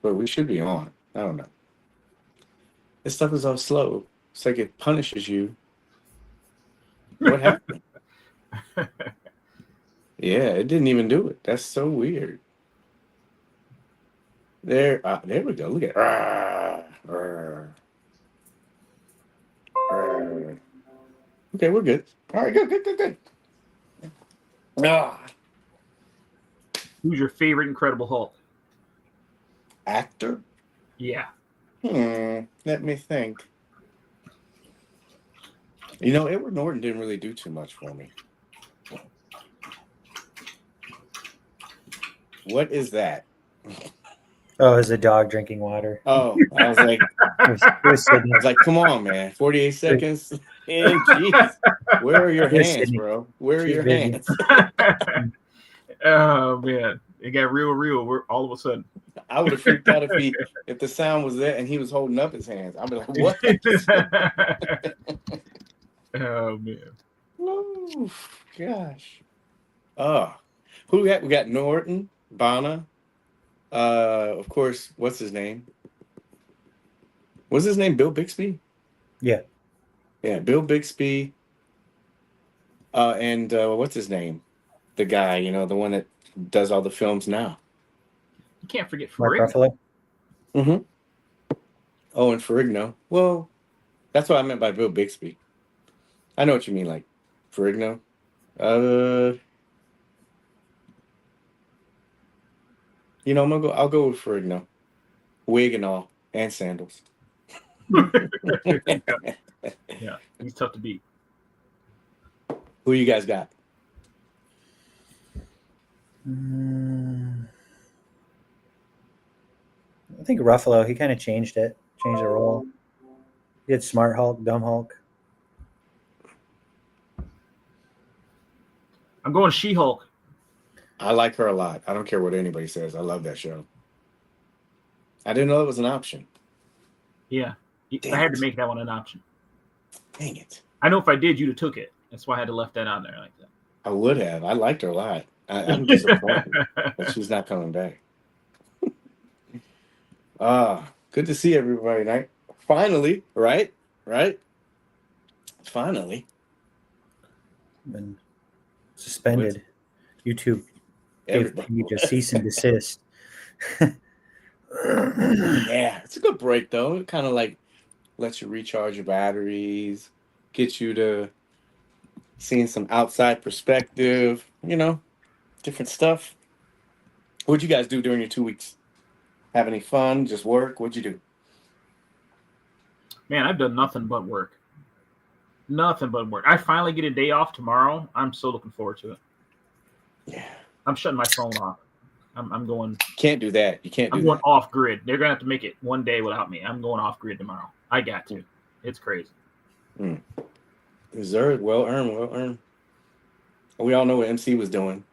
but we should be on. I don't know. This stuff is all slow. It's like it punishes you. What happened? Yeah, it didn't even do it. That's so weird. There we go. Look at Okay, we're good. All right, good. Ah, Who's your favorite Incredible Hulk? actor? Yeah. Let me think. You know, Edward Norton didn't really do too much for me. What is that? Oh, it's a dog drinking water. Oh, I was like, Sydney. I was like, come on, man. 48 seconds. And jeez, where are your hands, Sydney. bro? Where are She's your busy. hands? Oh man, it got real. We're all of a sudden. I would have freaked out if the sound was there and he was holding up his hands. I'd be like, what? Oh man. Oh, gosh. Oh, who we got? We got Norton, Bana. Of course, what's his name? What's his name? Bill Bixby? Yeah. Yeah, Bill Bixby. And what's his name? The guy, you know, the one that does all the films now. You can't forget Mark Ferrigno. Ruffalo. Oh, and Ferrigno. Well, that's what I meant by Bill Bixby. I know what you mean, like Ferrigno. You know, I'll go with Ferrigno. Wig and all, and sandals. Yeah, he's tough to beat. Who you guys got? I think Ruffalo. He kind of changed the role. He did Smart Hulk, Dumb Hulk. I'm going She-Hulk. I like her a lot. I don't care what anybody says. I love that show. I didn't know it was an option. Yeah, I had to make that one an option. Dang it. I know if I did, you'd have took it. That's why I had to left that out there like that. I would have. I liked her a lot. I'm disappointed that she's not coming back. Good to see everybody tonight. Finally, right? Finally. Been suspended. YouTube gave Everybody. you just cease and desist. Yeah, it's a good break though. It kind of like lets you recharge your batteries, get you to seeing some outside perspective, you know, different stuff. What'd you guys do during your 2 weeks? Have any fun? Just work? What'd you do? Man, I've done nothing but work. Nothing but work. I finally get a day off tomorrow. I'm so looking forward to it. Yeah. I'm shutting my phone off. I'm going. Can't do that. You can't do I'm going that. off grid. They're gonna have to make it one day without me. I'm going off grid tomorrow. I got to. It's crazy. Deserved. Well earned. We all know what MC was doing.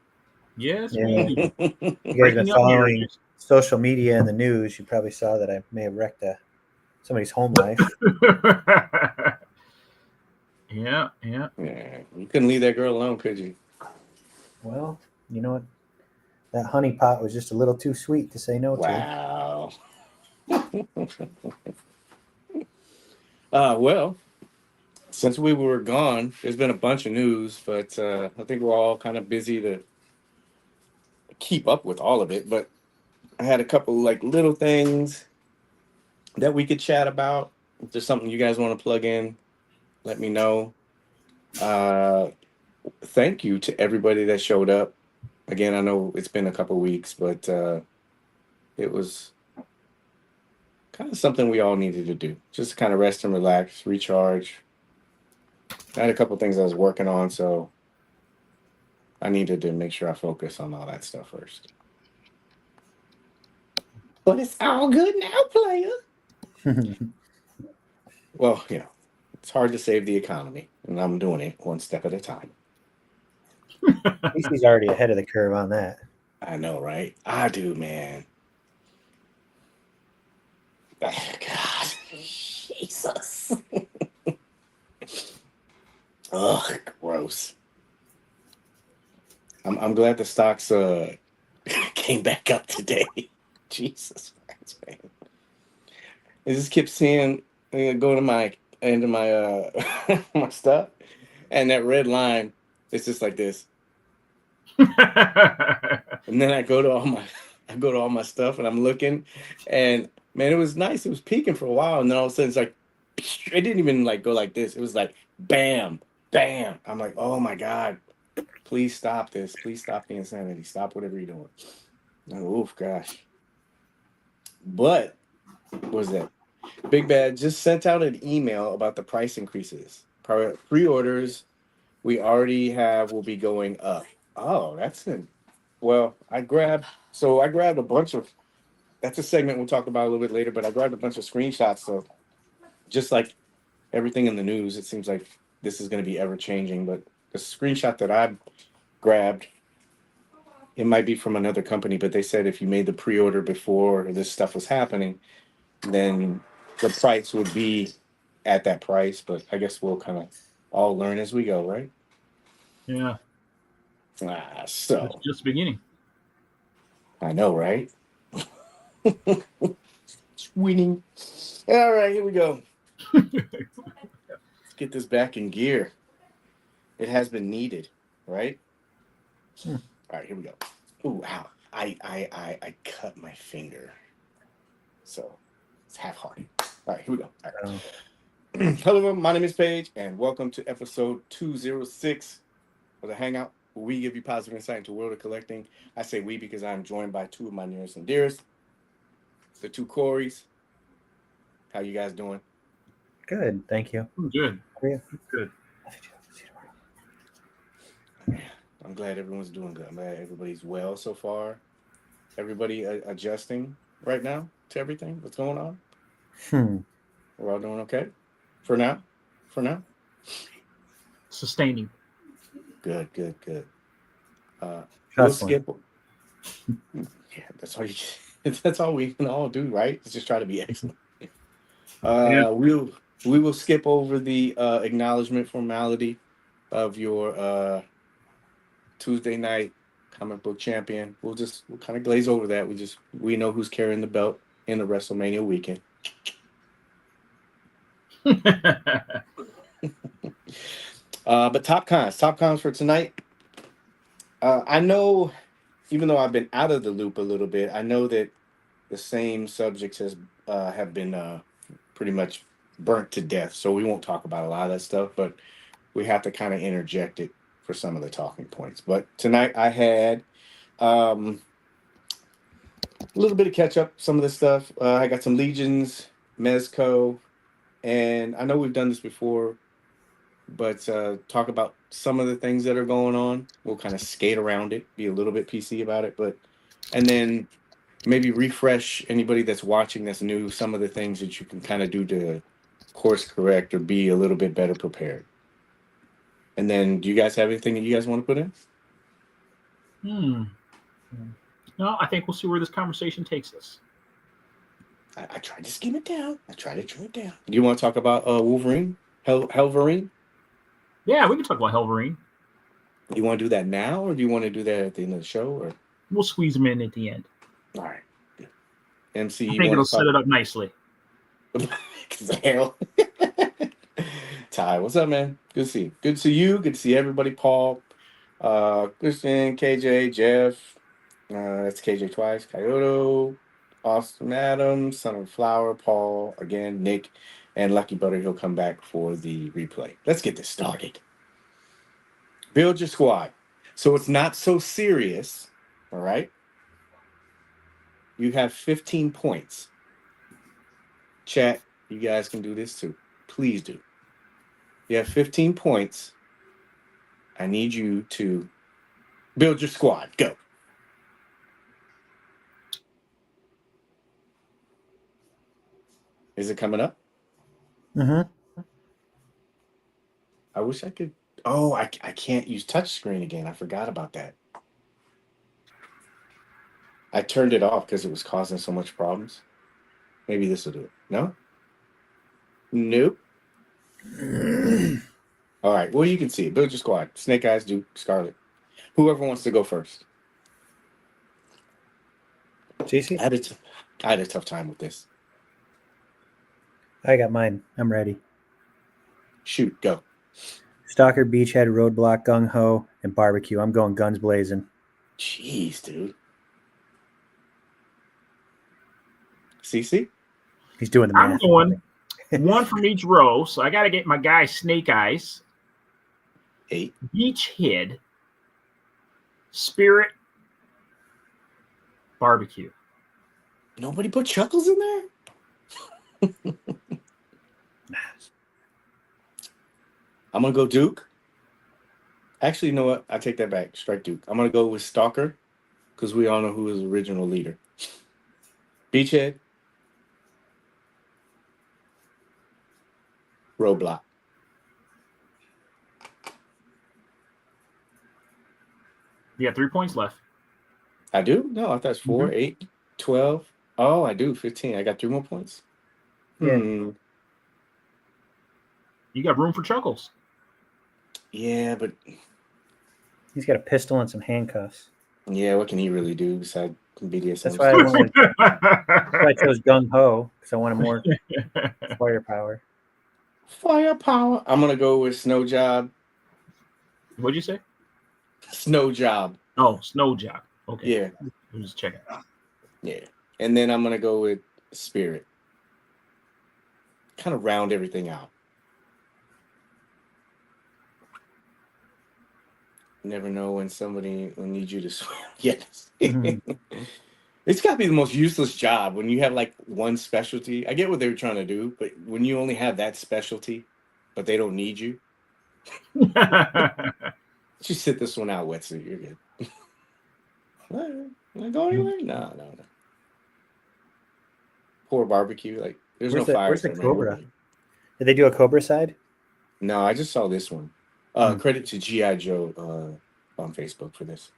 Yes. Yeah. We You guys been Breaking up following here. social media and the news. You probably saw that I may have wrecked somebody's home life. Yeah. Yeah. You couldn't leave that girl alone, could you? Well, you know what? That honey pot was just a little too sweet to say no to. Wow. Well, since we were gone, there's been a bunch of news, but I think we're all kind of busy to keep up with all of it. But I had a couple like little things that we could chat about. If there's something you guys want to plug in, let me know. Thank you to everybody that showed up. Again, I know it's been a couple weeks, but it was kind of something we all needed to do. Just to kind of rest and relax, recharge. I had a couple things I was working on, so I needed to make sure I focus on all that stuff first. But it's all good now, player. Well, you know, it's hard to save the economy, and I'm doing it one step at a time. At least he's already ahead of the curve on that. I know, right? I do, man. Oh, God. Jesus. Ugh, gross. I'm glad the stocks came back up today. Jesus. I just kept seeing go to my into my my stuff, and that red line. It's just like this, and then I go to all my stuff, and I'm looking, and man, it was nice. It was peaking for a while, and then all of a sudden it's like, it didn't even like go like this. It was like bam, bam. I'm like, oh my god, please stop this. Please stop the insanity. Stop whatever you're doing. Oh, oof, gosh. But what was that? Big Bad just sent out an email about the price increases. Pre-orders we already have will be going up. Oh, that's it. Well, I grabbed a bunch of, that's a segment we'll talk about a little bit later, but I grabbed a bunch of screenshots. So just like everything in the news, it seems like this is going to be ever changing. But the screenshot that I grabbed, it might be from another company, but they said if you made the pre-order before this stuff was happening, then the price would be at that price. But I guess we'll kind of all learn as we go, right? Yeah. So It's just beginning. I know, right? Winning. All right, here we go. Let's get this back in gear. It has been needed, right? All right, here we go. Ooh, ow. I cut my finger. So it's half-hearted. All right, here we go. All right. Hello, everyone. My name is Paige, and welcome to episode 206 of the Hangout, where we give you positive insight into the world of collecting. I say we because I'm joined by two of my nearest and dearest, the two Corys. How you guys doing? Good, thank you. Good. How are you? Good. I'm glad everyone's doing good. I'm glad everybody's well so far. Everybody adjusting right now to everything. What's going on? We're all doing okay for now. Sustaining. Good. We'll Hustling. skip. Yeah, that's all you. That's all we can all do, right? Is just try to be excellent. Yeah. We will skip over the acknowledgement formality of your Tuesday night comic book champion. We'll kind of glaze over that. We know who's carrying the belt in the WrestleMania weekend. But top cons for tonight. I know, even though I've been out of the loop a little bit, I know that the same subjects have been pretty much burnt to death. So we won't talk about a lot of that stuff, but we have to kind of interject it for some of the talking points. But tonight I had a little bit of catch up, some of the stuff. I got some Legions, Mezco, and I know we've done this before, but talk about some of the things that are going on. We'll kind of skate around it, be a little bit PC about it, and then maybe refresh anybody that's watching that's new, some of the things that you can kind of do to course correct or be a little bit better prepared. And then, do you guys have anything that you guys want to put in? No, I think we'll see where this conversation takes us. I tried to skim it down. Do you want to talk about Wolverine? Hellverine? Yeah, we can talk about Hellverine. You want to do that now, or do you want to do that at the end of the show? Or We'll squeeze them in at the end. all right, good. MC, I think it'll set it up nicely. Hell. Ty, what's up, man? Good to see you. Good to see you. Good to see everybody. Paul, Christian, KJ, Jeff. That's KJ twice. Kyoto, Austin Adams, Son of Flower, Paul, again, Nick, and Lucky Butter. He'll come back for the replay. Let's get this started. Build your squad. So it's not so serious, all right? You have 15 points. Chat, you guys can do this too. Please do. You have 15 points. I need you to build your squad. Go. Is it coming up? Mm-hmm. I wish I could. Oh, I can't use touchscreen again. I forgot about that. I turned it off because it was causing so much problems. Maybe this will do it. No? Nope. All right. Well, you can see it. Build your squad. Snake Eyes, Duke, Scarlet. Whoever wants to go first. CC? I had a tough time with this. I got mine. I'm ready. Shoot, go. Stalker, Beachhead, Roadblock, Gung Ho, and Barbecue. I'm going guns blazing. Jeez, dude. CC? He's doing the math. I'm going one from each row, so I got to get my guy Snake Eyes, 8. Beachhead, Spirit, Barbecue. Nobody put Chuckles in there? I'm going to go Duke. Actually, you know what? I take that back. Strike Duke. I'm going to go with Stalker because we all know who is the original leader. Beachhead. Roadblock. You got 3 points left. I do? No, I thought it's 4, 8, 12. Oh, I do. 15. I got 3 more points. Yeah. You got room for Chuckles. Yeah, but He's got a pistol and some handcuffs. yeah, what can he really do besides BDSM? That's why I chose Gung Ho because I wanted more firepower. Firepower. I'm going to go with Snow Job. What'd you say? Snow Job. Oh, Snow Job. Okay. Yeah. I'm just checking. Yeah. And then I'm going to go with Spirit. Kind of round everything out. You never know when somebody will need you to swim. Yes. It's got to be the most useless job when you have like one specialty. I get what they were trying to do, but when you only have that specialty, but they don't need you, just sit this one out, wetsuit. You're good. Am I going anywhere? No. Poor Barbecue. Like, there's no fire. Where's the Cobra? Did they do a Cobra side? No, I just saw this one. Credit to G.I. Joe on Facebook for this.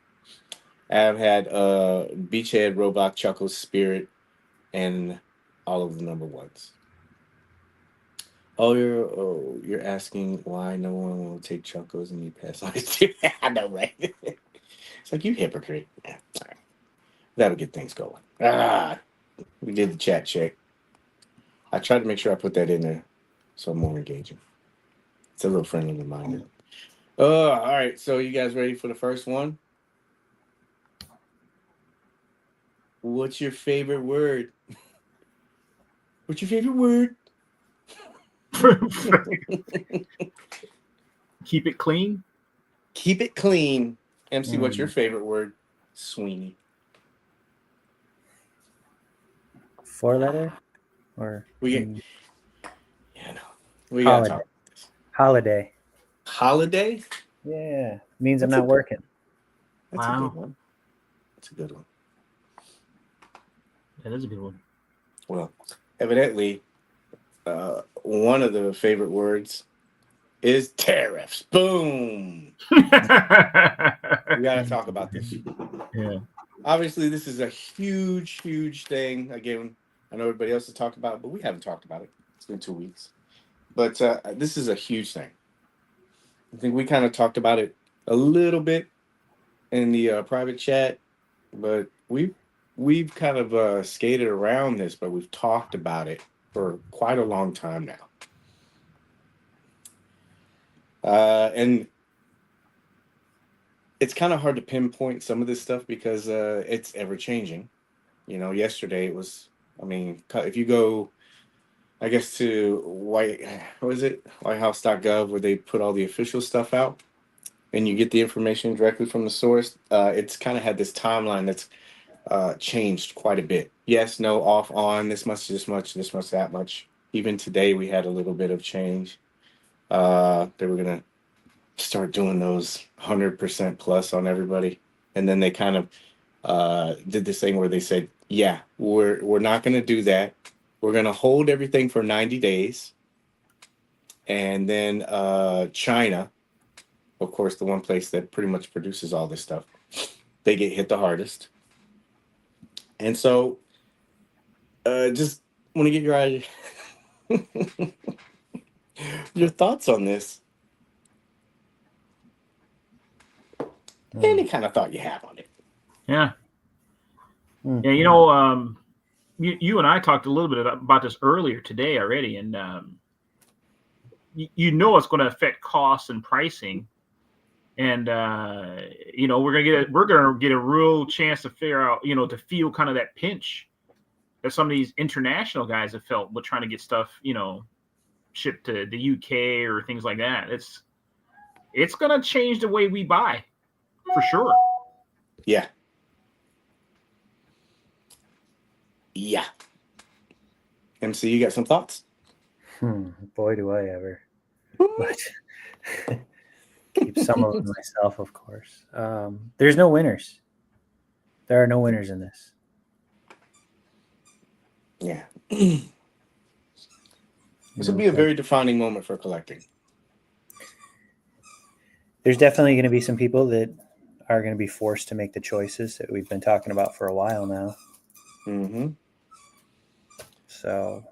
I've had Beachhead, Roadblock, Chuckles, Spirit, and all of the number ones. You're asking why no one will take Chuckles and you pass on it. I know, right? It's like, you hypocrite. Yeah, all right. That'll get things going. We did the chat check. I tried to make sure I put that in there so I'm more engaging. It's a little friendly reminder. All right. So you guys ready for the first one? What's your favorite word? What's your favorite word? Keep it clean. Keep it clean. MC, what's your favorite word? Sweeney. 4-letter? Or Yeah, no. We Holiday. gotta talk about this. Holiday. Holiday? Yeah. Means That's I'm not working. That's a good one. That's a good one. That is a good one. Well, evidently, one of the favorite words is tariffs. Boom. We gotta talk about this. Yeah. Obviously, this is a huge, huge thing. Again, I know everybody else has talked about it, but we haven't talked about it. It's been 2 weeks. But this is a huge thing. I think we kind of talked about it a little bit in the private chat, but we've kind of skated around this, but we've talked about it for quite a long time now. And it's kind of hard to pinpoint some of this stuff because it's ever changing. You know, yesterday it was, if you go, I guess, to whitehouse.gov, where they put all the official stuff out and you get the information directly from the source, it's kind of had this timeline that's changed quite a bit. Yes, no, off, on, this much, that much. Even today we had a little bit of change. They were going to start doing those 100% plus on everybody. And then they kind of did this thing where they said, yeah, we're not going to do that. We're going to hold everything for 90 days. And then China, of course, the one place that pretty much produces all this stuff, they get hit the hardest. And so just want to get your thoughts on this. Any kind of thought you have on it. Yeah. Yeah, you and I talked a little bit about this earlier today already, and it's going to affect costs and pricing, and we're gonna get a real chance to figure out, to feel kind of that pinch that some of these international guys have felt with trying to get stuff, shipped to the UK or things like that. It's gonna change the way we buy, for sure. Yeah. Yeah. MC, you got some thoughts? Boy, do I ever. But keep some of them myself, of course. There's no winners. There are no winners in this. Yeah. This will be a very defining moment for collecting. There's definitely going to be some people that are going to be forced to make the choices that we've been talking about for a while now. Mm-hmm. So,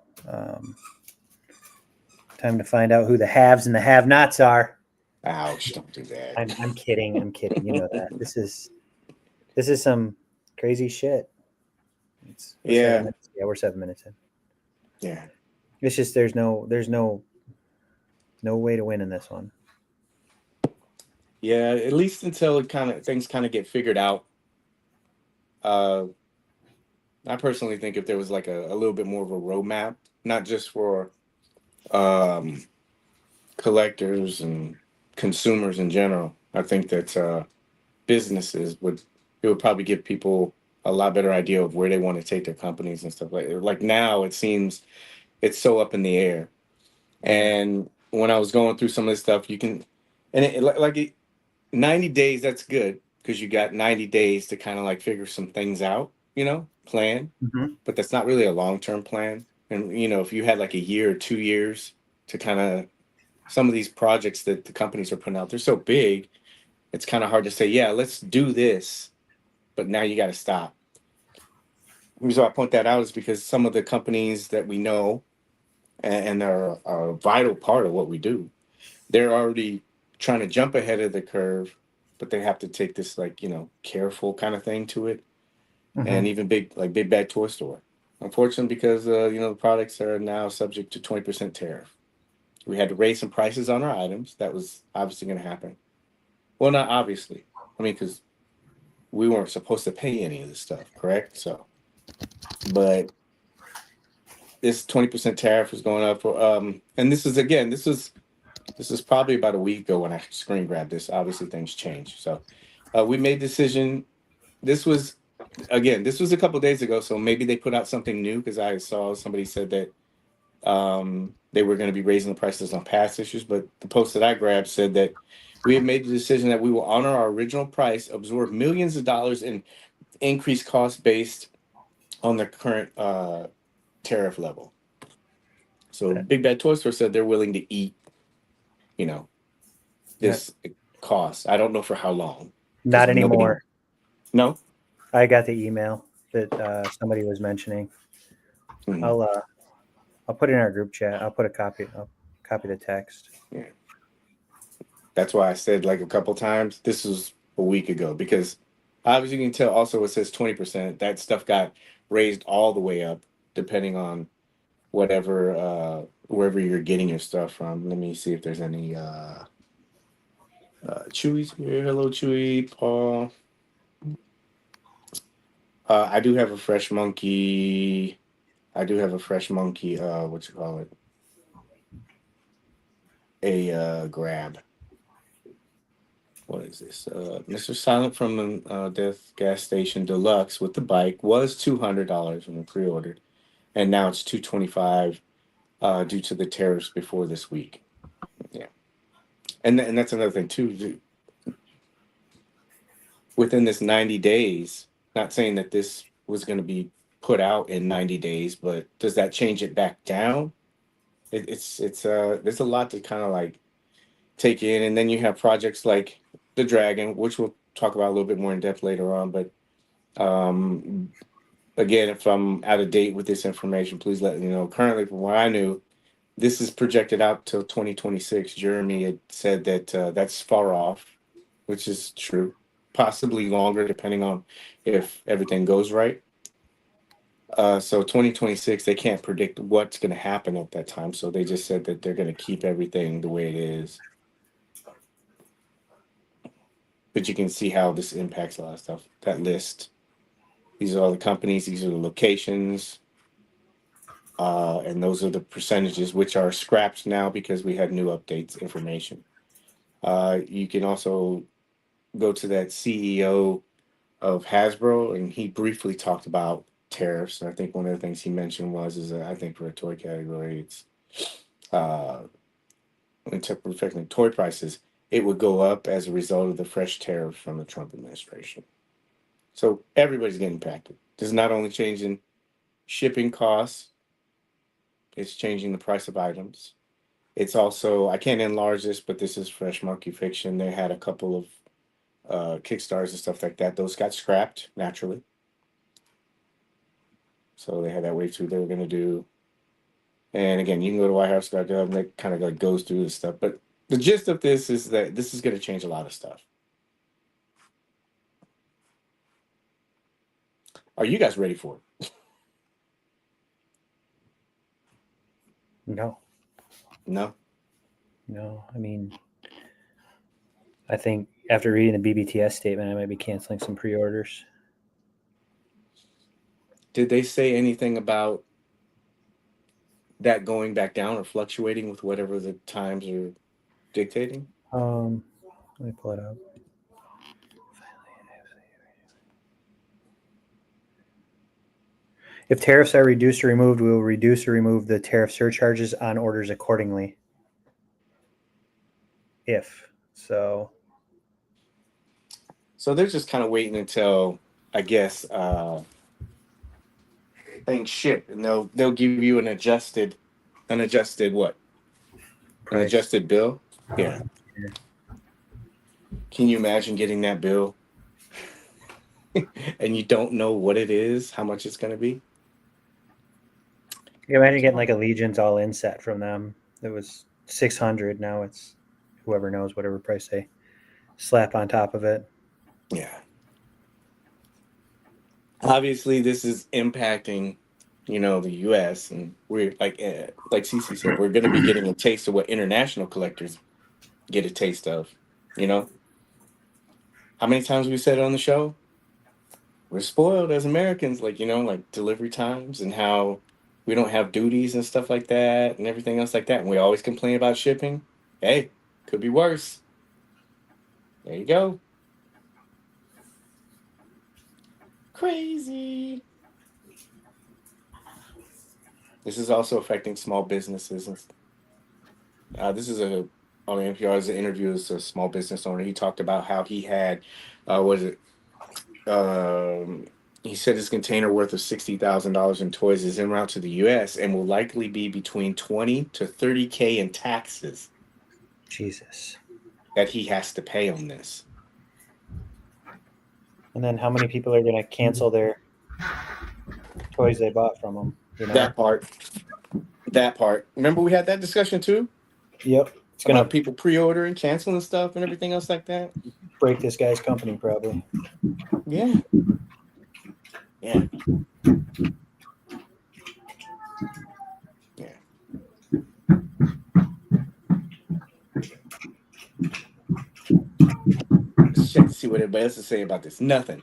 time to find out who the haves and the have-nots are. Ouch! Don't do that. I'm kidding. I'm kidding. You know that. This is some crazy shit. Yeah. We're 7 minutes in. Yeah. It's just there's no way to win in this one. Yeah, at least until things kind of get figured out. I personally think if there was like a little bit more of a roadmap, not just for collectors and consumers in general, I think that businesses would probably give people a lot better idea of where they want to take their companies and stuff like now it seems it's so up in the air. And when I was going through some of this stuff, you can, and 90 days, that's good because you got 90 days to kind of like figure some things out, plan. Mm-hmm. But that's not really a long-term plan. And, if you had like a year or 2 years to kind of, some of these projects that the companies are putting out, they're so big, it's kind of hard to say, yeah, let's do this, but now you got to stop. The reason I point that out is because some of the companies that we know and are a vital part of what we do, they're already trying to jump ahead of the curve, but they have to take this careful kind of thing to it. Mm-hmm. And even big bad toy store, unfortunately, because the products are now subject to 20% tariff. We had to raise some prices on our items. That was obviously going to happen. Well, not obviously. I mean, because we weren't supposed to pay any of this stuff, correct? So, but this 20% tariff is going up for and this is probably about a week ago when I screen grabbed this. Obviously things change. So we made a decision. This was a couple of days ago, so maybe they put out something new because I saw somebody said that they were going to be raising the prices on past issues, but the post that I grabbed said that we have made the decision that we will honor our original price, absorb millions of dollars in increased costs based on the current tariff level. So Big Bad Toy Store said they're willing to eat, this cost. I don't know for how long. Not anymore. No? I got the email that somebody was mentioning. Mm-hmm. I'll put it in our group chat. I'll copy the text. Yeah. That's why I said like a couple times, this was a week ago, because obviously you can tell also it says 20%. That stuff got raised all the way up, depending on whatever, wherever you're getting your stuff from. Let me see if there's any Chewy's here. Hello, Chewy, Paul. I do have a fresh monkey. What you call it? A grab. What is this? Mr. Silent from Death Gas Station Deluxe with the bike was $200 when we pre-ordered, and now it's $225 due to the tariffs before this week. Yeah, and that's another thing too. Within this 90 days, not saying that this was going to be put out in 90 days, but does that change it back down? It's there's a lot to kind of like take in, and then you have projects like the Dragon, which we'll talk about a little bit more in depth later on. But again, if I'm out of date with this information, please let me know. Currently, from what I knew, this is projected out till 2026. Jeremy had said that that's far off, which is true. Possibly longer, depending on if everything goes right. So 2026, they can't predict what's going to happen at that time. So they just said that they're going to keep everything the way it is. But you can see how this impacts a lot of stuff. That list. These are all the companies. These are the locations. And those are the percentages, which are scrapped now because we had new updates information. You can also go to that CEO of Hasbro, and he briefly talked about tariffs. And I think one of the things he mentioned is that I think for a toy category, it's in terms of affecting toy prices, it would go up as a result of the fresh tariffs from the Trump administration. So everybody's getting impacted. This is not only changing shipping costs, it's changing the price of items. It's also, I can't enlarge this, but this is Fresh Monkey Fiction. They had a couple of Kickstarters and stuff like that. Those got scrapped naturally. So they had that wave 2 they were going to do. And again, you can go to whitehouse.gov and that kind of like goes through this stuff. But the gist of this is that this is going to change a lot of stuff. Are you guys ready for it? No. No. I mean, I think after reading the BBTS statement, I might be canceling some pre-orders. Did they say anything about that going back down or fluctuating with whatever the times are dictating? Let me pull it up. If tariffs are reduced or removed, we will reduce or remove the tariff surcharges on orders accordingly. So they're just kind of waiting until, I guess, things ship, and they'll give you an adjusted what? Price. An adjusted bill? Yeah. Can you imagine getting that bill and you don't know what it is, how much it's going to be? You can imagine getting like a Legions all-in set from them. It was $600. Now it's whoever knows whatever price they slap on top of it. Yeah. Obviously, this is impacting, the U.S. and we're like CC said, we're going to be getting a taste of what international collectors get a taste of. How many times we said it on the show? We're spoiled as Americans, like delivery times and how we don't have duties and stuff like that and everything else like that. And we always complain about shipping. Hey, could be worse. There you go. Crazy. This is also affecting small businesses. This is on NPR's interview with a small business owner. He talked about how he had, he said his container worth of $60,000 in toys is en route to the U.S. and will likely be between $20,000 to $30,000 in taxes. Jesus. That he has to pay on this. And then how many people are going to cancel their toys they bought from them? That part. Remember we had that discussion too? Yep. It's going to people pre-ordering, canceling stuff and everything else like that. Break this guy's company probably. Yeah. Yeah. Yeah. Let's check to see what everybody else is saying about this. Nothing.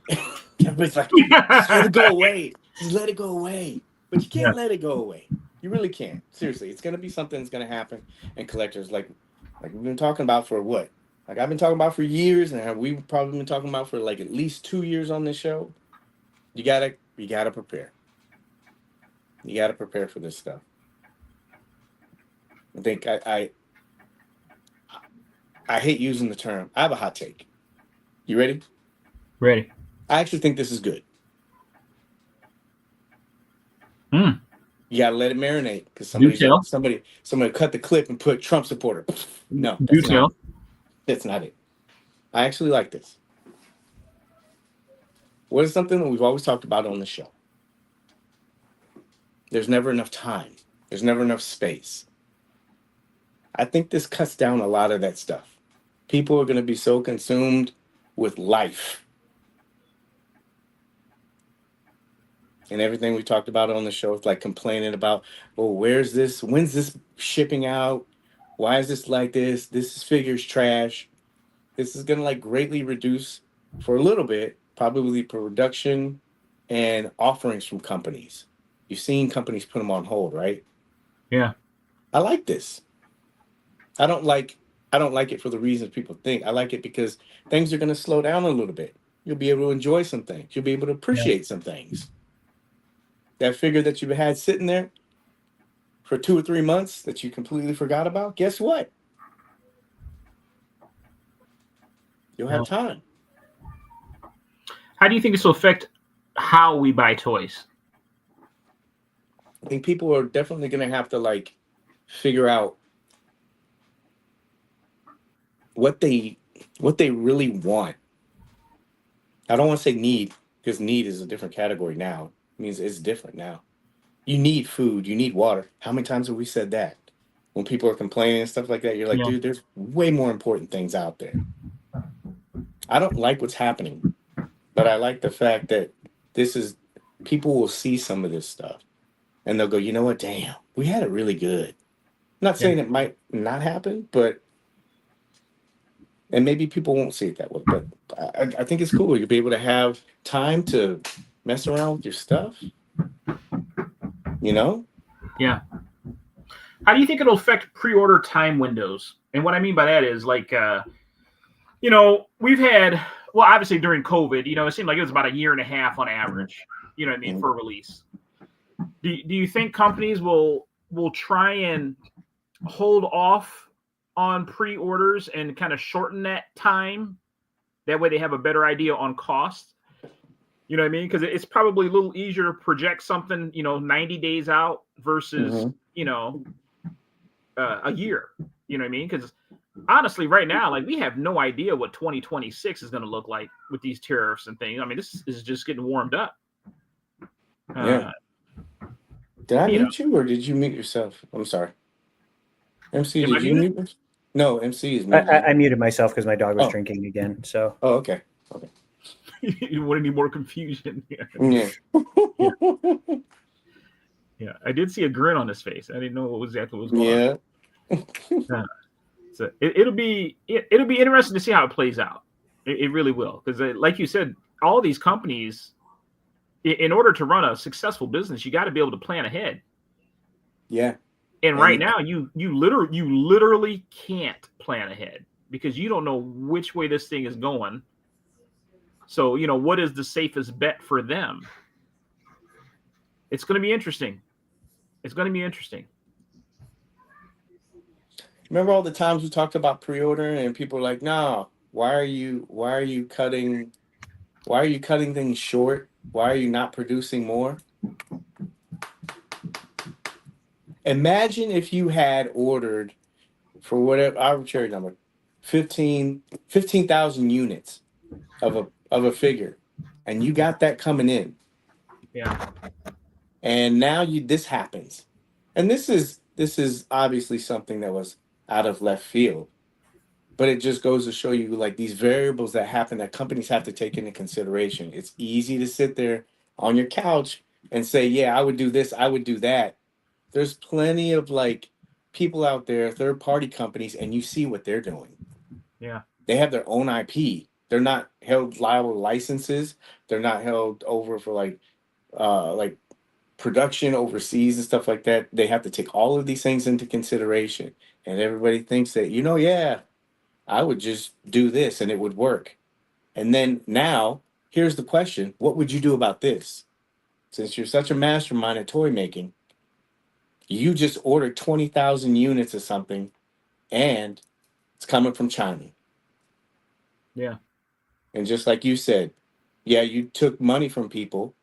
Everybody's like, just let it go away. Just let it go away. But you can't let it go away. You really can't. Seriously, it's gonna be something that's gonna happen. And collectors, like we've been talking about for what? Like I've been talking about for years, and we've probably been talking about for like at least 2 years on this show. You gotta prepare. You gotta prepare for this stuff. I think I hate using the term. I have a hot take. You ready? Ready. I actually think this is good. You gotta let it marinate because somebody cut the clip and put Trump supporter. No, that's not it. I actually like this. What is something that we've always talked about on the show? There's never enough time. There's never enough space. I think this cuts down a lot of that stuff. People are going to be so consumed with life and everything we talked about on the show, it's like complaining about, oh, where's this? When's this shipping out? Why is this like this? This figure's trash. This is gonna like greatly reduce for a little bit, probably production and offerings from companies. You've seen companies put them on hold, right? Yeah. I like this. I don't like it for the reasons people think. I like it because things are gonna slow down a little bit. You'll be able to enjoy some things. You'll be able to appreciate some things. That figure that you've had sitting there for 2 or 3 months that you completely forgot about, guess what? You'll have time. How do you think this will affect how we buy toys? I think people are definitely going to have to like figure out what they really want. I don't want to say need, because need is a different category now. It means it's different now. You need food, you need water. How many times have we said that? When people are complaining and stuff like that, you're like, Yeah. dude, there's way more important things out there. I don't like what's happening, but I like the fact that people will see some of this stuff and they'll go, you know what, damn, we had it really good. I'm not saying it might not happen, and maybe people won't see it that way, but I think it's cool. You'll be able to have time to mess around with your stuff, you know? Yeah. How do you think it'll affect pre-order time windows? And what I mean by that is like, we've had, well, obviously during COVID, it seemed like it was about a year and a half on average, you know what I mean, for release. Do you think companies will try and hold off on pre-orders and kind of shorten that time? That way they have a better idea on cost. You know what I mean? Because it's probably a little easier to project something, 90 days out versus, a year. You know what I mean? Because honestly, right now, like we have no idea what 2026 is going to look like with these tariffs and things. I mean, this is just getting warmed up. Yeah. Did I mute you or did you mute yourself? I'm sorry. MC, did you mute yourself? No, MC is muted. I muted myself because my dog was drinking again. So. Oh, okay. You want any more confusion here? Yeah. Yeah, I did see a grin on his face. I didn't know what exactly was going on. So it'll be interesting to see how it plays out. It really will, because like you said, all these companies, in order to run a successful business, you got to be able to plan ahead. Yeah. And right now, you literally can't plan ahead because you don't know which way this thing is going. So what is the safest bet for them? It's going to be interesting. It's going to be interesting. Remember all the times we talked about pre-order and people were like, "No, why are you cutting things short? Why are you not producing more?" Imagine if you had ordered for whatever arbitrary number, 15,000 units of a figure, and you got that coming in. Yeah. And now this happens. And this is obviously something that was out of left field. But it just goes to show you like these variables that happen that companies have to take into consideration. It's easy to sit there on your couch and say, yeah, I would do this, I would do that. There's plenty of like people out there, third-party companies, and you see what they're doing. Yeah. They have their own IP. They're not held liable to licenses. They're not held over for like production overseas and stuff like that. They have to take all of these things into consideration. And everybody thinks that, yeah, I would just do this and it would work. And then now, here's the question. What would you do about this? Since you're such a mastermind at toy making, you just ordered 20,000 units of something and it's coming from China. Yeah. And just like you said, yeah, you took money from people.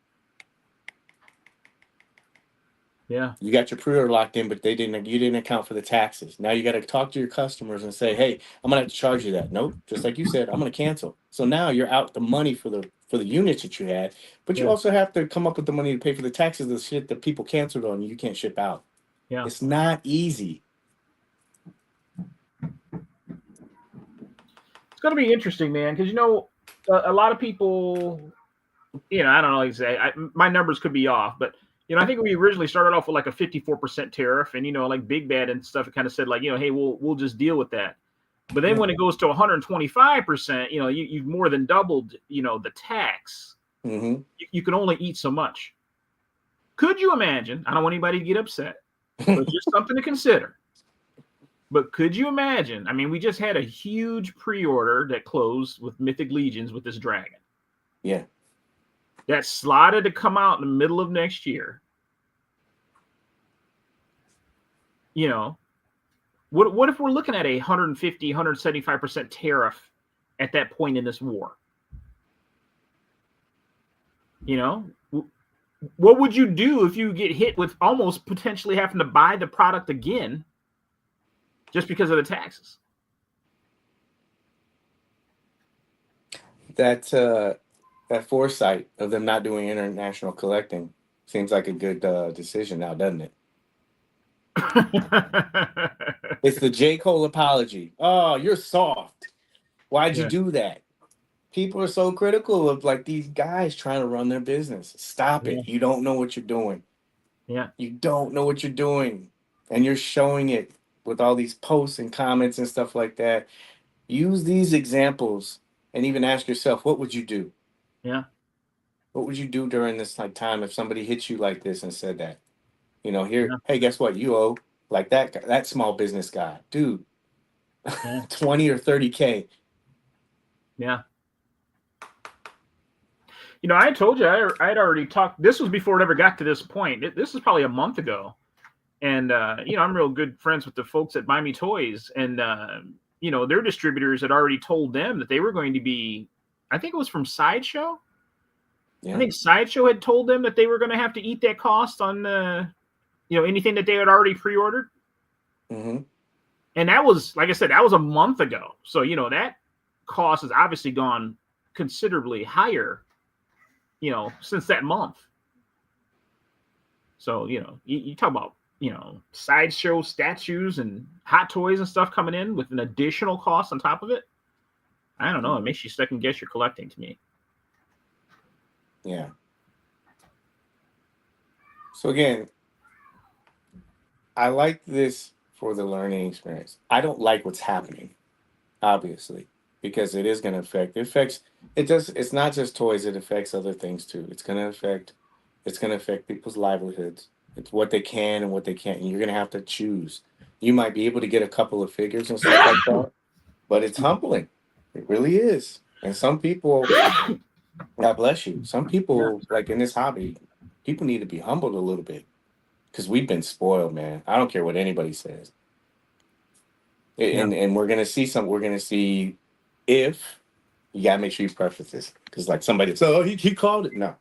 Yeah. You got your pre-order locked in, but you didn't account for the taxes. Now you got to talk to your customers and say, hey, I'm gonna have to charge you that. Nope, just like you said, I'm gonna cancel. So now you're out the money for the units that you had, but you also have to come up with the money to pay for the taxes of the shit that people canceled on you can't ship out. Yeah. It's not easy. It's gonna be interesting, man, because a lot of people I don't know exactly. My numbers could be off, but I think we originally started off with like a 54% tariff, and like Big Bad and stuff kind of said like, hey, we'll just deal with that. But then when it goes to 125%, you've more than doubled, the tax. Mm-hmm. You can only eat so much. Could you imagine? I don't want anybody to get upset, but just something to consider. But could you imagine? I mean, we just had a huge pre-order that closed with Mythic Legions with this dragon. Yeah. That's slotted to come out in the middle of next year. What if we're looking at a 150, 175% tariff at that point in this war? What would you do if you get hit with almost potentially having to buy the product again just because of the taxes? That foresight of them not doing international collecting seems like a good decision now, doesn't it? It's the J. Cole apology. Oh, you're soft. Why'd you do that? People are so critical of like these guys trying to run their business. Stop it. You don't know what you're doing. Yeah. You don't know what you're doing. And you're showing it with all these posts and comments and stuff like that. Use these examples and even ask yourself, what would you do? Yeah. What would you do during this like time if somebody hit you like this and said that? Hey, guess what? You owe like that small business guy. Dude, 20 or 30K. Yeah. I told you I had already talked. This was before it ever got to this point. This is probably a month ago. And, I'm real good friends with the folks at Buy Me Toys. And, their distributors had already told them that they were going to be, I think it was from Sideshow. Yeah. I think Sideshow had told them that they were going to have to eat that cost on, anything that they had already pre-ordered. Mm-hmm. And that was, like I said, that was a month ago. So, that cost has obviously gone considerably higher, since that month. So, you talk about, Sideshow statues and hot toys and stuff coming in with an additional cost on top of it. I don't know. It makes you second guess your collecting to me. Yeah. So again, I like this for the learning experience. I don't like what's happening, obviously, because it is going to affect. It's not just toys. It affects other things too. It's going to affect people's livelihoods. It's what they can and what they can't. And you're going to have to choose. You might be able to get a couple of figures and stuff like that, but it's humbling. It really is. And some people, God bless you. Some people, like in this hobby, people need to be humbled a little bit because we've been spoiled, man. I don't care what anybody says. And we're going to see if you got to make sure you preface this because like somebody said, oh, he called it. No.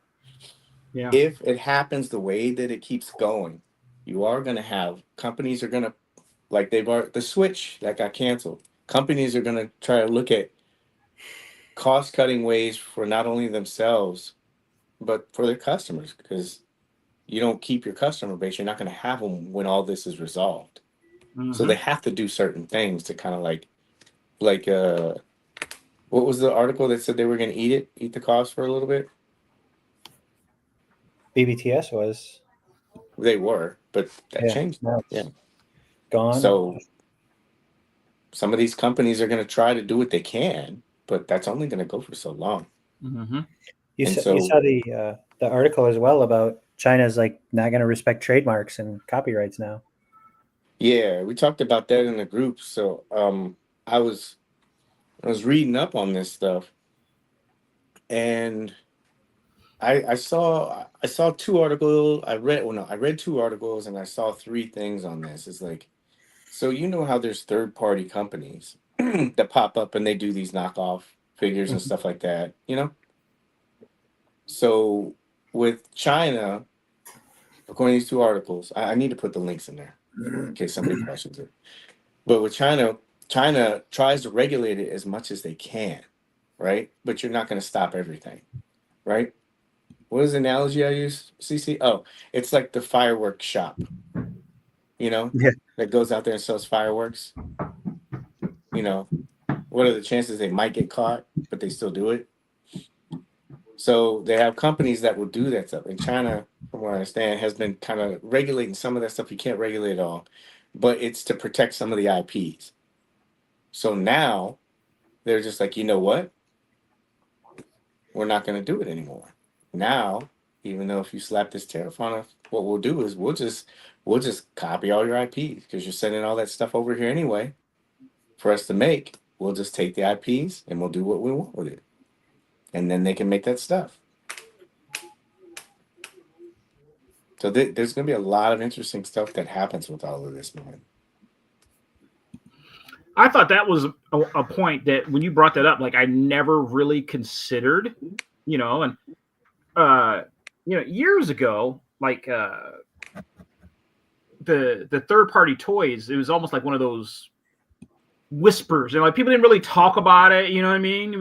Yeah. If it happens the way that it keeps going, you are going to have companies are going to, like the Switch that got canceled. Companies are going to try to look at cost-cutting ways for not only themselves, but for their customers, because you don't keep your customer base. You're not going to have them when all this is resolved. Mm-hmm. So they have to do certain things to kind of like what was the article that said they were going to eat the cost for a little bit? BBTS was. They were, but that changed. Yeah. Gone. So some of these companies are going to try to do what they can, but that's only going to go for so long. Mm-hmm. You saw the article as well about China's like not going to respect trademarks and copyrights now. Yeah, we talked about that in the group. So I was reading up on this stuff, and I saw two articles. I read two articles, and I saw three things on this. It's like, so how there's third-party companies that pop up and they do these knockoff figures and stuff like that, So with China, according to these two articles, I need to put the links in there in case somebody questions it. But with China tries to regulate it as much as they can, right? But you're not going to stop everything, right? What is the analogy I use, CC? Oh, it's like the fireworks shop, that goes out there and sells fireworks. What are the chances they might get caught, but they still do it? So they have companies that will do that stuff. And China, from what I understand, has been kind of regulating some of that stuff. You can't regulate it all, but it's to protect some of the IPs. So now they're just like, you know what? We're not going to do it anymore. Now, even though if you slap this tariff on us, what we'll do is we'll just copy all your IPs because you're sending all that stuff over here anyway for us to make. We'll just take the IPs and we'll do what we want with it. And then they can make that stuff. So there's going to be a lot of interesting stuff that happens with all of this, man. I thought that was a point that when you brought that up, like I never really considered, you know, and years ago, like the third party toys, it was almost like one of those whispers, and like people didn't really talk about it, you know what I mean?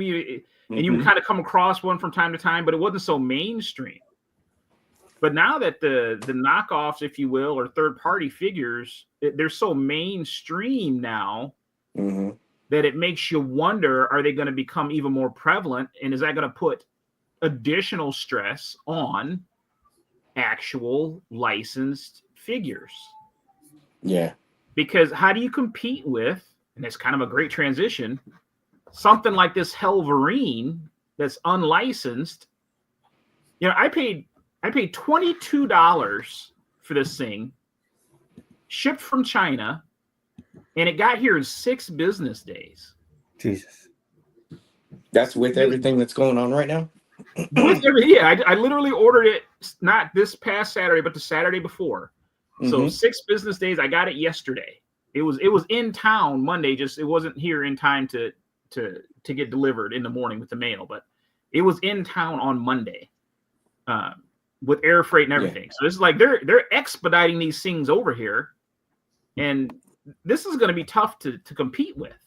And you would kind of come across one from time to time, but it wasn't so mainstream. But now that the knockoffs, if you will, or third party figures, they're so mainstream now. That it makes you wonder, are they going to become even more prevalent? And is that going to put additional stress on actual licensed figures? Yeah. Because how do you compete with, and it's kind of a great transition, something like this Hellverine that's unlicensed? You know, I paid $22 for this thing, shipped from China, and it got here in 6 business days. Jesus. That's with everything that's going on right now? With everything, yeah. I literally ordered it not this past Saturday, but the Saturday before. So 6 business days. I got it yesterday. It was in town Monday, just it wasn't here in time to get delivered in the morning with the mail, but it was in town on Monday. With air freight and everything. Yeah. So it's like they're expediting these things over here, and this is going to be tough to compete with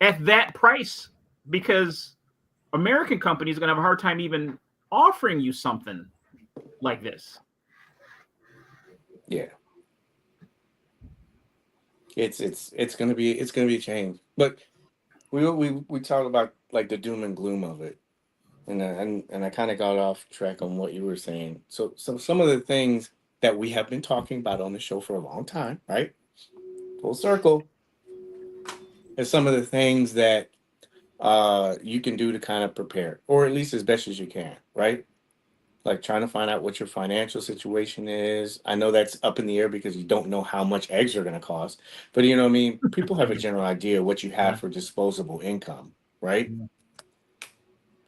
at that price, because American companies are going to have a hard time even offering you something like this. Yeah. It's going to be a change. But we talk about like the doom and gloom of it. And I kind of got off track on what you were saying. So some of the things that we have been talking about on the show for a long time, right? Full circle. Is some of the things that you can do to kind of prepare, or at least as best as you can, right? Like trying to find out what your financial situation is. I know that's up in the air because you don't know how much eggs are going to cost. But you know what I mean? People have a general idea of what you have for disposable income, right?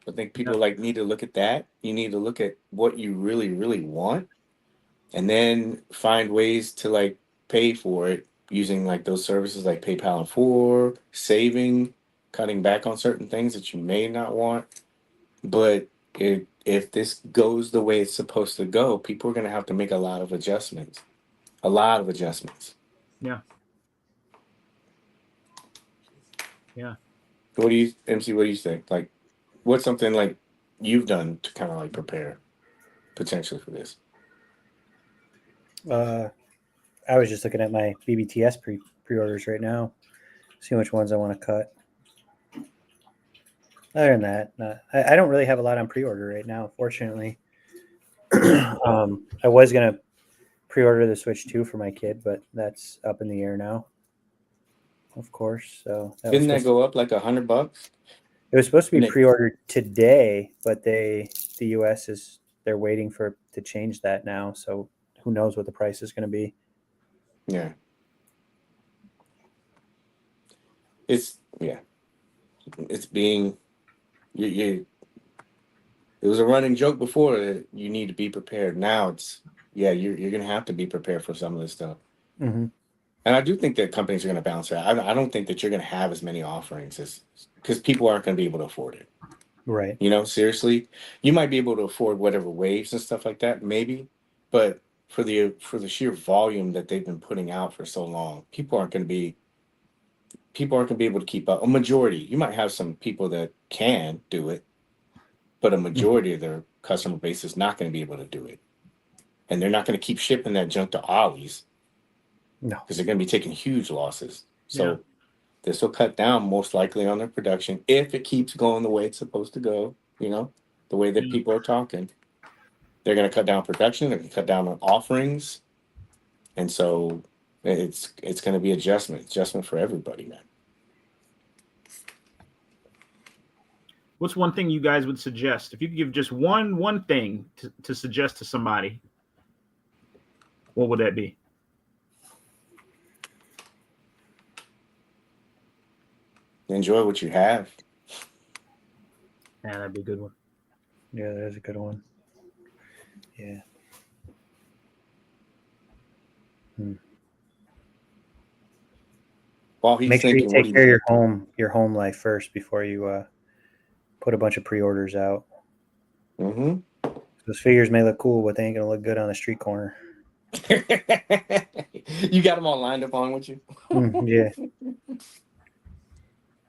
I think people need to look at that. You need to look at what you really, really want, and then find ways to like pay for it using like those services like PayPal and For, saving, cutting back on certain things that you may not want. But if this goes the way it's supposed to go, people are going to have to make a lot of adjustments. Yeah. Yeah. What do you, MC, what do you think? Like, what's something like you've done to kind of like prepare potentially for this? I was just looking at my BBTS pre-orders right now, seeing which ones I want to cut. Other than that, I don't really have a lot on pre-order right now, fortunately. I was going to pre-order the Switch 2 for my kid, but that's up in the air now, of course. So didn't that go up like $100? It was supposed to be pre-ordered today, but the US they're waiting to change that now. So who knows what the price is going to be? Yeah. It's being it was a running joke before that you need to be prepared. Now you're gonna have to be prepared for some of this stuff. And I do think that companies are gonna bounce out. I don't think that you're gonna have as many offerings because people aren't gonna be able to afford it. Right. You know, seriously, you might be able to afford whatever waves and stuff like that, maybe, but for the sheer volume that they've been putting out for so long, people aren't gonna be able to keep up. A majority, you might have some people that can do it, but a majority of their customer base is not going to be able to do it. And they're not going to keep shipping that junk to Ollie's. No. Because they're going to be taking huge losses. So this will cut down most likely on their production if it keeps going the way it's supposed to go, you know? the way that people are talking. They're going to cut down production. They're going to cut down on offerings, and so it's going to be adjustment for everybody, man. What's one thing you guys would suggest? If you could give just one thing to suggest to somebody, what would that be? Enjoy what you have. Yeah, that'd be a good one. Yeah, that's a good one. Yeah. While he's Make sure you thinking, take care of your home life first before you put a bunch of pre-orders out. Mm-hmm. Those figures may look cool, but they ain't gonna look good on the street corner. You got them all lined up on with you? Yeah.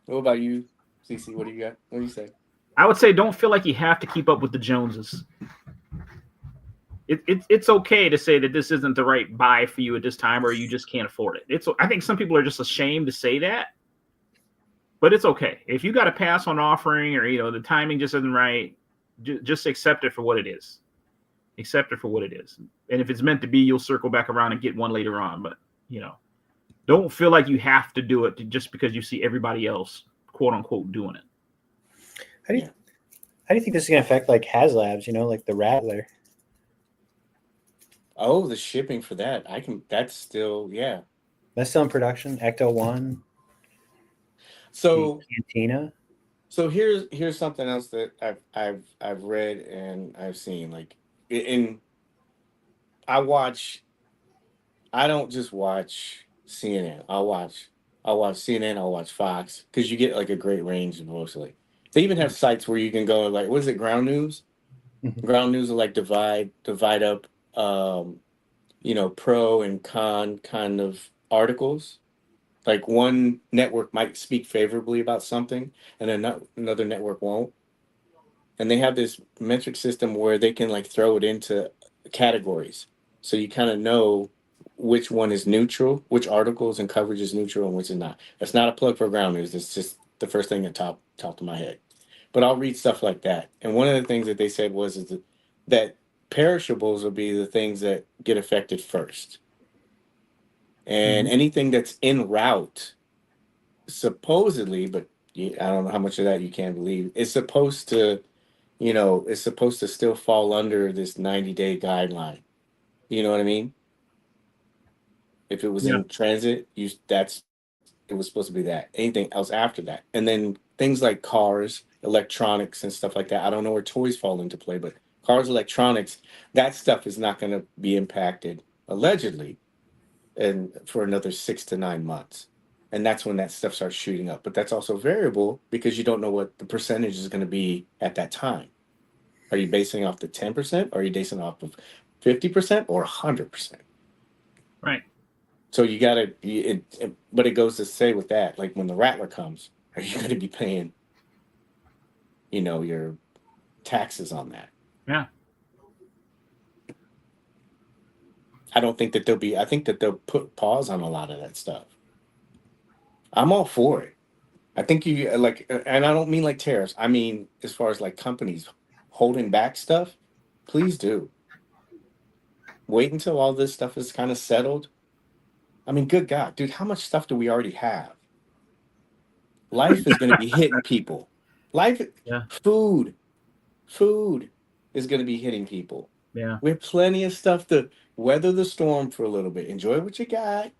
What about you, CC? What do you got? What do you say? I would say don't feel like you have to keep up with the Joneses. It's okay to say that this isn't the right buy for you at this time, or you just can't afford it. I think some people are just ashamed to say that, but it's okay. If you got to pass on offering, or the timing just isn't right, just accept it for what it is. Accept it for what it is, and if it's meant to be, you'll circle back around and get one later on. But don't feel like you have to do it just because you see everybody else, quote unquote, doing it. How do you think this is gonna affect like HasLabs? Like the Rattler. Oh, the shipping for that. That's still, yeah. That's still in production. Ecto 1. So Cantina. So here's something else that I've read and I've seen. Like I don't just watch CNN. I'll watch CNN, I'll watch Fox, because you get like a great range mostly. They even have sites where you can go like, what is it, Ground News? Mhm. Ground News will like divide up pro and con kind of articles. Like one network might speak favorably about something and another network won't. And they have this metric system where they can like throw it into categories. So you kind of know which one is neutral, which articles and coverage is neutral and which is not. That's not a plug for Ground News. It's just the first thing that top of my head. But I'll read stuff like that. And one of the things that they said is that perishables will be the things that get affected first. And anything that's en route, supposedly, but I don't know how much of that you can believe, it's supposed to still fall under this 90-day guideline. You know what I mean? If it was in transit, it was supposed to be that. Anything else after that. And then things like cars, electronics and stuff like that. I don't know where toys fall into play, but cars, electronics, that stuff is not going to be impacted, allegedly, and for another 6 to 9 months. And that's when that stuff starts shooting up. But that's also variable because you don't know what the percentage is going to be at that time. Are you basing off the 10%? Or are you basing off of 50% or 100%? Right. So you got to, but it goes to say with that, like when the Rattler comes, are you going to be paying, your taxes on that? Yeah. I don't think that I think that they'll put pause on a lot of that stuff. I'm all for it. I think you like, and I don't mean like tariffs. I mean, as far as like companies holding back stuff, please do. Wait until all this stuff is kind of settled. I mean, good God, dude, how much stuff do we already have? Life is going to be hitting people. Food is going to be hitting people. Yeah. We have plenty of stuff to weather the storm for a little bit. Enjoy what you got.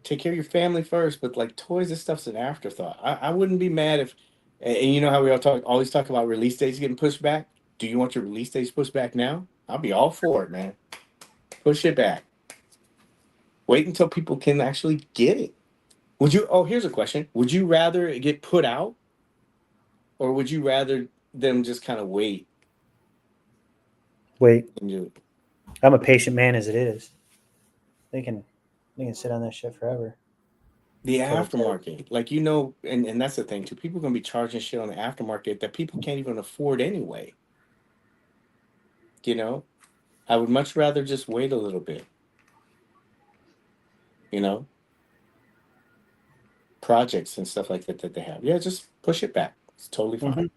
Take care of your family first, but like toys and stuff's an afterthought. I wouldn't be mad if, and you know how we always talk about release dates getting pushed back? Do you want your release dates pushed back now? I'll be all for it, man. Push it back. Wait until people can actually get it. Here's a question. Would you rather it get put out, or would you rather them just kind of wait? Wait. I'm a patient man as it is. They can sit on that shit forever. The aftermarket, like, and that's the thing too. People are gonna be charging shit on the aftermarket that people can't even afford anyway. I would much rather just wait a little bit. Projects and stuff like that they have. Yeah, just push it back. It's totally fine.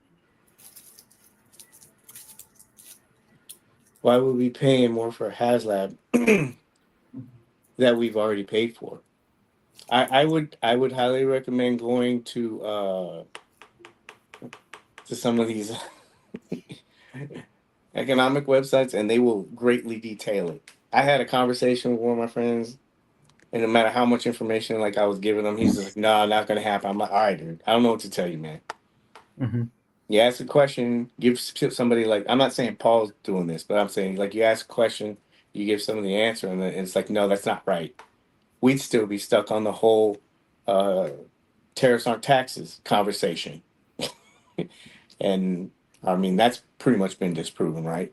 Why would we be paying more for a HasLab that we've already paid for? I would highly recommend going to some of these economic websites, and they will greatly detail it. I had a conversation with one of my friends, and no matter how much information like I was giving him, he's just like, "No, not gonna happen." I'm like, "All right, dude. I don't know what to tell you, man." Mm-hmm. You ask a question, give somebody like I'm not saying Paul's doing this, but I'm saying like you ask a question, you give somebody the answer, and it's like, no, that's not right. We'd still be stuck on the whole uh, tariffs aren't taxes conversation, and I mean that's pretty much been disproven, right?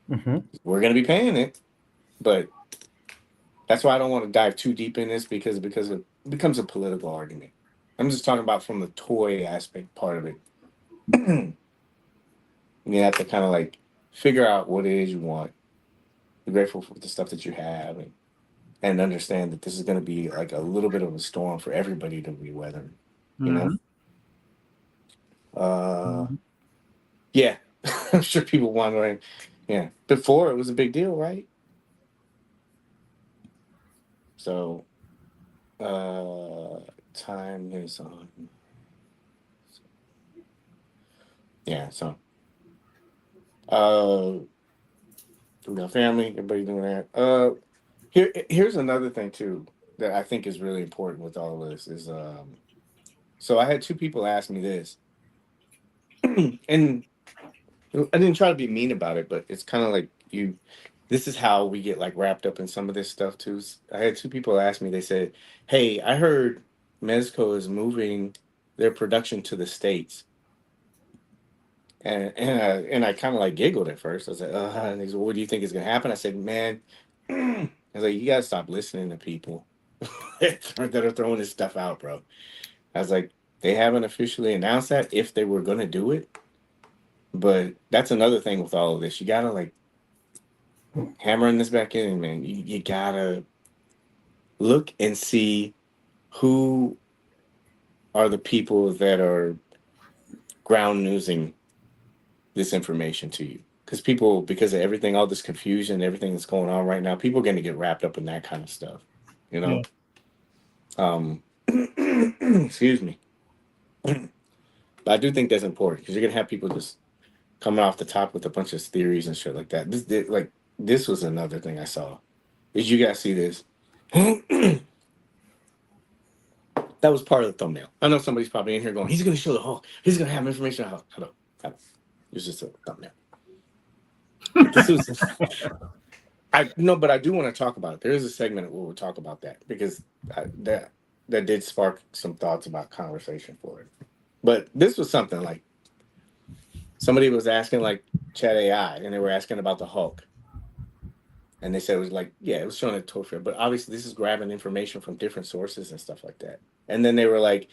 Mm-hmm. We're gonna be paying it, but that's why I don't want to dive too deep in this because it becomes a political argument. I'm just talking about from the toy aspect part of it. You have to kind of like figure out what it is you want. Be grateful for the stuff that you have, and understand that this is going to be like a little bit of a storm for everybody to be weathering. You know, Mm-hmm. yeah. I'm sure people wondering. Yeah, before it was a big deal, right? So, time is on. Yeah, so we got family, everybody doing that. Here's another thing too that I think is really important with all of this is so I had two people ask me this, and I didn't try to be mean about it, but it's kind of like you. This is how we get like wrapped up in some of this stuff too. I had two people ask me. They said, "Hey, I heard Mezco is moving their production to the States," and I kind of like giggled at first. I was like, and they said, "What do you think is gonna happen?" I said, "Man," I was like, "You gotta stop listening to people that are throwing this stuff out, bro." I was like, "They haven't officially announced that if they were gonna do it." But that's another thing with all of this. You gotta like hammering this back in, man. You gotta look and see who are the people that are ground newsing this information to you. Because people, because of everything, all this confusion, everything that's going on right now, people are gonna get wrapped up in that kind of stuff. You know? Excuse me. But I do think that's important because you're gonna have people just coming off the top with a bunch of theories and shit like that. This was another thing I saw. Did you guys see this? That was part of the thumbnail. I know somebody's probably in here going, "He's going to show the whole. He's going to have information." Hello. It was just a thumbnail. This was. I no, but I do want to talk about it. There is a segment where we'll talk about that because that did spark some thoughts about conversation for it. But this was something like somebody was asking like Chat AI, and they were asking about the Hulk. And they said it was like, yeah, it was showing a toy fair, but obviously this is grabbing information from different sources and stuff like that. And then they were like,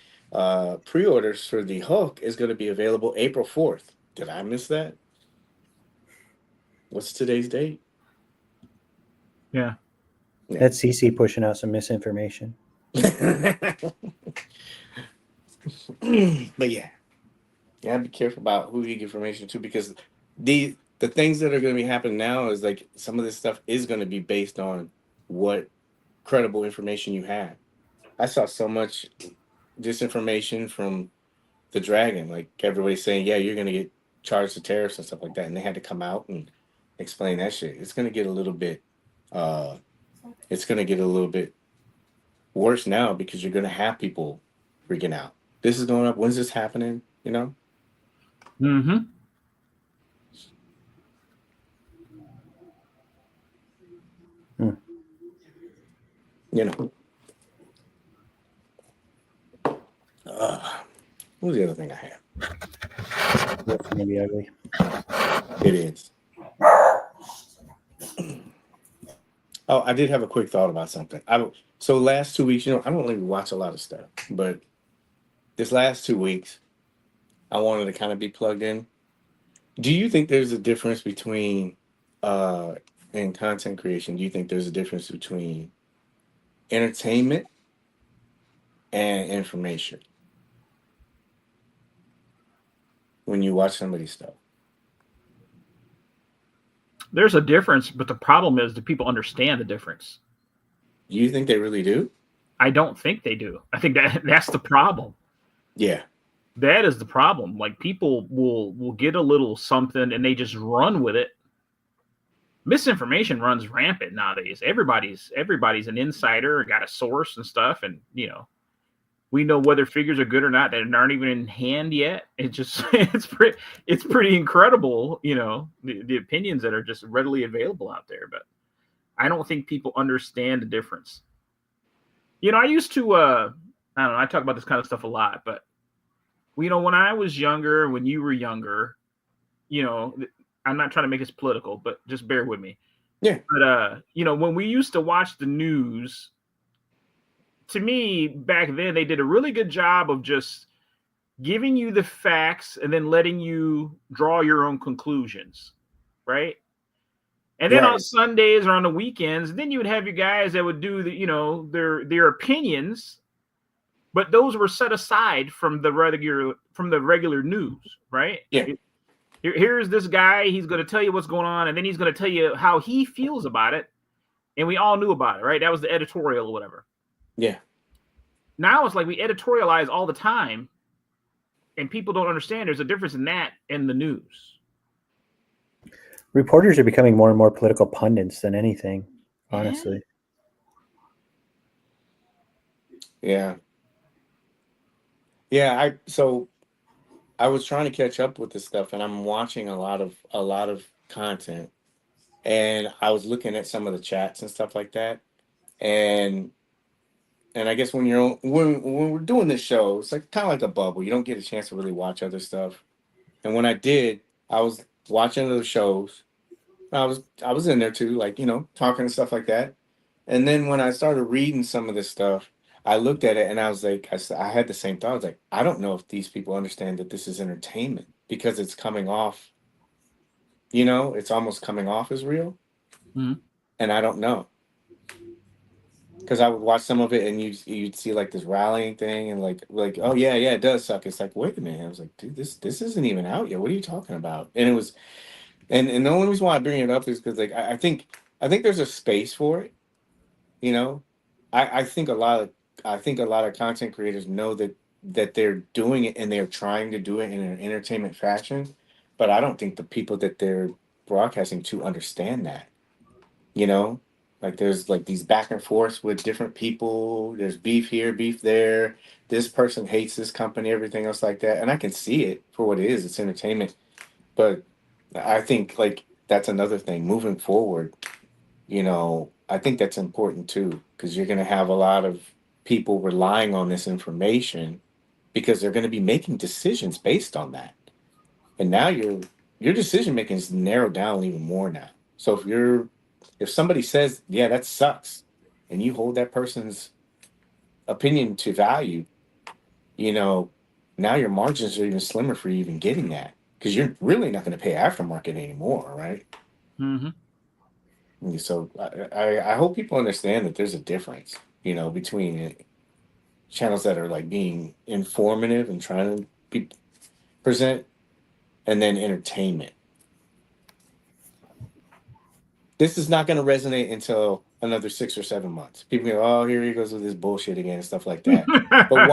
pre-orders for the Hulk is going to be available April 4th. Did I miss that? What's today's date? Yeah. That's CC pushing out some misinformation. But yeah, be careful about who you give information to because the things that are going to be happening now is like some of this stuff is going to be based on what credible information you have. I saw so much disinformation from the dragon. Like everybody's saying, yeah, you're gonna get charged with tariffs and stuff like that, and they had to come out and explain that shit. It's gonna get a little bit, uh, it's gonna get a little bit worse now because you're gonna have people freaking out. This is going up. When's this happening? You know. Mm-hmm. You know. What was the other thing I had? That's gonna be ugly. It is. Oh, I did have a quick thought about something. So last 2 weeks, I don't really watch a lot of stuff, but this last 2 weeks, I wanted to kind of be plugged in. Do you think there's a difference between in content creation? Do you think there's a difference between entertainment and information when you watch somebody's stuff? There's a difference, but the problem is, do people understand the difference? You think they really do? I don't think they do. I think that's the problem. Yeah. That is the problem. Like, people will get a little something and they just run with it. Misinformation runs rampant nowadays. Everybody's an insider, got a source and stuff, and we know whether figures are good or not that aren't even in hand yet. It just it's pretty incredible, the opinions that are just readily available out there. But I don't think people understand the difference. I used to I don't know, I talk about this kind of stuff a lot, but when I was younger, when you were younger, I'm not trying to make this political, but just bear with me. Yeah. But when we used to watch the news, to me, back then, they did a really good job of just giving you the facts and then letting you draw your own conclusions, right? And then on Sundays or on the weekends, then you would have your guys that would do their opinions, but those were set aside from the regular news, right? Yeah. Here's this guy, he's going to tell you what's going on, and then he's going to tell you how he feels about it, and we all knew about it, right? That was the editorial or whatever. Yeah. Now it's like we editorialize all the time, and people don't understand there's a difference in that and the news. Reporters are becoming more and more political pundits than anything, honestly. Yeah. I was trying to catch up with this stuff, and I'm watching a lot of content, and I was looking at some of the chats and stuff like that, and I guess when we're doing this show, it's like kind of like a bubble. You don't get a chance to really watch other stuff, and when I did, I was watching those shows. I was in there too, like talking and stuff like that, and then when I started reading some of this stuff, I looked at it and I was like, I had the same thought. I was like, I don't know if these people understand that this is entertainment because it's coming off, it's almost coming off as real. Mm-hmm. And I don't know. Because I would watch some of it and you'd see like this rallying thing and like, oh yeah, it does suck. It's like, wait a minute. I was like, dude, this isn't even out yet. What are you talking about? And it was, and the only reason why I bring it up is because like, I think there's a space for it. I think a lot of content creators know that they're doing it and they're trying to do it in an entertainment fashion, but I don't think the people that they're broadcasting to understand that. Like there's like these back and forths with different people. There's beef here, beef there. This person hates this company, everything else like that. And I can see it for what it is. It's entertainment. But I think like that's another thing moving forward. I think that's important too, because you're going to have a lot of people relying on this information because they're going to be making decisions based on that. And now your decision making is narrowed down even more now. So if somebody says, yeah, that sucks, and you hold that person's opinion to value, now your margins are even slimmer for you even getting that because you're really not going to pay aftermarket anymore, right? Mm-hmm. So I hope people understand that there's a difference, between channels that are like being informative and trying to present and then entertainment. This is not going to resonate until another 6 or 7 months. People go, oh, here he goes with this bullshit again and stuff like that. But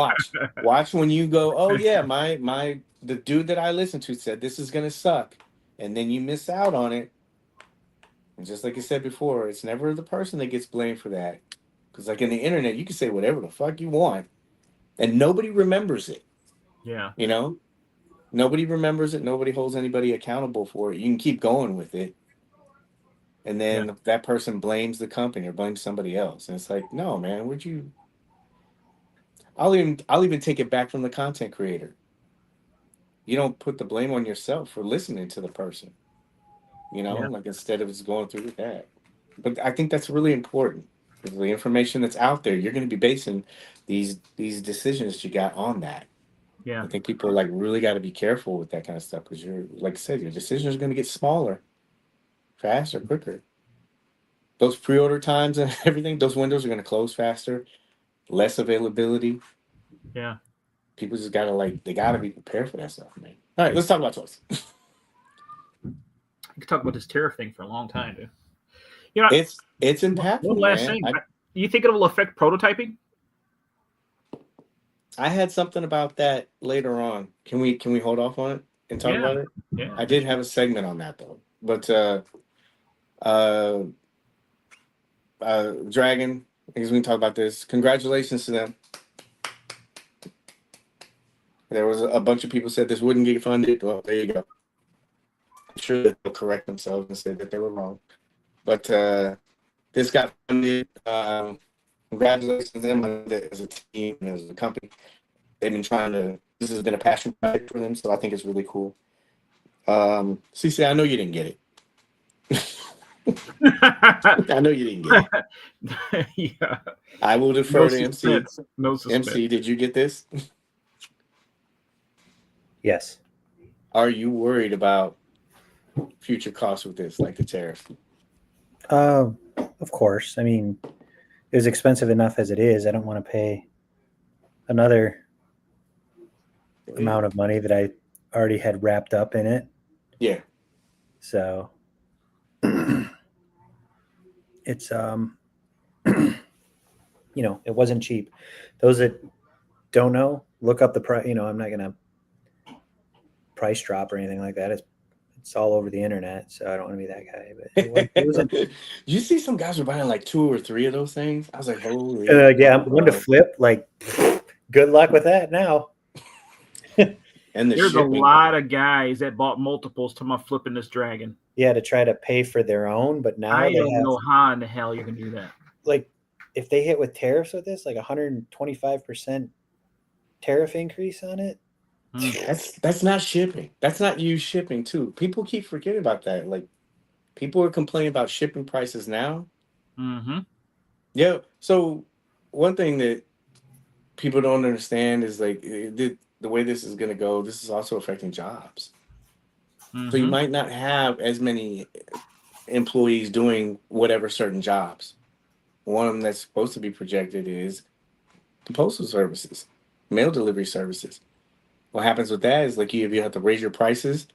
watch when you go, oh yeah, the dude that I listened to said this is going to suck. And then you miss out on it. And just like you said before, it's never the person that gets blamed for that. Because like in the internet, you can say whatever the fuck you want. And nobody remembers it. Yeah. Nobody remembers it. Nobody holds anybody accountable for it. You can keep going with it. And then that person blames the company or blames somebody else. And it's like, no, man, I'll even take it back from the content creator. You don't put the blame on yourself for listening to the person. Like instead of just going through with that. But I think that's really important. Because the information that's out there, you're going to be basing these decisions that you got on that. Yeah. I think people like really got to be careful with that kind of stuff because you're, like I said, your decisions are going to get smaller, faster, quicker. Those pre-order times and everything, those windows are going to close faster, less availability. Yeah. People just got to they got to be prepared for that stuff, man. All right, let's talk about toys. We could talk about this tariff thing for a long time, dude. You know, It's impactful, one last man. thing. You think it'll affect prototyping? I had something about that later on. Can we hold off on it and talk about it? Yeah. I did have a segment on that though. But Dragon, because we can talk about this. Congratulations to them. There was a bunch of people said this wouldn't get funded. Well, there you go. I'm sure that they'll correct themselves and say that they were wrong. But this got funded. Congratulations to them as a team and as a company. They've been trying to. This has been a passion project for them, so I think it's really cool. CC, I know you didn't get it. I know you didn't get it. Yeah. I will defer to MC. No suspense. MC, did you get this? Yes. Are you worried about future costs with this, like the tariff? Of course. I mean, it was expensive enough as it is. I don't want to pay another amount of money that I already had wrapped up in it. Yeah. So it's it wasn't cheap. Those that don't know, look up the price. I'm not gonna price drop or anything like that. It's all over the internet, so I don't want to be that guy. But it wasn't. You see, some guys were buying like 2 or 3 of those things. I was like, holy. Yeah, I'm one to flip. Like, good luck with that now. And there's a lot of guys that bought multiples to my flipping this dragon. Yeah, to try to pay for their own, but now I don't know how in the hell you can do that. Like, if they hit with tariffs with this, like 125% tariff increase on it. That's not shipping. That's not you shipping too. People keep forgetting about that. Like, people are complaining about shipping prices now. Mm-hmm. Yeah. So one thing that people don't understand is like the way this is going to go. This is also affecting jobs. Mm-hmm. So you might not have as many employees doing whatever certain jobs. One of them that's supposed to be projected is the postal services, mail delivery services. What happens with that is like you have to raise your prices,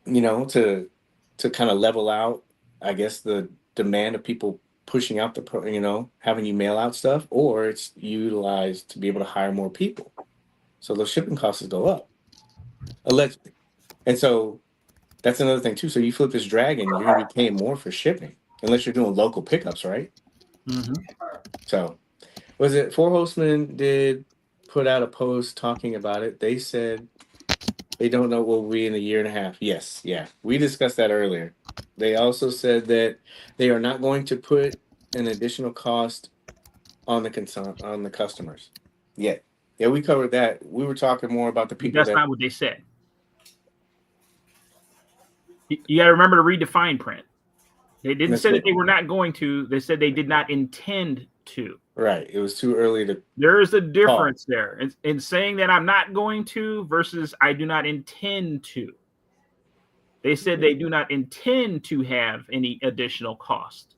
to kind of level out, I guess, the demand of people pushing out having you mail out stuff, or it's utilized to be able to hire more people. So those shipping costs go up, allegedly. And so that's another thing too. So you flip this dragon, you're going to be paying more for shipping, unless you're doing local pickups, right? Mm-hmm. So was it Four Horsemen did put out a post talking about it. They said they don't know what will be in a year and a half. Yes. Yeah. We discussed that earlier. They also said that they are not going to put an additional cost on the customers yet. Yeah, we covered that. We were talking more about the people. That's not what they said. You got to remember to read the fine print. They didn't say that they were not going to. They said they did not intend to. Right. It was too early to. There is a difference there in saying that I'm not going to versus I do not intend to. They said they do not intend to have any additional cost.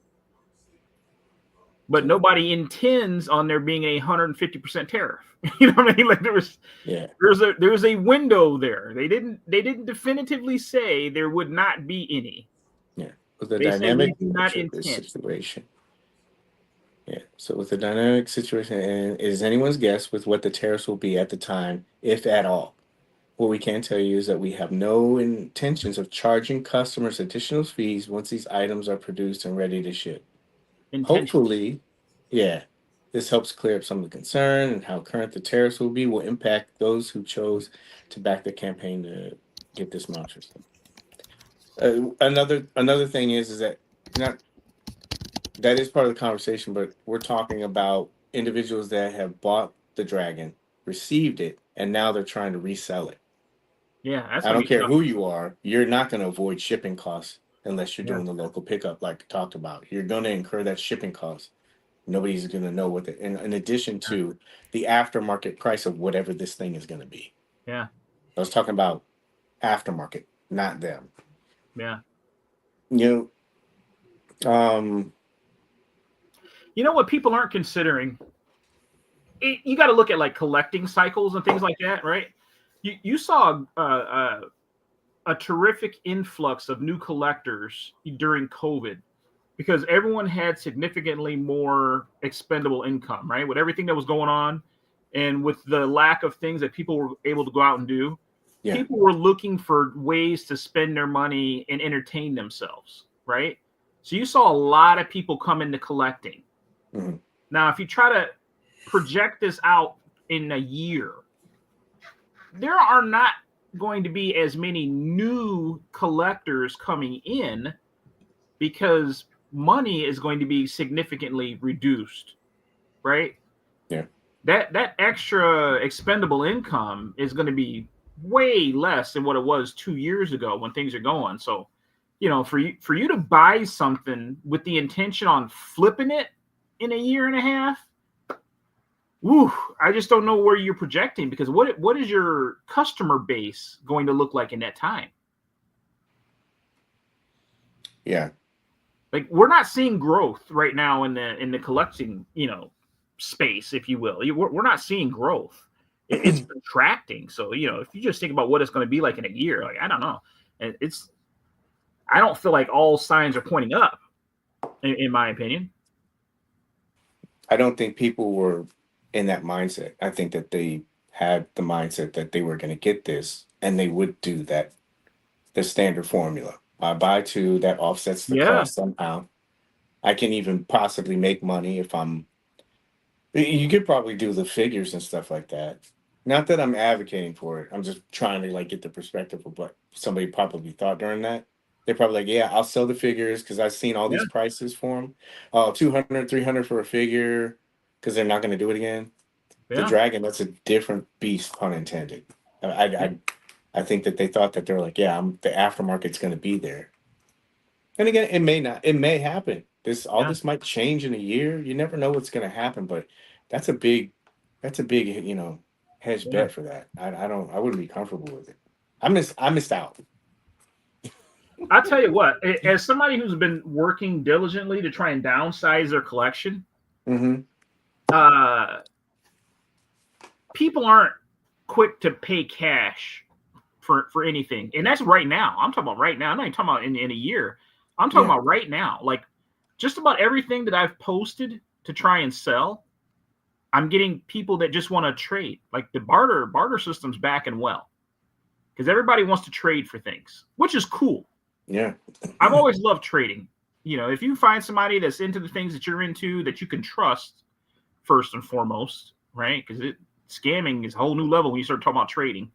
But nobody intends on there being a 150% tariff. You know what I mean? Like there's a window there. They didn't definitively say there would not be any. Yeah. With the dynamic situation. Yeah. So with the dynamic situation, and it is anyone's guess with what the tariffs will be at the time, if at all. What we can tell you is that we have no intentions of charging customers additional fees once these items are produced and ready to ship. Hopefully, this helps clear up some of the concern, and how current the tariffs will impact those who chose to back the campaign to get this monster. Another thing is that that is part of the conversation, but we're talking about individuals that have bought the dragon, received it, and now they're trying to resell it. Yeah, I don't care who you are, you're not going to avoid shipping costs unless you're doing the local pickup like I talked about. You're going to incur that shipping cost. Nobody's going to know what in addition to the aftermarket price of whatever this thing is going to be. Yeah. I was talking about aftermarket, not them. Yeah. You know what people aren't considering? You got to look at like collecting cycles and things like that, right? You saw a a terrific influx of new collectors during COVID because everyone had significantly more expendable income, right? With everything that was going on and with the lack of things that people were able to go out and do, people were looking for ways to spend their money and entertain themselves, right? So you saw a lot of people come into collecting. Mm-hmm. Now, if you try to project this out in a year, there are not going to be as many new collectors coming in because money is going to be significantly reduced, right? Yeah. That extra expendable income is going to be way less than what it was 2 years ago when things are going. So, you know, for you to buy something with the intention on flipping it in a year and a half, woo, I just don't know where you're projecting because what is your customer base going to look like in that time? Yeah. Like we're not seeing growth right now in the collecting, you know, space, if you will. We're not seeing growth. It's contracting. So, you know, if you just think about what it's going to be like in a year, like I don't know. I don't feel like all signs are pointing up, in my opinion. I don't think people were in that mindset. I think that they had the mindset that they were going to get this and they would do that, the standard formula. I buy two, that offsets the cost somehow. I can even possibly make money if you could probably do the figures and stuff like that. Not that I'm advocating for it. I'm just trying to like get the perspective of what somebody probably thought during that. They're probably like, yeah, I'll sell the figures because I've seen all these prices for them. 200, 300 for a figure because they're not going to do it again. The dragon, that's a different beast, pun intended. I think that they thought that they're like, yeah, the aftermarket's going to be there. And again, it may not. It may happen. This might change in a year. You never know what's going to happen, but that's a big, you know, hedge bet for that. I wouldn't be comfortable with it. I missed out. I'll tell you what, as somebody who's been working diligently to try and downsize their collection, people aren't quick to pay cash for anything. And that's right now. I'm talking about right now. I'm not even talking about in a year. I'm talking about right now. Like just about everything that I've posted to try and sell, I'm getting people that just want to trade. Like the barter system's back and well. Because everybody wants to trade for things, which is cool. Yeah. I've always loved trading. You know, if you find somebody that's into the things that you're into that you can trust first and foremost, right? Because scamming is a whole new level when you start talking about trading.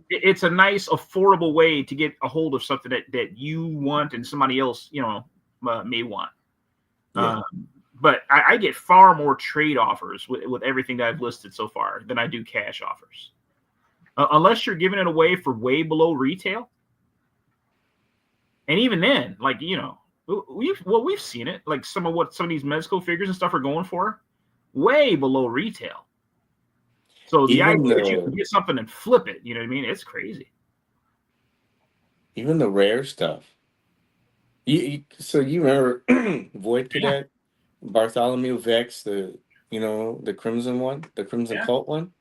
It's a nice, affordable way to get a hold of something that you want and somebody else, you know, may want. But I get far more trade offers with everything that I've listed so far than I do cash offers. Unless you're giving it away for way below retail. And even then, like, you know, we've seen it. Like some of these Mezco figures and stuff are going for way below retail. So the idea that you can get something and flip it, you know what I mean? It's crazy. Even the rare stuff. So you remember Void Cadet, Bartholomew Vex, the Crimson one, the Crimson Cult one?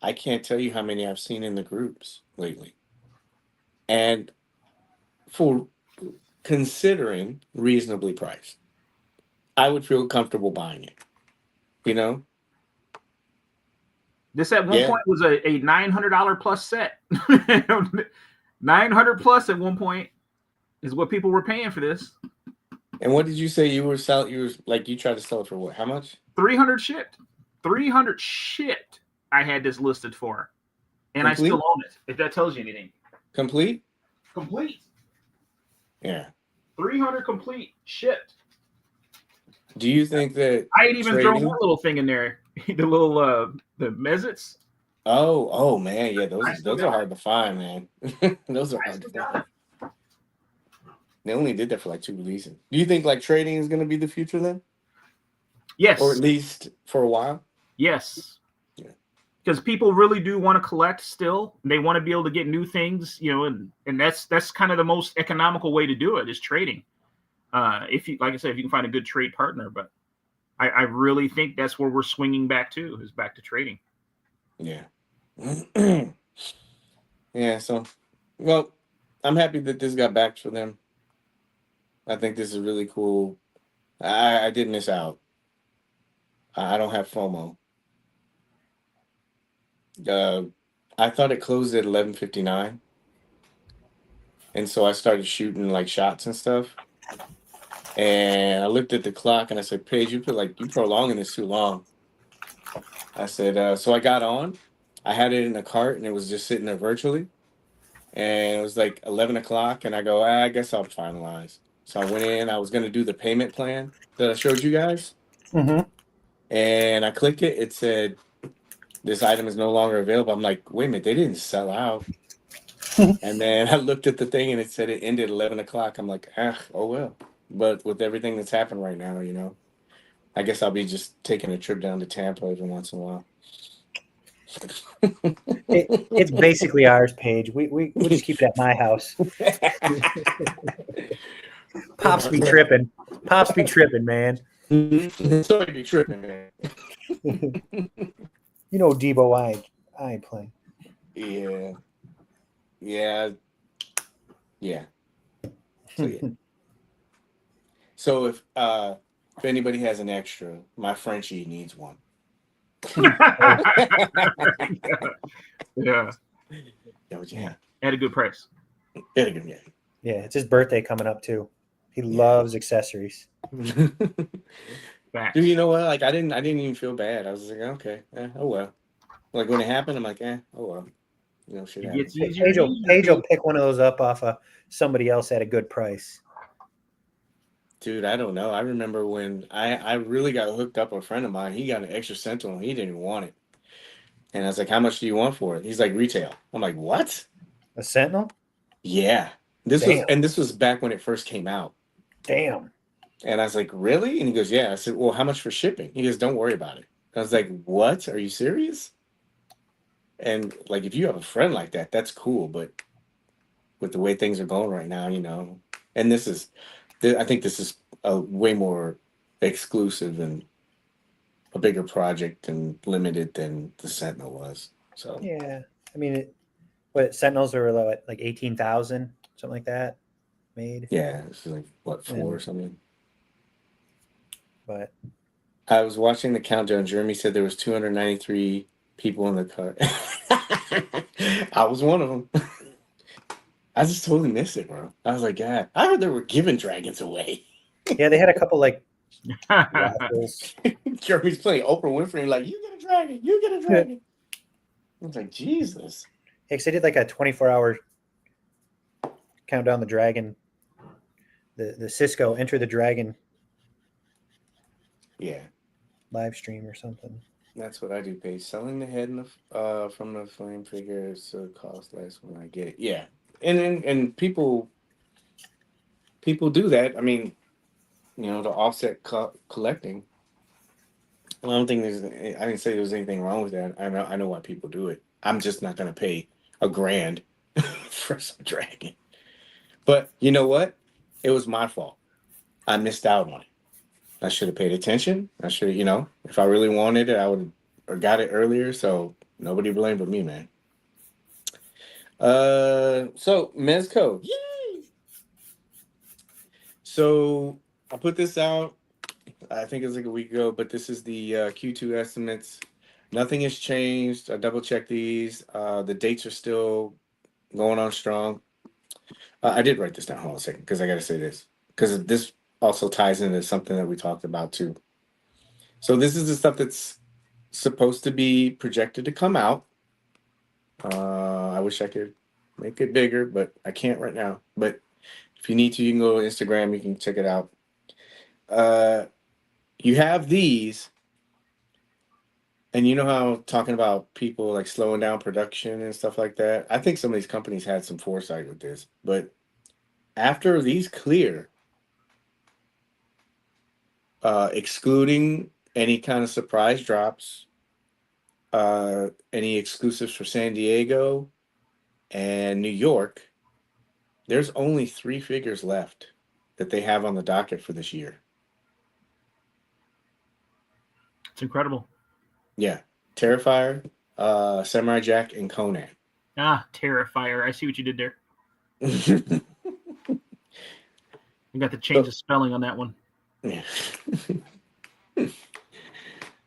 I can't tell you how many I've seen in the groups lately. And for considering reasonably priced, I would feel comfortable buying it. You know? This at one point was a $900 plus set. 900 plus at one point is what people were paying for this. And what did you say you were selling? You tried to sell it for what? How much? 300 shipped. 300 shipped. I had this listed for, and complete? I still own it. If that tells you anything. Complete. Yeah. 300 complete shipped. Do you think that I ain't even thrown one little thing in there? The little the Mezits. Oh man, yeah, those are hard to find, man. Those are hard to find. They only did that for like 2 releases. Do you think like trading is going to be the future then? Yes. Or at least for a while? Yes. Yeah. Because people really do want to collect still. They want to be able to get new things, you know, and that's kind of the most economical way to do it is trading. If you, like I said, if you can find a good trade partner, but I really think that's where we're swinging back to trading. Yeah. Yeah. So Well, I'm happy that this got backed for them. I think this is really cool. I did miss out. I don't have FOMO. Uh, I thought it closed at 11:59, and so I started shooting like shots and stuff. And I looked at the clock and I said, "Paige, you prolonging this too long." I said, so I got on. I had it in a cart and it was just sitting there virtually. And it was like 11 o'clock, and I go, I guess I'll finalize. So I went in. I was going to do the payment plan that I showed you guys, Mm-hmm. and I click it. It said this item is no longer available. I'm like, wait a minute, they didn't sell out. And then I looked at the thing, and it said it ended 11 o'clock. I'm like, oh well. But with everything that's happened right now, I guess I'll be just taking a trip down to Tampa every once in a while. It's basically ours, Paige. We just keep it at my house. Pops be tripping. Pops be tripping, man. Sorry, be tripping, man. You know, Debo, I ain't playing. Yeah. Yeah. Yeah. So yeah. So if anybody has an extra, my Frenchie needs one. Yeah. Yeah. At a good price. Yeah. Yeah, it's his birthday coming up too. He loves accessories. Facts. Dude, you know what? Like I didn't even feel bad. I was like, okay, oh well. Like when it happened, I'm like, oh well. Shit It happens. gets easier. and easier, Paige will Pete. pick one of those up off of somebody else at a good price. Dude, I don't know. I remember when I really got hooked up with a friend of mine. He got an extra Sentinel and he didn't even want it. And I was like, how much do you want for it? He's like, retail. I'm like, what? A Sentinel? Yeah. This Damn. was back when it first came out. Damn. And I was like, really? And he goes, yeah. I said, well, how much for shipping? He goes, don't worry about it. I was like, what? Are you serious? And like, if you have a friend like that, that's cool. But with the way things are going right now, and I think this is a way more exclusive and a bigger project and limited than the Sentinel was. So Yeah. I mean, Sentinels are like 18,000, something like that, made. yeah, it's like what, 4 or And- something. But I was watching the countdown. Jeremy said there was 293 people in the car. I was one of them. I just totally missed it, bro. I was like, God, I heard they were giving dragons away. yeah, they had a couple like raffles. Jeremy's playing Oprah Winfrey, like, you get a dragon, you get a dragon. I was like, Jesus. Yeah, because they did like a 24-hour countdown the dragon, the Cisco Enter the Dragon Yeah, live stream or something. that's what I do, Paige. Selling the head from the flame figure is cost less when I get it. Yeah, and people do that. I mean, the offset collecting. Well, I don't think I didn't say there was anything wrong with that. I know why people do it. I'm just not gonna pay $1,000 for some dragon. But you know what? It was my fault. I missed out on it. I should have paid attention. I should, if I really wanted it, I would or got it earlier. So nobody blame but me, man. So Mezco, yay! So I put this out. I think it was like a week ago, but this is the Q2 estimates. Nothing has changed. I double checked these. The dates are still going on strong. I did write this down. Hold on a second, because I got to say this, because this also ties into something that we talked about too. So this is the stuff that's supposed to be projected to come out. I wish I could make it bigger, but I can't right now. But if you need to, you can go to Instagram. You can check it out. You have these, and you know how talking about people like slowing down production and stuff like that. I think some of these companies had some foresight with this, but after these clear, excluding any kind of surprise drops, any exclusives for San Diego and New York, there's only 3 figures left that they have on the docket for this year. It's incredible. Yeah. Terrifier, Samurai Jack, and Conan. Terrifier. I see what you did there. You got to change the spelling on that one. Yeah.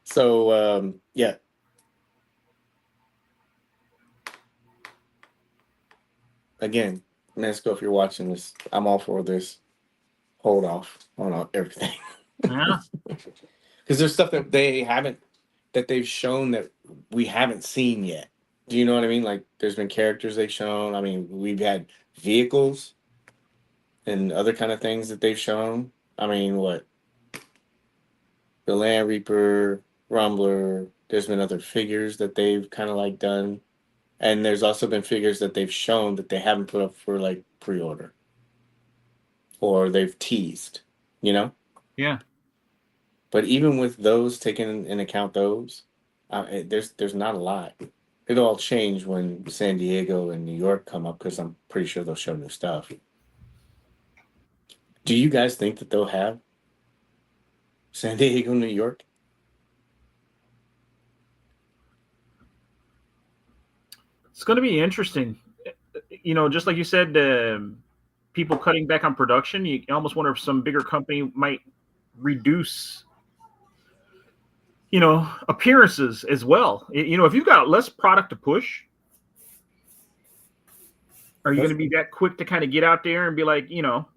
So yeah. Again, Mezco, if you're watching this, I'm all for this. Hold off on everything. Yeah. Because there's stuff that they've shown that we haven't seen yet. Do you know what I mean? Like, there's been characters they've shown. I mean, we've had vehicles and other kind of things that they've shown. I mean, what? The Land Reaper, Rumbler. There's been other figures that they've kind of like done. And there's also been figures that they've shown that they haven't put up for like pre-order. Or they've teased, you know? Yeah. But even with those, taking in account those, there's not a lot. It'll all change when San Diego and New York come up because I'm pretty sure they'll show new stuff. Do you guys think that they'll have San Diego, New York? It's going to be interesting. You know, just like you said, people cutting back on production, you almost wonder if some bigger company might reduce, you know, appearances as well. You know, if you've got less product to push, are you going to be that quick to kind of get out there and be like, you know,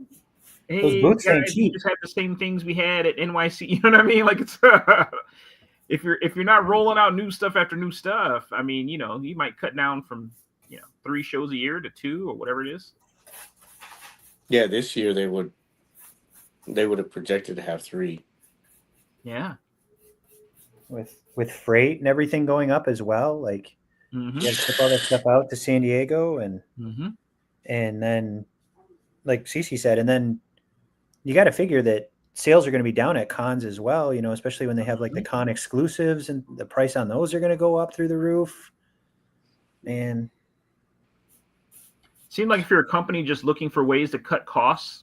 hey, booths ain't guys, we cheap. just have the same things we had at NYC. You know what I mean? Like, it's if you're not rolling out new stuff after new stuff, I mean, you know, you might cut down from 3 shows a year to 2 or whatever it is. Yeah, this year they would have projected to have 3. Yeah. With freight and everything going up as well, like you got to ship all that stuff out to San Diego, and then, like Cece said, and then you got to figure that sales are going to be down at cons as well. You know, especially when they have like the con exclusives, and the price on those are going to go up through the roof. And seemed like if you're a company just looking for ways to cut costs,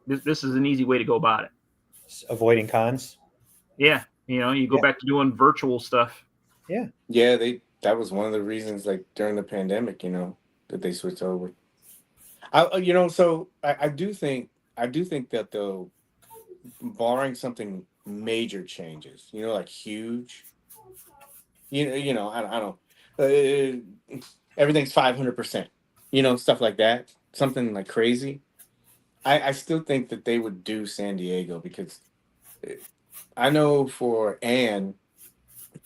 this is an easy way to go about it. Avoiding cons. Yeah. You know, you go back to doing virtual stuff. Yeah. Yeah, that was one of the reasons, like during the pandemic, you know, that they switched over. So I do think that though, barring something major changes, you know, like huge, you know, I don't, everything's 500%, you know, stuff like that, something like crazy. I still think that they would do San Diego because I know for Anne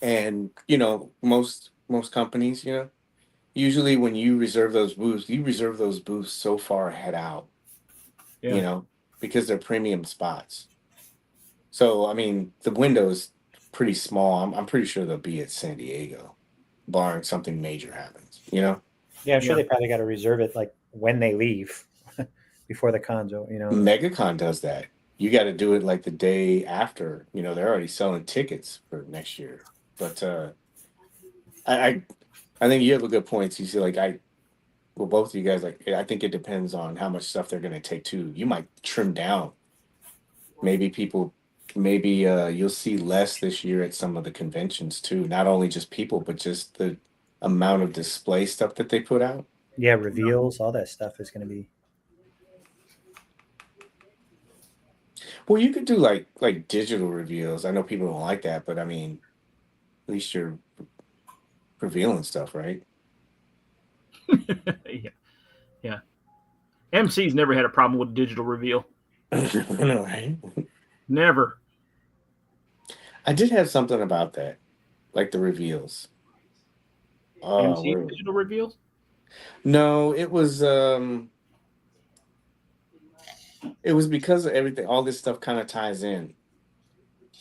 and, you know, most companies, you know, usually when you reserve those booths so far ahead out, you know, because they're premium spots. So, I mean, the window is pretty small. I'm pretty sure they'll be at San Diego, barring something major happens, you know? Yeah, I'm sure they probably got to reserve it like when they leave before the cons, you know. MegaCon does that. You got to do it like the day after. You know, they're already selling tickets for next year. But I think you have a good point. You see, like both of you guys, like I think it depends on how much stuff they're going to take too. You might trim down. Maybe you'll see less this year at some of the conventions too. Not only just people, but just the amount of display stuff that they put out. Yeah, reveals, all that stuff is going to be. Well, you could do like digital reveals. I know people don't like that, but I mean, at least you're revealing stuff, right? Yeah. MC's never had a problem with digital reveal. No, right? Never. I did have something about that, like the reveals. MC digital reveals? No, it was because of everything. All this stuff kind of ties in,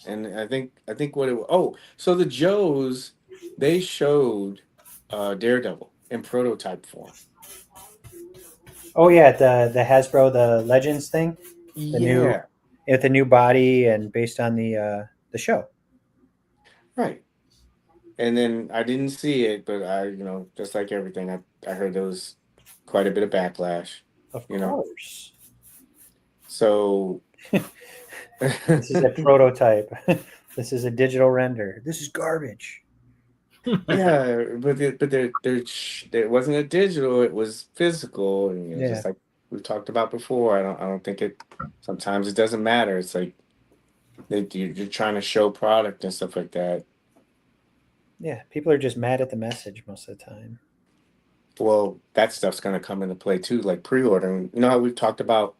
and I think what it. Oh, so the Joes, they showed Daredevil in prototype form. Oh yeah, the Hasbro, the Legends thing. With the new body and based on the show. Right. And then I didn't see it, but I, you know, just like everything, I heard there was quite a bit of backlash. Of course. Know. So this is a prototype. This is a digital render. This is garbage. Yeah, but there wasn't a digital; it was physical, and just like we've talked about before. I don't think it. Sometimes it doesn't matter. It's like you're trying to show product and stuff like that. Yeah, people are just mad at the message most of the time. Well, that stuff's going to come into play too, like pre-ordering. You know how we've talked about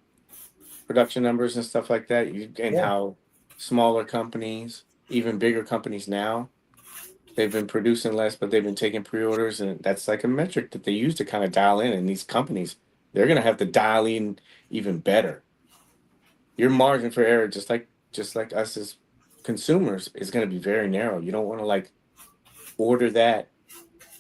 production numbers and stuff like that, and Yeah. how smaller companies, even bigger companies now, they've been producing less, but they've been taking pre-orders, and that's like a metric that they use to kind of dial in. And these companies, they're going to have to dial in even better. Your margin for error, just like us as consumers, is going to be very narrow. You don't want to like order that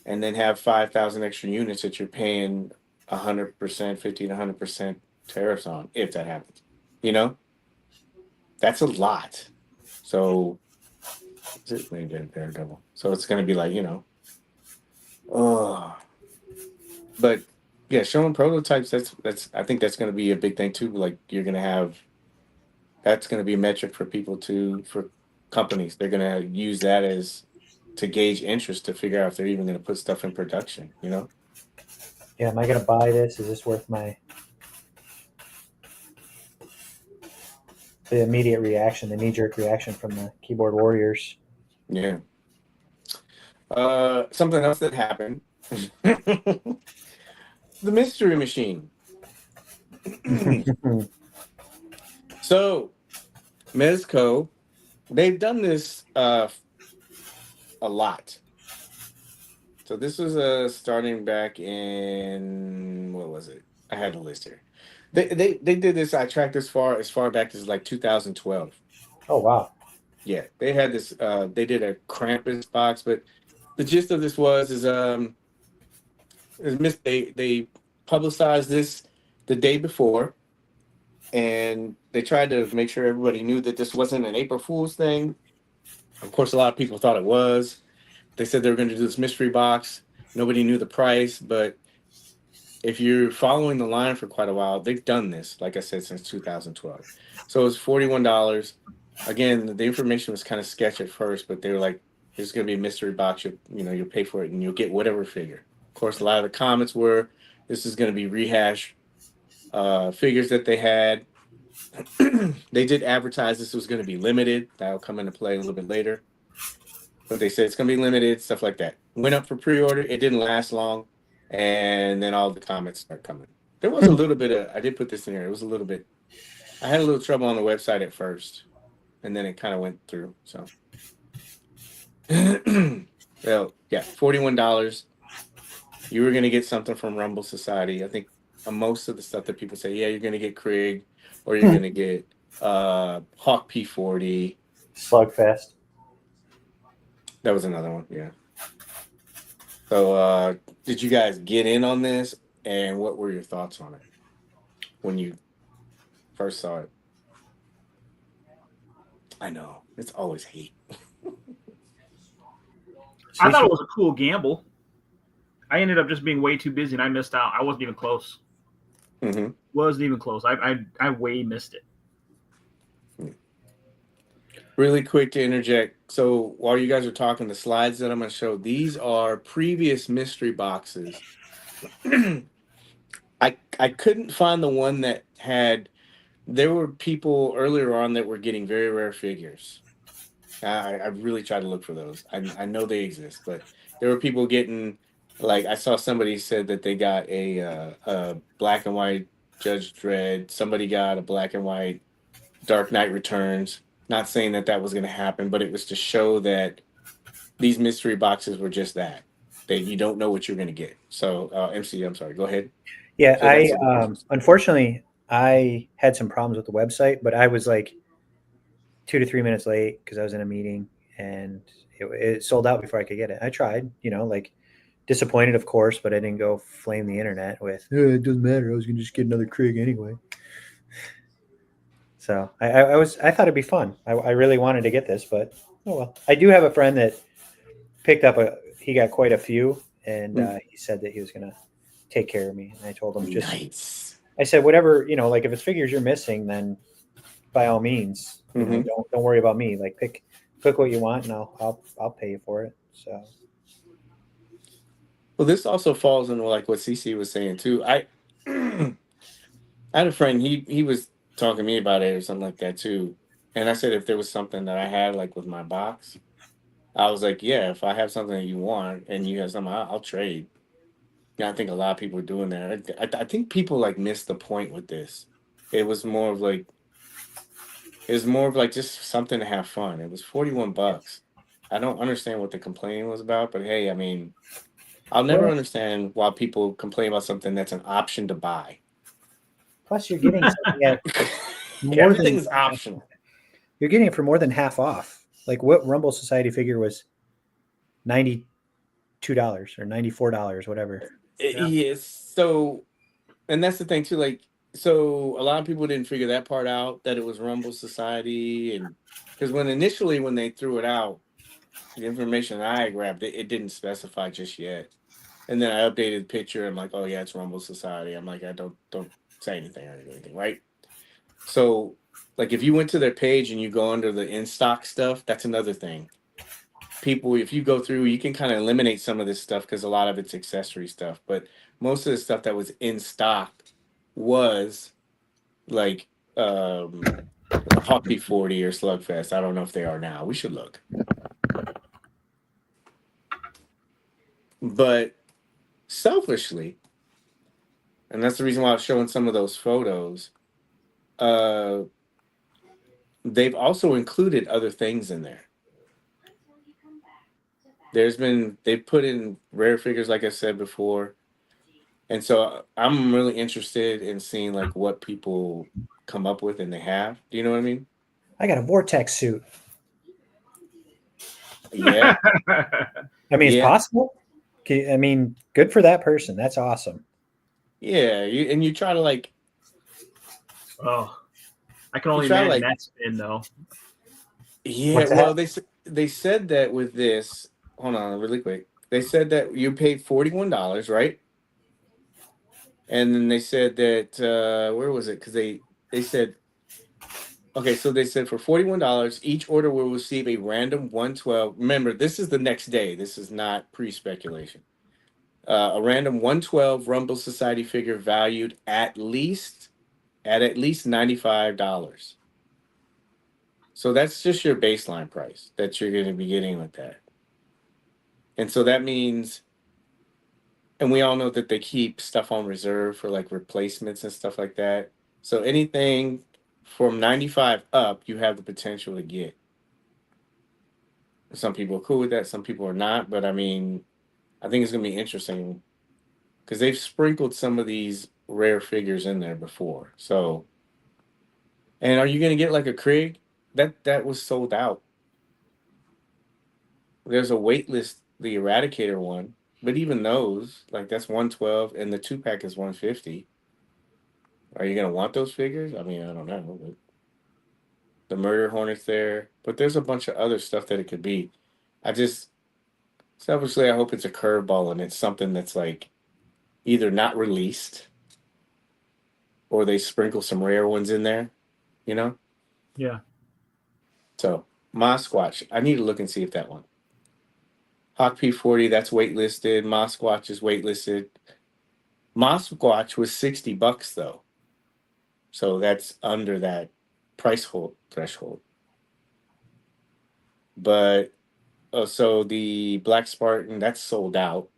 and then have 5,000 extra units that you're paying 100%, 50 to 100% tariffs on, if that happens. You know, that's a lot. So, is it maybe Daredevil? So it's going to be like, oh, but yeah, showing prototypes. That's. I think that's going to be a big thing too. Like you're going to have. That's going to be a metric for people for companies. They're going to use that as to gauge interest to figure out if they're even going to put stuff in production. Yeah, am I going to buy this? Is this worth the immediate reaction, the knee-jerk reaction from the keyboard warriors? Yeah. Something else that happened. The mystery machine. So, Mezco, they've done this a lot. So this was starting back in, what was it? I had a list here. They did this. I tracked as far back as like 2012. Oh, wow. Yeah, they had this. They did a Krampus box, but the gist of this they publicized this the day before, and they tried to make sure everybody knew that this wasn't an April Fool's thing. Of course, a lot of people thought it was. They said they were going to do this mystery box. Nobody knew the price, but if you're following the line for quite a while, they've done this, like I said, since 2012. So it's $41. Again, the information was kind of sketch at first, but they were like, "There's going to be a mystery box. You'll pay for it, and you'll get whatever figure." Of course, a lot of the comments were, "This is going to be rehash figures that they had." They did advertise this was going to be limited. That'll come into play a little bit later. But they said it's going to be limited, stuff like that. Went up for pre-order. It didn't last long. And then all the comments start coming. There was a little bit of, I did put this in there. It was a little bit, I had a little trouble on the website at first. And then it kind of went through. So, well, yeah, $41. You were going to get something from Rumble Society. I think most of the stuff that people say, yeah, you're going to get Krieg, or you're going to get Hawk P40. Slugfest. That was another one, yeah. So, did you guys get in on this, and what were your thoughts on it when you first saw it? I know, it's always hate. I thought it was a cool gamble. I ended up just being way too busy, and I missed out. I wasn't even close. Mm-hmm. Wasn't even close. I way missed it. Really quick to interject. So while you guys are talking, the slides that I'm going to show, these are previous mystery boxes. I couldn't find the one that had. There were people earlier on that were getting very rare figures. I really tried to look for those. I know they exist, but there were people getting, like, I saw somebody said that they got a black and white Judge Dredd. Somebody got a black and white Dark Knight Returns. Not saying that was going to happen, but it was to show that these mystery boxes were just that you don't know what you're going to get. So, MC, I'm sorry. Go ahead. Yeah, So unfortunately, I had some problems with the website, but I was like 2 to 3 minutes late because I was in a meeting, and it sold out before I could get it. I tried, like disappointed, of course, but I didn't go flame the internet with, it doesn't matter. I was going to just get another Krieg anyway. So I thought it'd be fun. I really wanted to get this, but oh well. I do have a friend that picked up he got quite a few, and he said that he was going to take care of me. And I told him nice. I said, whatever, like if it's figures you're missing, then by all means, don't worry about me. Like pick what you want, and I'll pay you for it. So. Well, this also falls into like what CC was saying too. I had a friend. He was talking to me about it or something like that too. And I said if there was something that I had like with my box, I was like, yeah, if I have something that you want and you have something, I'll trade. Yeah, I think a lot of people are doing that. I think people like missed the point with this. It was more of like just something to have fun. It was $41. I don't understand what the complaining was about, but hey, I mean, I'll never Well, understand why people complain about something that's an option to buy. plus you're getting something at more Everything than is optional. you're getting it for more than half off. Like what Rumble Society figure was $92 or $94, whatever. Yes. So, and that's the thing too. Like, so a lot of people didn't figure that part out that it was Rumble Society, and because when they threw it out, the information I grabbed it didn't specify just yet. And then I updated the picture. I'm like, oh yeah, it's Rumble Society. I'm like, I don't say anything or anything, right? So, like, if you went to their page and you go under the in stock stuff, that's another thing. People, if you go through, you can kind of eliminate some of this stuff because a lot of it's accessory stuff. But most of the stuff that was in stock was like Hawk P40 or Slugfest. I don't know if they are now. We should look. But selfishly, and that's the reason why I was showing some of those photos, they've also included other things in there. They've put in rare figures, like I said before. And so I'm really interested in seeing like what people come up with and they have. Do you know what I mean? I got a Vortex suit. Yeah. I mean, it's Yeah. possible. I mean, good for that person. That's awesome. Yeah. You try to like. Oh, I can only try to, imagine like- that spin though. Yeah. What's that? Well, they said that with this. Hold on, really quick. They said that you paid $41, right? And then they said that where was it? Because they said. Okay, so they said for $41, each order will receive a random 112. Remember, this is the next day. This is not pre-speculation. A random 112 Rumble Society figure valued at least $95. So that's just your baseline price that you're going to be getting with that. And so that means, and we all know that they keep stuff on reserve for like replacements and stuff like that. So anything from 95 up, you have the potential to get. Some people are cool with that, some people are not. But I mean, I think it's gonna be interesting because they've sprinkled some of these rare figures in there before. So, and are you gonna get like a Krieg? That was sold out. There's a wait list, the Eradicator one, but even those, like that's 112, and the 2-pack is 150. Are you gonna want those figures? I mean, I don't know. But the Murder Hornet's there, but there's a bunch of other stuff that it could be. I just selfishly, I hope it's a curveball and it's something that's like either not released or they sprinkle some rare ones in there, you know? Yeah. So, Mosquatch, I need to look and see if that one. Hawk P40, that's waitlisted. Mosquatch is waitlisted. Mosquatch was $60 though. So that's under that price threshold. But so the Black Spartan, that's sold out.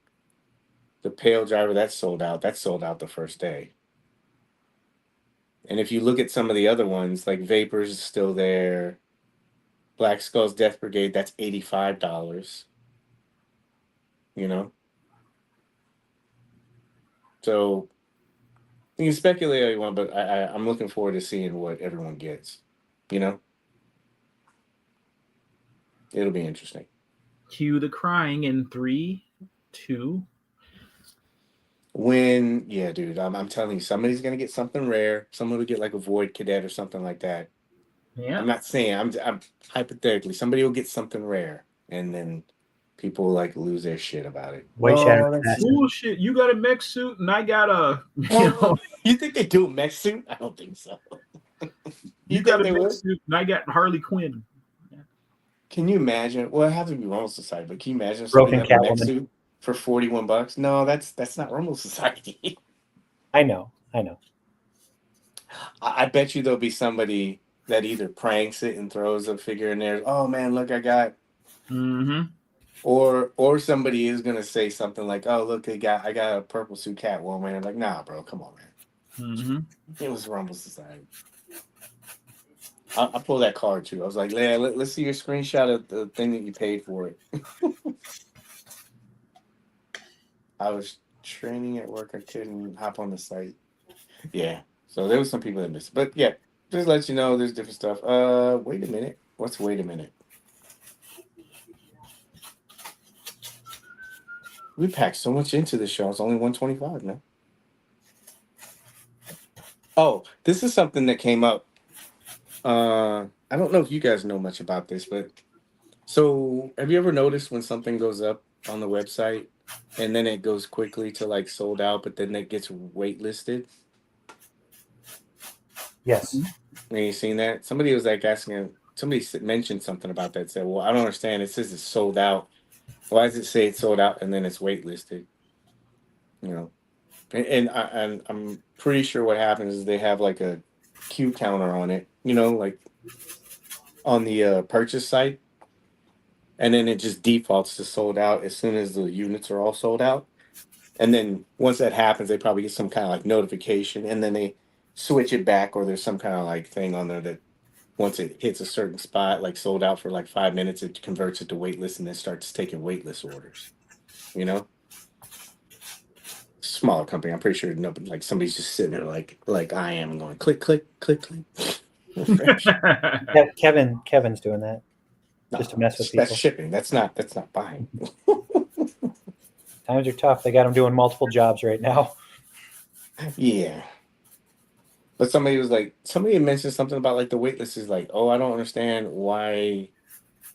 The Pale Driver, that's sold out. That's sold out the first day. And if you look at some of the other ones, like Vapors is still there. Black Skull's Death Brigade, that's $85. You know? So you can speculate all you want, but I'm looking forward to seeing what everyone gets. You know? It'll be interesting. Cue the crying in 3, 2. Yeah, dude, I'm telling you, somebody's gonna get something rare. Someone will get like a Void Cadet or something like that. Yeah. I'm not saying. I'm hypothetically, somebody will get something rare, and then people will like lose their shit about it. White Shadow let's Assassin. see. Bullshit. You got a mech suit and I got a You think they do a mech suit? I don't think so. you think got a they mech would? suit and I got Harley Quinn. Can you imagine? Well, it has to be Rumble Society, but can you imagine Broken somebody have a mech Catwoman. suit for $41? No, that's not Rumble Society. I know. I bet you there'll be somebody that either pranks it and throws a figure in there. Oh man, look, I got. Mm-hmm. Or somebody is gonna say something like, "Oh look, I got a purple suit Catwoman." And like, nah, bro, come on, man. Mm-hmm. It was Rumble Society. I pulled that card too. I was like, yeah, let's see your screenshot of the thing that you paid for it. I was training at work. I couldn't hop on the site. Yeah. So there was some people that missed. But yeah, just let you know there's different stuff. Wait a minute. What's wait a minute? We packed so much into the show. It's only 125 now. Oh, this is something that came up. I don't know if you guys know much about this, but so have you ever noticed when something goes up on the website and then it goes quickly to like sold out, but then it gets waitlisted? Yes. Have you seen that? Somebody was like asking, mentioned something about that. Said, well, I don't understand. It says it's sold out. Why does it say it's sold out and then it's waitlisted? You know, and I'm pretty sure what happens is they have like a queue counter on it, you know, like on the purchase site. And then it just defaults to sold out as soon as the units are all sold out. And then once that happens, they probably get some kind of like notification, and then they switch it back, or there's some kind of like thing on there that once it hits a certain spot, like sold out for like 5 minutes, it converts it to waitlist and then starts taking waitlist orders. You know, smaller company. I'm pretty sure nobody, like somebody's just sitting there like I am and going click click click click. Refresh. Kevin's doing that No, just to mess with that's people. shipping. That's not buying. Times are tough. They got him doing multiple jobs right now. Yeah. But somebody mentioned something about like the wait list is like, oh, I don't understand why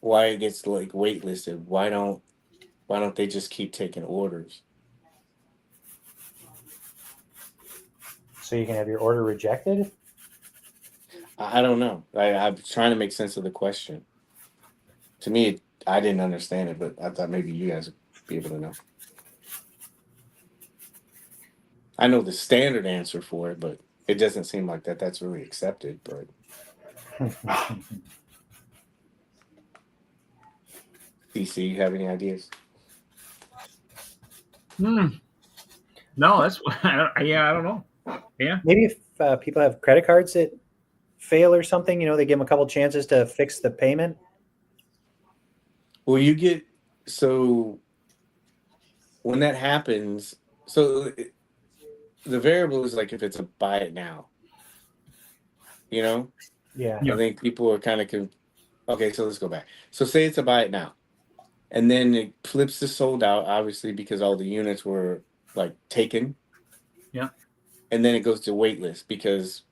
it gets like waitlisted. Why don't they just keep taking orders? So you can have your order rejected? I don't know. I'm trying to make sense of the question. To me, I didn't understand it, but I thought maybe you guys would be able to know. I know the standard answer for it, but it doesn't seem like that's really accepted. But DC, you have any ideas? No, that's I don't know. Yeah, Maybe if people have credit cards that fail or something, they give them a couple chances to fix the payment. Well, so when that happens, the variable is like if it's a buy it now. Yeah. I think people are kind of okay. So let's go back. So say it's a buy it now, and then it flips to sold out, obviously because all the units were like taken. Yeah. And then it goes to wait list because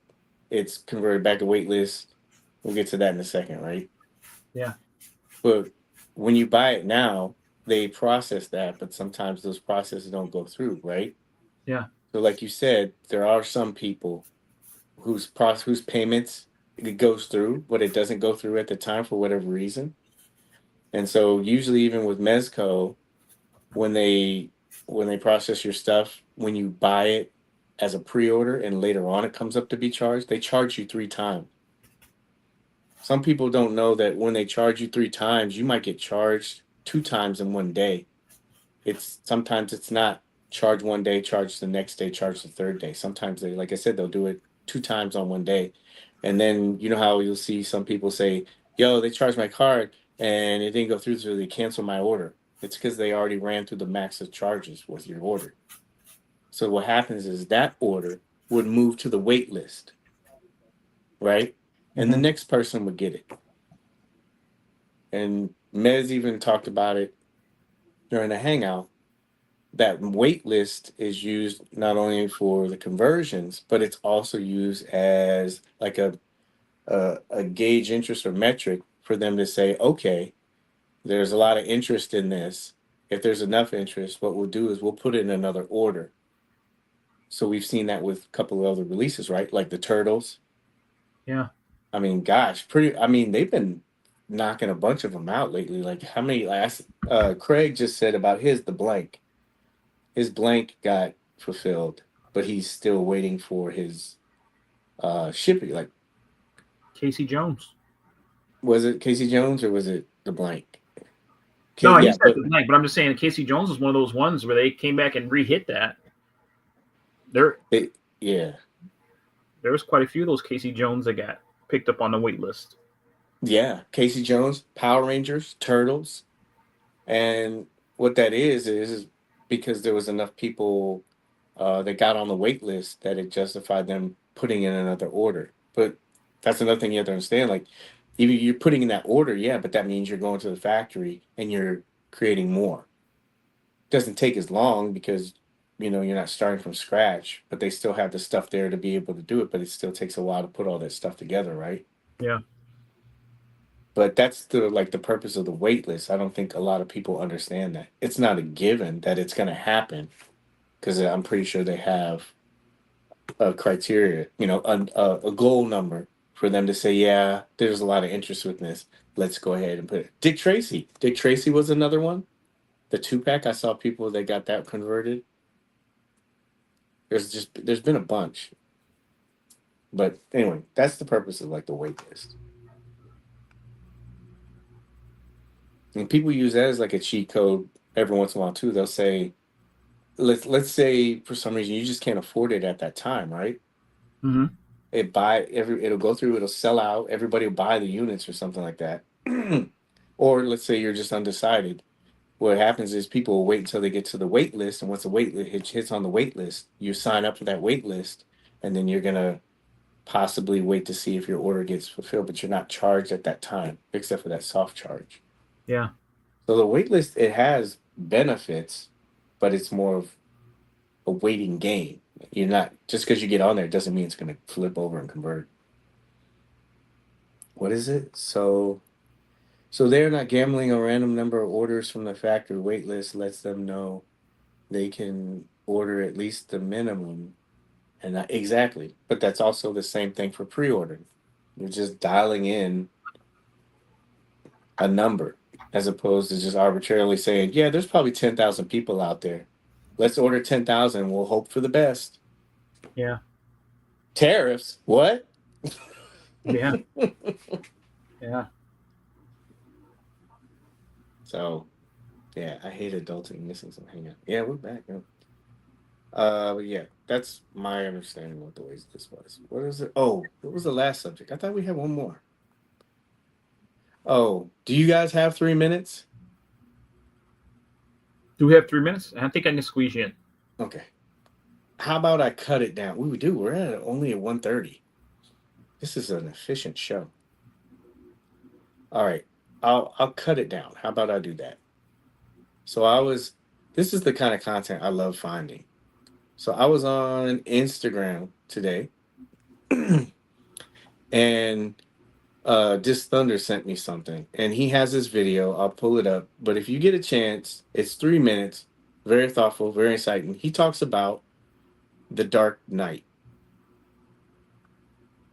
it's converted back to wait list. We'll get to that in a second, right? Yeah. But when you buy it now, they process that, but sometimes those processes don't go through, right? Yeah. So like you said, there are some people whose payments it goes through, but it doesn't go through at the time for whatever reason. And so usually even with Mezco, when they process your stuff, when you buy it as a pre-order and later on it comes up to be charged, they charge you 3 times. Some people don't know that when they charge you 3 times, you might get charged 2 times in one day. Sometimes it's not charge one day, charge the next day, charge the third day. Sometimes they, like I said, they'll do it 2 times on one day. And then you know how you'll see some people say, yo, they charged my card and it didn't go through, so they cancel my order. It's because they already ran through the max of charges with your order. So what happens is that order would move to the wait list, right? And the next person would get it. And Mez even talked about it during the Hangout. That wait list is used not only for the conversions, but it's also used as like a gauge interest or metric for them to say, okay, there's a lot of interest in this. If there's enough interest, what we'll do is we'll put it in another order. So we've seen that with a couple of other releases, right? Like the Turtles. Yeah. I mean, gosh, they've been knocking a bunch of them out lately. Like how many Craig just said about the blank. His blank got fulfilled, but he's still waiting for his shipping. Like, Casey Jones. was it Casey Jones or was it the blank? No, he Yeah, said the blank, but I'm just saying Casey Jones was one of those ones where they came back and re-hit that. Yeah. There was quite a few of those Casey Jones that got picked up on the wait list. Yeah, Casey Jones, Power Rangers, Turtles, and what that is because there was enough people that got on the wait list that it justified them putting in another order. But that's another thing you have to understand. Like, if you're putting in that order, yeah, but that means you're going to the factory and you're creating more. Doesn't take as long because you're not starting from scratch, but they still have the stuff there to be able to do it. But it still takes a while to put all that stuff together, right? Yeah. But that's the purpose of the wait list. I don't think a lot of people understand that. It's not a given that it's going to happen because I'm pretty sure they have a criteria, a goal number for them to say, yeah, there's a lot of interest with this. Let's go ahead and put it. Dick Tracy. Dick Tracy was another one. The 2-pack, I saw people that got that converted. There's been a bunch. But anyway, that's the purpose of the wait list. And people use that as a cheat code every once in a while too. They'll say, let's say for some reason you just can't afford it at that time, right? Mm-hmm. It'll go through, it'll sell out, everybody will buy the units or something like that. Or let's say you're just undecided. What happens is people will wait until they get to the wait list, and once the wait list hits on the wait list, you sign up for that wait list, and then you're gonna possibly wait to see if your order gets fulfilled, but you're not charged at that time, except for that soft charge. Yeah. So the wait list, it has benefits, but it's more of a waiting game. You're not, just because you get on there doesn't mean it's going to flip over and convert. What is it? So they're not gambling. A random number of orders from the factory wait list lets them know they can order at least the minimum. And exactly. But that's also the same thing for pre-ordering. You're just dialing in a number as opposed to just arbitrarily saying, yeah, there's probably 10,000 people out there. Let's order 10,000. We'll hope for the best. Yeah. Tariffs? What? Yeah. Yeah. So, yeah, I hate adulting, missing some Hangout. Yeah, we're back. But yeah, that's my understanding of what the ways this was. What is it? Oh, what was the last subject? I thought we had one more. Oh, do you guys have 3 minutes? Do we have 3 minutes? I think I can squeeze you in. Okay. How about I cut it down? We do. We're only at 1:30. This is an efficient show. All right. I'll cut it down. How about I do that? So this is the kind of content I love finding. So I was on Instagram today and Dis Thunder sent me something and he has this video. I'll pull it up. But if you get a chance, it's 3 minutes. Very thoughtful, very exciting. He talks about the Dark Knight.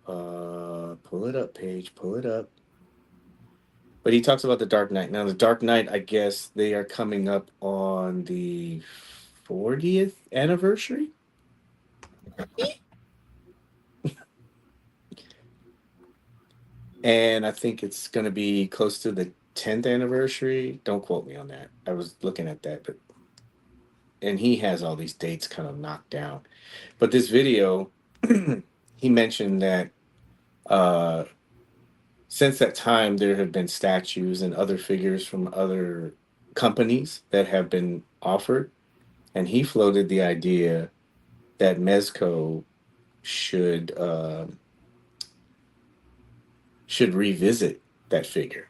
Pull it up, Paige. Pull it up. But he talks about the Dark Knight. Now, the Dark Knight, I guess they are coming up on the 40th anniversary. And I think it's going to be close to the 10th anniversary. Don't quote me on that. I was looking at that. And he has all these dates kind of knocked down. But this video, he mentioned that since that time, there have been statues and other figures from other companies that have been offered. And he floated the idea that Mezco should revisit that figure.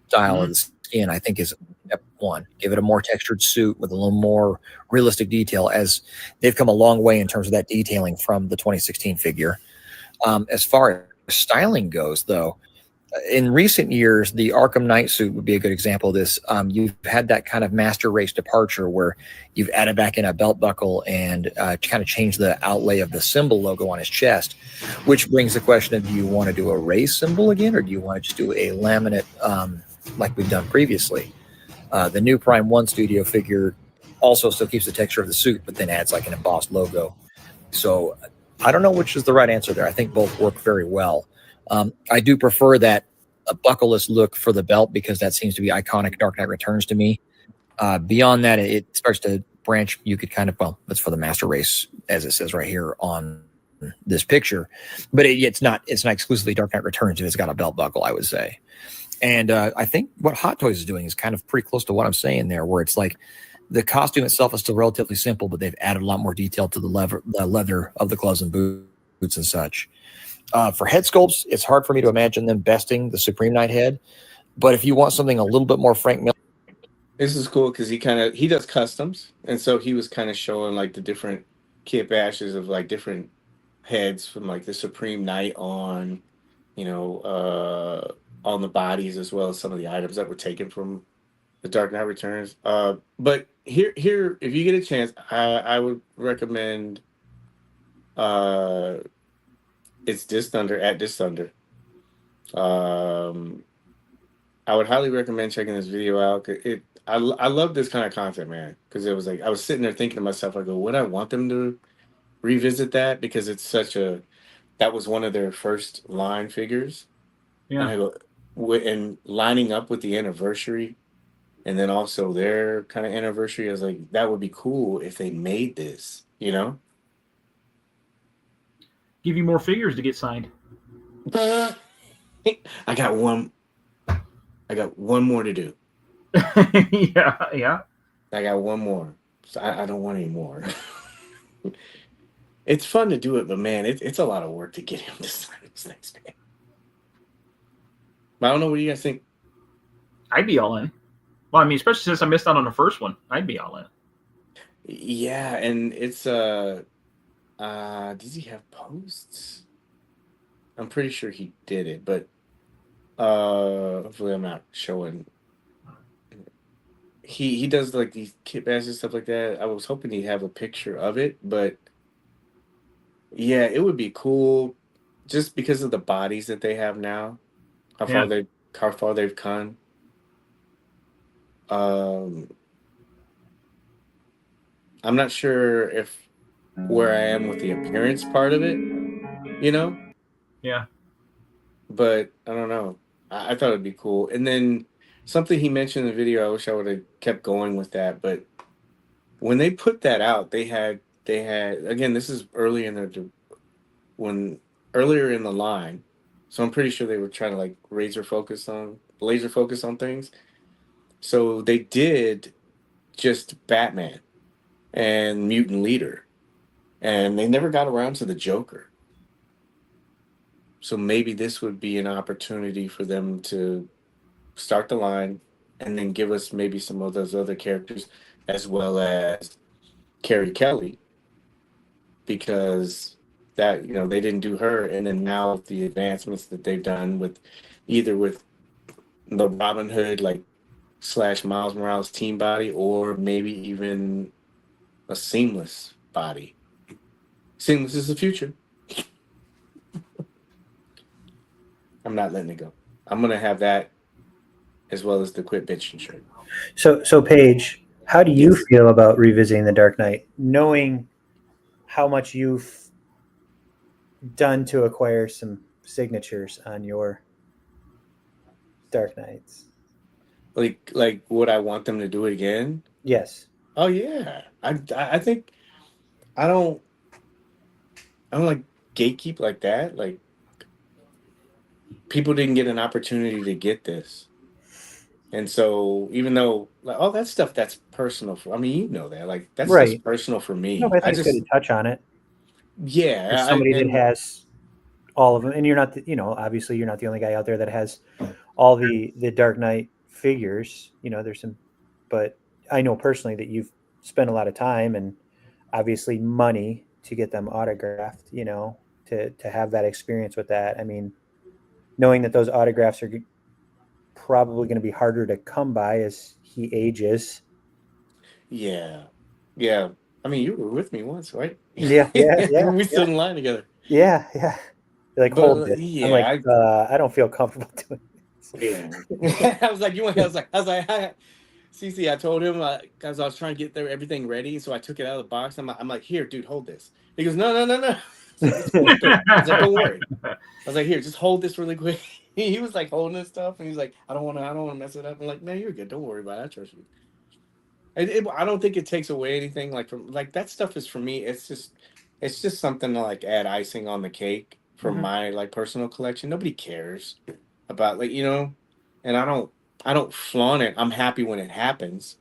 Style of the skin, I think, is step one. Give it a more textured suit with a little more realistic detail, as they've come a long way in terms of that detailing from the 2016 figure. As far as styling goes, though, in recent years, the Arkham Knight suit would be a good example of this. You've had that kind of master race departure where you've added back in a belt buckle and kind of changed the outlay of the symbol logo on his chest, which brings the question of, do you want to do a race symbol again, or do you want to just do a laminate like we've done previously? The new Prime 1 Studio figure also still keeps the texture of the suit, but then adds like an embossed logo. So I don't know which is the right answer there. I think both work very well. I do prefer that a buckleless look for the belt because that seems to be iconic Dark Knight Returns to me. Beyond that, it starts to branch. You could kind of, well, that's for the master race, as it says right here on this picture, but it's not exclusively Dark Knight Returns. It's got a belt buckle, I would say. And I think what Hot Toys is doing is kind of pretty close to what I'm saying there, where it's like the costume itself is still relatively simple, but they've added a lot more detail to the leather of the gloves and boots and such. For head sculpts, it's hard for me to imagine them besting the Supreme Knight head. But if you want something a little bit more Frank Miller, This is cool because he does customs, and so he was kind of showing like the different kit bashes of like different heads from like the Supreme Knight on, on the bodies, as well as some of the items that were taken from the Dark Knight Returns. But here, if you get a chance, I would recommend. It's This Thunder at This Thunder. I would highly recommend checking this video out. I love this kind of content, man, because it was like I was sitting there thinking to myself, I go, would I want them to revisit that, because it's that was one of their first line figures. Yeah. And I go, and lining up with the anniversary, and then also their kind of anniversary, I was like, that would be cool if they made this, Give you more figures to get signed. I got one more to do. Yeah. I got one more. So I don't want any more. It's fun to do it, but man, it's a lot of work to get him to sign this next game. But I don't know, what do you guys think? I'd be all in. Well, I mean, especially since I missed out on the first one, I'd be all in. Yeah, and it's does he have posts? I'm pretty sure he did it, but hopefully I'm not showing. He does like these kit bashes and stuff like that. I was hoping he'd have a picture of it, but yeah, it would be cool just because of the bodies that they have now. How far they've come. I'm not sure where I am with the appearance part of it, Yeah. but I don't know. I thought it'd be cool. And then something he mentioned in the video, I wish I would have kept going with that, but when they put that out, they had again, this is earlier in the line, so I'm pretty sure they were trying to like laser focus on things. So they did just Batman and Mutant Leader, and they never got around to the Joker. So maybe this would be an opportunity for them to start the line and then give us maybe some of those other characters, as well as Carrie Kelly, because that, they didn't do her. And then now with the advancements that they've done with either with the Robin Hood / Miles Morales team body, or maybe even a Seamless body. Seamless is the future. I'm not letting it go. I'm gonna have that as well as the Quit Bitching shirt. So Paige, how do you Yes. feel about revisiting the Dark Knight, knowing how much you've done to acquire some signatures on your Dark Knights? Like would I want them to do it again? Yes. Oh yeah. I think I don't like gatekeep like that. Like, people didn't get an opportunity to get this. And so even though all that stuff, that's personal that, like that's Right. just personal for me. No, but I think it's good to touch on it. Yeah. As somebody that has all of them, and you're not, obviously you're not the only guy out there that has all the Dark Knight figures. There's some, but I know personally that you've spent a lot of time and obviously money to get them autographed, to have that experience with that. I mean, knowing that those autographs are probably going to be harder to come by as he ages. Yeah. Yeah. I mean, you were with me once, right? Yeah. We stood in line together. Yeah. You're like, hold it. Yeah, I'm like, I don't feel comfortable doing this. Yeah. I was like, you want? I was like, CC, I told him because I was trying to get everything ready, so I took it out of the box. I'm like, here, dude, hold this. He goes, no. I was like, it's cool, dude. I was like, don't worry. I was like, here, just hold this really quick. He was like holding this stuff, and he's like, I don't want to mess it up. I'm like, man, you're good. Don't worry about it. I trust you. I don't think it takes away anything. Like from like that stuff is for me. It's just something to like add icing on the cake for my like personal collection. Nobody cares about like and I don't flaunt it. I'm happy when it happens.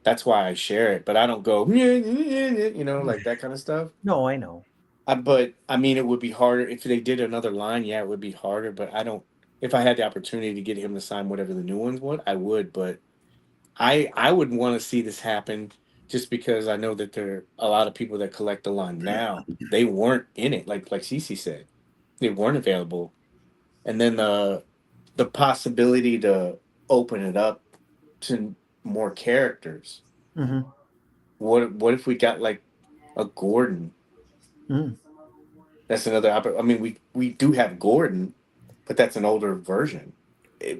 That's why I share it. But I don't go like that kind of stuff. No, I know. But I mean, it would be harder if they did another line. Yeah, it would be harder. But I don't. If I had the opportunity to get him to sign whatever the new ones would, I would. But I would want to see this happen just because I know that there are a lot of people that collect the line now. They weren't in it, like Cece said, they weren't available, and then the possibility to open it up to more characters. Mm-hmm. What if we got like a Gordon? Mm. That's another. I mean, we do have Gordon, but that's an older version.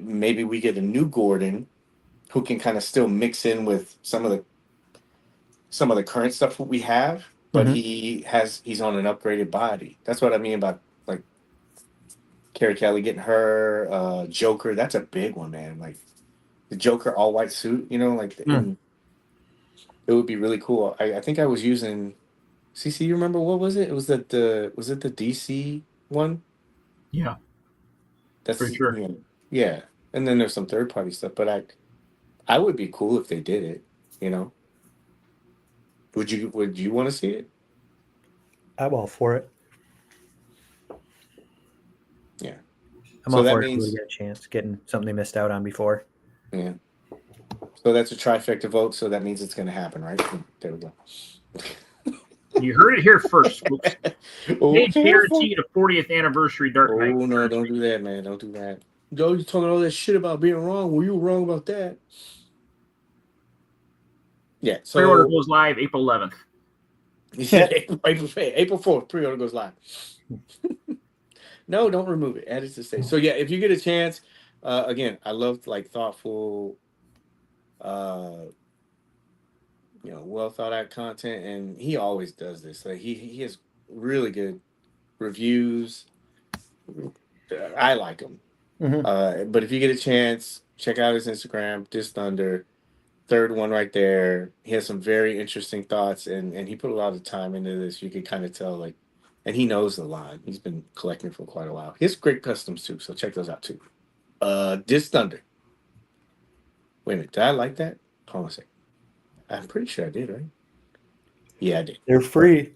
Maybe we get a new Gordon who can kind of still mix in with some of the current stuff that we have, but he's on an upgraded body. That's what I mean about like Carrie Kelly getting her Joker. That's a big one, man. Like the Joker all white suit, like it would be really cool. I think I was using CC, you remember what was it? Was it the DC one? Yeah, That's for sure. yeah. And then there's some third party stuff, but I would be cool if they did it. Would you want to see it? I'm all for it. Yeah. I'm So all that for it means- to get a chance, getting something they missed out on before. Yeah. So that's a trifecta vote, so that means it's going to happen, right? There we go. You heard it here first, folks. Oh, Paige careful. guaranteed a 40th anniversary Dark Knight. Oh, no, don't do that, man. Don't do that. Yo, you're talking all that shit about being wrong. Well, you were wrong about that. Yeah, so Pre-order goes live April 11th. yeah, April 4th, pre-order goes live. No, don't remove it. Add it to stay. So yeah, if you get a chance, again, I love like thoughtful, well thought out content, and he always does this. Like he has really good reviews. I like him. But if you get a chance, check out his Instagram, Dis Thunder. Third one right there. He has some very interesting thoughts, and he put a lot of time into this. You can kind of tell, like, and he knows the line. He's been collecting for quite a while. He has great customs too, so check those out too. Dis Thunder. Wait a minute, did I like that? Hold on a second. I'm pretty sure I did, right? Yeah, I did. They're free.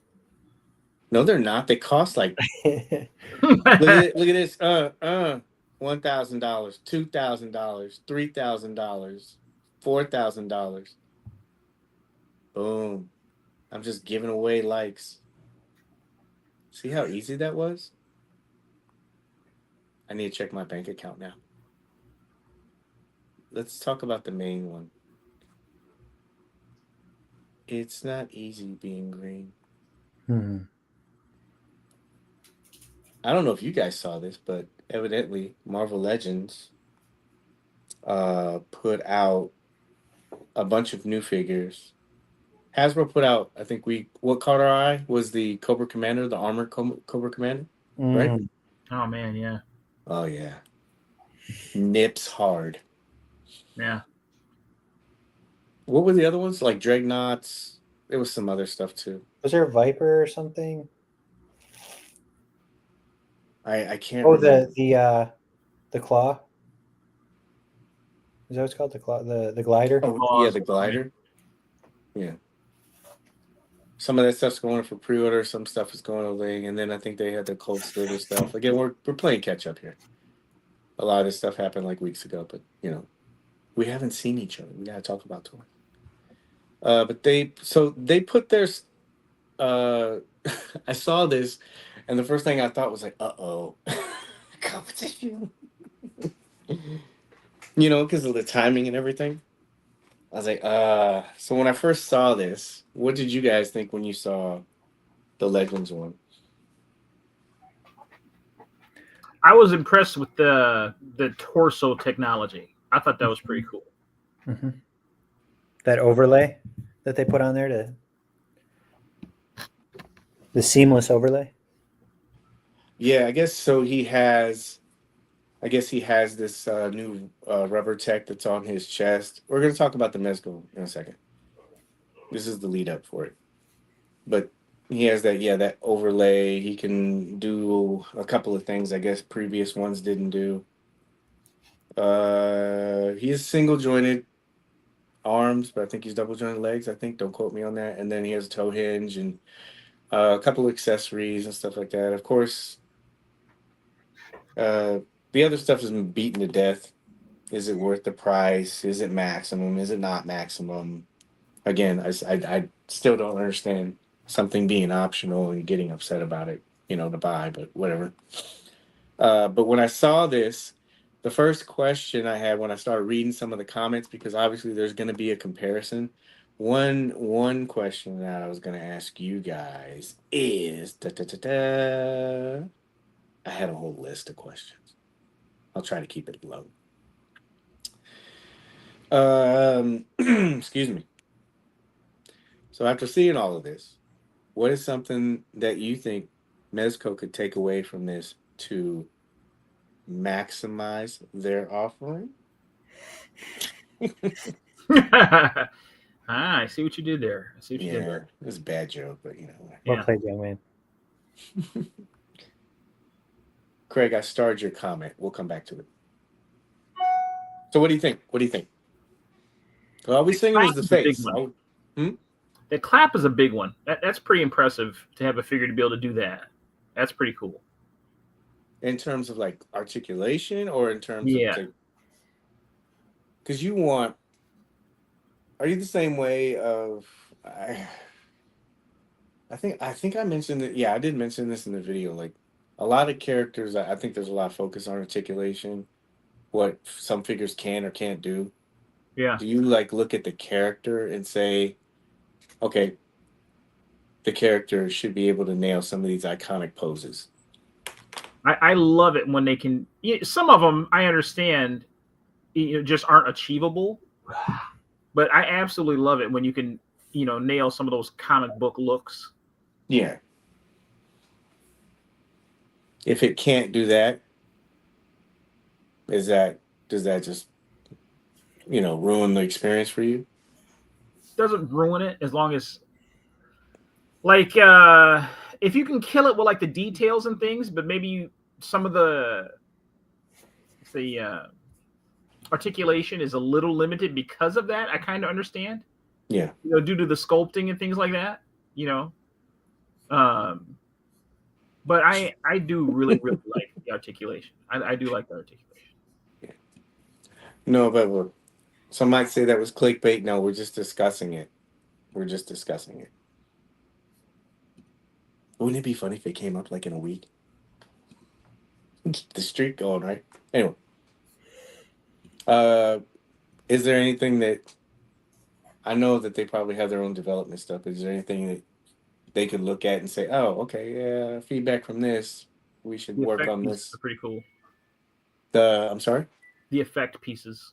No, they're not. They cost like look at this. $1,000, $2,000, $3,000, $4,000. Boom. I'm just giving away likes. See how easy that was? I need to check my bank account now. Let's talk about the main one. It's not easy being green. I don't know if you guys saw this, but evidently Marvel Legends put out a bunch of new figures. Hasbro put out, I think what caught our eye was the Cobra Commander, the armored Cobra Commander, right? Oh man, yeah. Oh yeah. Nips hard. Yeah. What were the other ones? Like Dreadnoughts. There was some other stuff too. Was there a Viper or something? I can't Oh, remember. the claw. Is that what it's called? The claw, the glider. Oh yeah, the glider. Yeah. Some of that stuff's going for pre-order. Some stuff is going away, and then I think they had the Cold Slither stuff. Again, we're playing catch up here. A lot of this stuff happened like weeks ago, but we haven't seen each other. We gotta talk about toys. But they put their. I saw this, and the first thing I thought was like, "Uh-oh, competition." Because of the timing and everything. I was like, So when I first saw this, what did you guys think when you saw the Legends one? I was impressed with the torso technology. I thought that was pretty cool. that overlay that they put on there to the seamless overlay. Yeah, I guess so. I guess he has this new rubber tech that's on his chest. We're going to talk about the Mezco in a second. This is the lead up for it. But he has that overlay. He can do a couple of things I guess previous ones didn't do. He is single jointed arms, but I think he's double jointed legs. I think, don't quote me on that. And then he has a toe hinge and a couple of accessories and stuff like that. Of course, the other stuff has been beaten to death. Is it worth the price? Is it maximum? Is it not maximum? Again, I still don't understand something being optional and getting upset about it, to buy, but whatever. But when I saw this, the first question I had when I started reading some of the comments, because obviously there's going to be a comparison. One question that I was going to ask you guys is, I had a whole list of questions. I'll try to keep it low. Excuse me. So after seeing all of this, what is something that you think Mezco could take away from this to maximize their offering? I see what you did there. I see what you did there. It was a bad joke, but Well played, young man. Craig, I starred your comment. We'll come back to it. So what do you think? Well, all we singing is the face. The clap is a big one. That's pretty impressive to have a figure to be able to do that. That's pretty cool. In terms of like articulation, or in terms of because are you the same way of I think I mentioned it. Yeah, I did mention this in the video. Like a lot of characters, I think there's a lot of focus on articulation, what some figures can or can't do. Yeah. Do you like look at the character and say, okay, the character should be able to nail some of these iconic poses? I love it when they can. Some of them I understand, just aren't achievable. But I absolutely love it when you can, nail some of those comic book looks. Yeah. If it can't do that, does that just, ruin the experience for you? Doesn't ruin it as long as, like, if you can kill it with like the details and things, but maybe some of the articulation is a little limited because of that. I kind of understand. Yeah. Due to the sculpting and things like that. But I do really like the articulation. I do like the articulation. Yeah. No, but some might say that was clickbait. No, we're just discussing it. Wouldn't it be funny if it came up like in a week? The streak going, right? Anyway. Is there anything that I know that they probably have their own development stuff? Is there anything that they could look at and say, "Oh, okay, yeah, feedback from this, we should work on this"? Are pretty cool. I'm sorry. The effect pieces.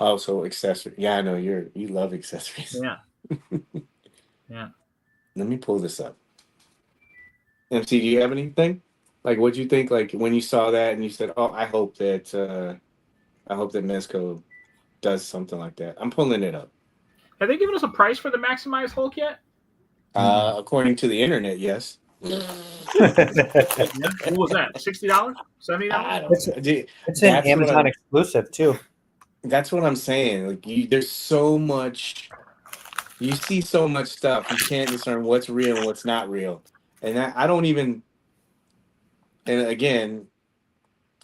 Oh, so accessory. Yeah, I know you love accessories. Yeah. Yeah. Let me pull this up. MC, do you have anything? Like, what'd you think? Like when you saw that and you said, "Oh, I hope that Mezco does something like that." I'm pulling it up. Have they given us a price for the Maximized Hulk yet? According to the internet, yes. What was that? $60? $70? It's an Amazon exclusive too. That's what I'm saying. Like, there's so much. You see so much stuff. You can't discern what's real and what's not real. And I don't even. And again,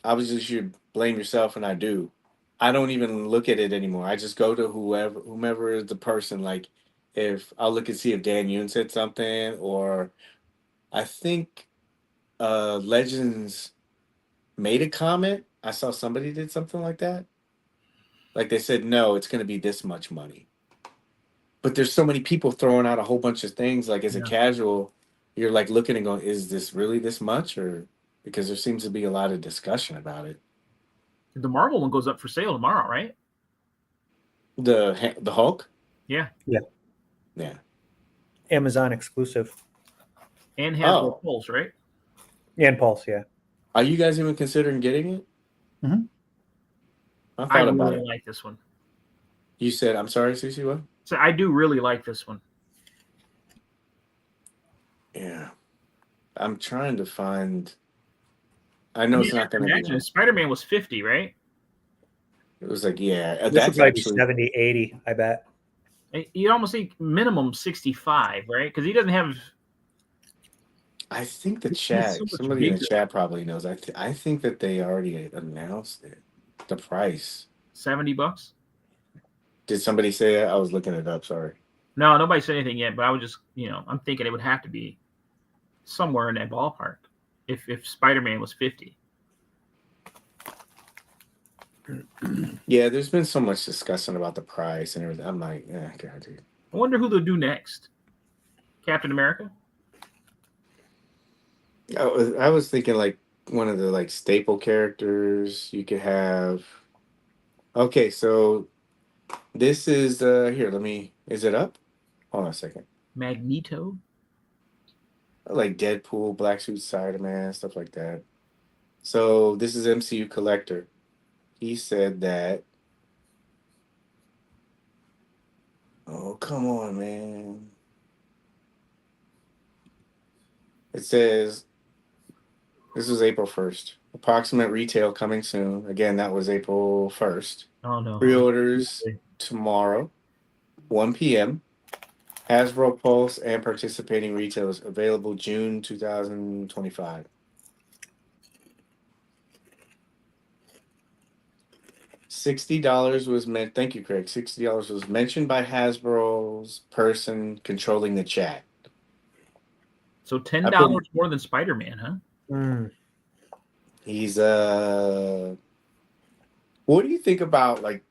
obviously you should blame yourself, and I do. I don't even look at it anymore. I just go to whomever is the person. Like, if I'll look and see if Dan Yoon said something, or I think Legends made a comment. I saw somebody did something like that. Like they said, no, it's going to be this much money. But there's so many people throwing out a whole bunch of things. Like as a casual, you're like looking and going, is this really this much? Or because there seems to be a lot of discussion about it. The Marvel one goes up for sale tomorrow, right? The Hulk. Yeah, Yeah. Amazon exclusive. and Hasbro Oh, Pulse, right? And Pulse, yeah. are you guys even considering getting it? Mhm. I I thought about really it. like this one. You said, I'm sorry, Cece, what? So I do really like this one. Yeah. I'm trying to find. I know it's You not have to going to be imagine on. Spider-Man was 50, right? It was like, yeah, This would that's probably be actually. 70, 80, I bet. You almost think minimum 65, right? Because he doesn't have. I think the He's so chat, much somebody in the bigger. chat probably knows. I think that they already announced it. The price. $70. Did somebody say that? I was looking it up. Sorry. No, nobody said anything yet, but I was just, I'm thinking it would have to be somewhere in that ballpark if Spider-Man was 50. Yeah, there's been so much discussion about the price and everything. I'm like, yeah, God, dude. I wonder who they'll do next. Captain America? I was thinking like one of the like staple characters you could have. Okay, so this is here. Is it up? Hold on a second. Magneto? Like Deadpool, Black Suit Spider-Man, stuff like that. So this is MCU Collector. He said that. Oh, come on, man. It says this was April 1st. Approximate retail coming soon. Again, that was April 1st. Oh no. Pre-orders tomorrow, 1 p.m. Hasbro Pulse and participating retailers available June 2025. $60 was meant. Thank you, Craig. $60 was mentioned by Hasbro's person controlling the chat. So $10 more than Spider-Man, huh? Mm. He's What do you think about like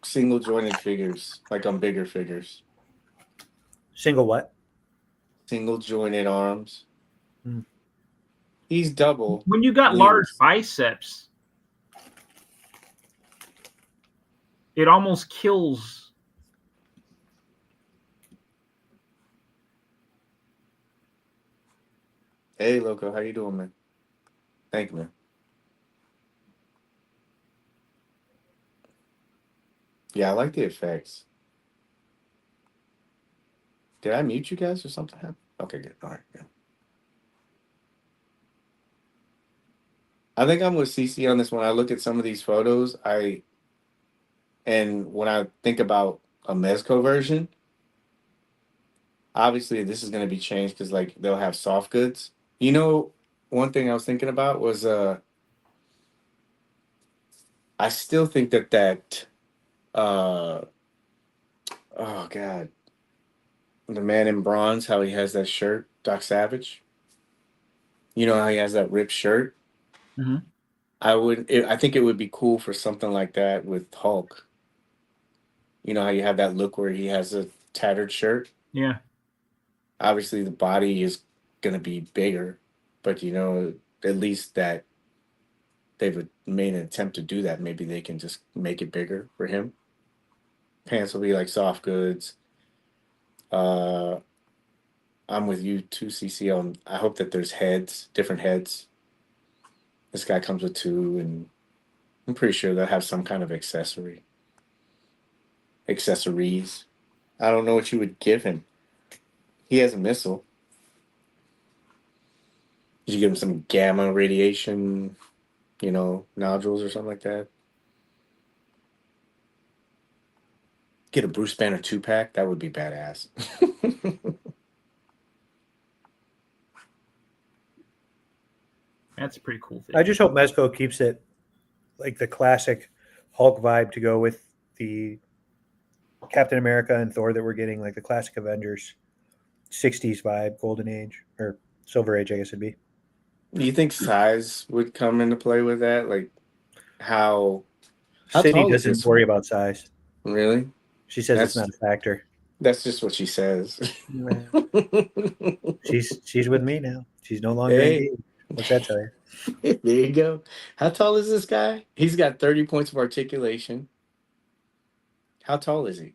single jointed figures, like on bigger figures? Single what? Single jointed arms. Mm. He's double. When you got large biceps, it almost kills. Hey, Loco, how you doing, man? Thank you, man. Yeah, I like the effects. Did I mute you guys or something happened? Okay, good. All right, good. I think I'm with CC on this one. I look at some of these photos, and when I think about a Mezco version, obviously this is going to be changed because like they'll have soft goods. You know, one thing I was thinking about was I still think that uh oh god, the man in bronze, how he has that shirt, Doc Savage. You know how he has that ripped shirt. Mhm. I think it would be cool for something like that with Hulk. You know how you have that look where he has a tattered shirt. Yeah. Obviously, the body is gonna be bigger, but you know at least that they've made an attempt to do that. Maybe they can just make it bigger for him. Pants will be like soft goods. Uh, I'm with you too, CC. I hope that there's different heads. This guy comes with two, and I'm pretty sure they'll have some kind of accessories. I don't know what you would give him. He has a missile. Did you give him some gamma radiation, nodules or something like that? Get a Bruce Banner 2-pack? That would be badass. That's a pretty cool thing. I just hope Mezco keeps it like the classic Hulk vibe to go with the Captain America and Thor that we're getting, like the classic Avengers 60s vibe, Golden Age, or Silver Age, I guess it'd be. Do you think size would come into play with that? Like how Sydney tall is doesn't this worry one? about size. Really? She says it's not a factor. That's just what she says. She's with me now. She's no longer Hey. engaged. What's that tell you? There you go. How tall is this guy? He's got 30 points of articulation. How tall is he?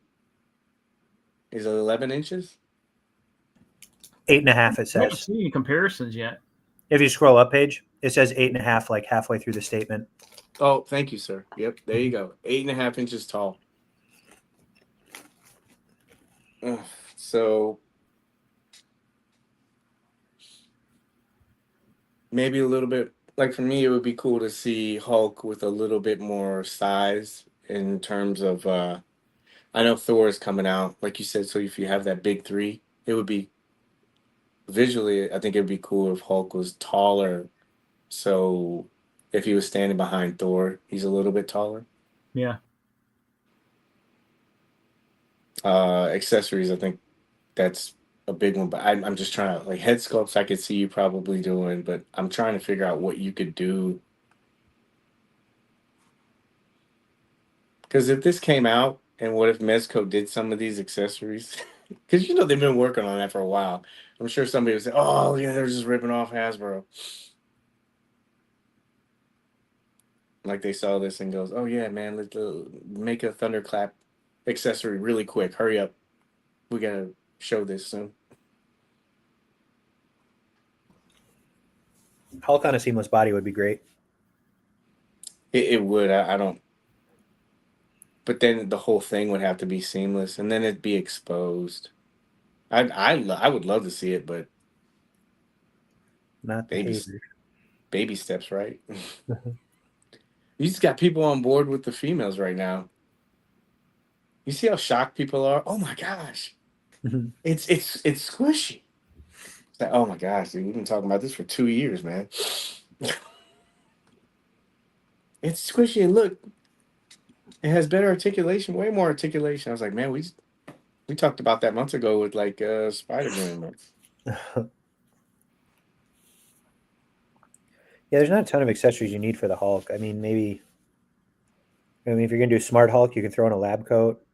Is it 11 inches? 8.5. It I haven't says. seen any comparisons yet. If you scroll up page, it says 8.5, like halfway through the statement. Oh, thank you, sir. Yep, there you go. 8.5 inches tall. Ugh, so maybe a little bit, like for me, it would be cool to see Hulk with a little bit more size in terms of I know Thor is coming out, like you said, so if you have that big three, it would be visually, I think it would be cool if Hulk was taller. So if he was standing behind Thor, he's a little bit taller. Yeah. Accessories, I think that's a big one, but I'm just trying to, like, head sculpts I could see you probably doing, but I'm trying to figure out what you could do. Because if this came out, and what if Mezco did some of these accessories? Because you know they've been working on that for a while. I'm sure somebody would say, "Oh yeah, they're just ripping off Hasbro." Like they saw this and goes, "Oh yeah, man, let's make a thunderclap accessory really quick. Hurry up, we gotta show this soon." Hulk on a seamless body would be great. It would. I don't. But then the whole thing would have to be seamless, and then it'd be exposed. I would love to see it, but Not the baby haters. baby steps, right? You just got people on board with the females right now. You see how shocked people are? Oh my gosh, it's squishy. It's like, oh my gosh, dude, we've been talking about this for 2 years, man. It's squishy, and look, it has better articulation, way more articulation. I was like, man, we talked about that months ago with like Spider-Man. Yeah, there's not a ton of accessories you need for the Hulk. I mean, maybe. I mean, if you're gonna do smart Hulk, you can throw in a lab coat,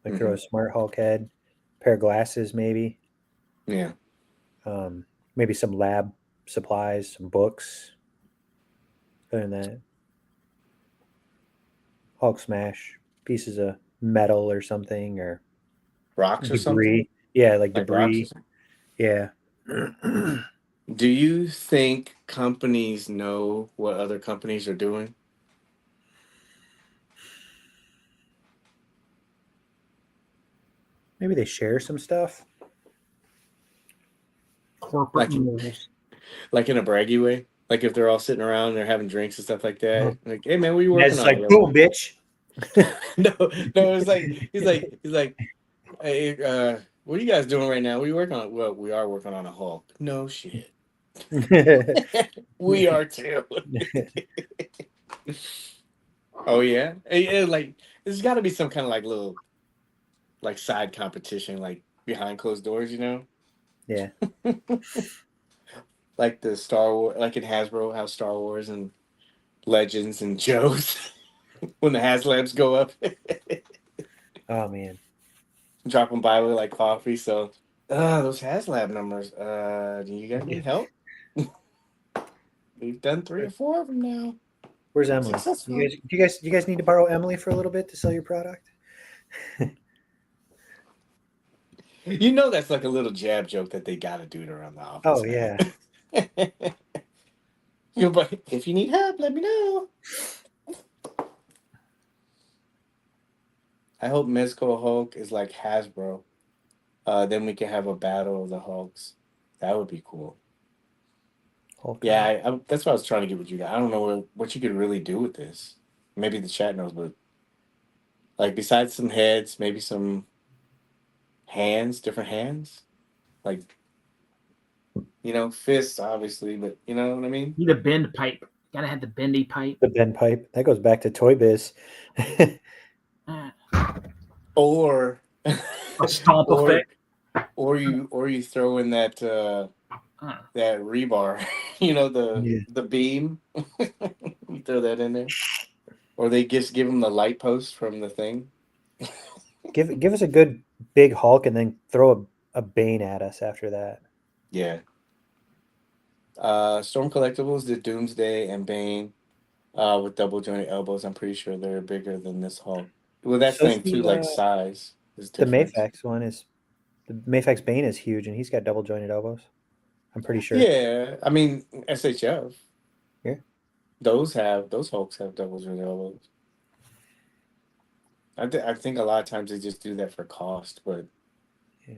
like throw a smart Hulk head, pair of glasses, maybe. Yeah. Maybe some lab supplies, some books. Other than that, Hulk smash, pieces of metal or something, or Rocks or something? debris. Yeah, like Like rocks or debris. something? Yeah. Do you think companies know what other companies are doing? Maybe they share some stuff. Corporate Like moves. like in a braggy way? Like if they're all sitting around and they're having drinks and stuff like that. Uh-huh. Like, hey man, what are you Ned's working on? like, boom, bitch. No, no, it's like he's like, hey, what are you guys doing right now? What are you working on? Well, we are working on a Hulk. No shit. We are too. Oh yeah? Like there's gotta be some kind of like little like side competition, like behind closed doors, you know? Yeah. Like the Star Wars, like in Hasbro, how Star Wars and Legends and Joe's when the HasLabs go up, Oh man. drop them by with like coffee. So, those HasLab numbers. Do you guys need help? We've done 3 or 4 of them now. Where's Emily? Successful. You guys need to borrow Emily for a little bit to sell your product? You know that's like a little jab joke that they gotta do it around the office. Oh man. yeah. You know, but if you need help, let me know. I hope Mezco Hulk is like Hasbro. Then we can have a battle of the Hulks. That would be cool. Hulk. Yeah, that's what I was trying to get with you guys. I don't know what you could really do with this. Maybe the chat knows, but like besides some heads, maybe some hands, different hands, like fists, obviously, but you know what I mean. Need a bend pipe. Gotta have the bendy pipe. The bend pipe. That goes back to Toy Biz. Or A stomp effect. or you throw in that that rebar, the beam. You throw that in there, or they just give them the light post from the thing. Give us a good big Hulk and then throw a Bane at us after that. Yeah. Storm Collectibles did Doomsday and Bane with double jointed elbows. I'm pretty sure they're bigger than this Hulk. Well, that's the So thing too. Like size is the different. Mayfax one is the Mayfax Bane is huge, and he's got double jointed elbows. I'm pretty sure. Yeah, I mean SHF. Yeah. Those Hulks have doubles with elbows. I think a lot of times they just do that for cost, but Yeah.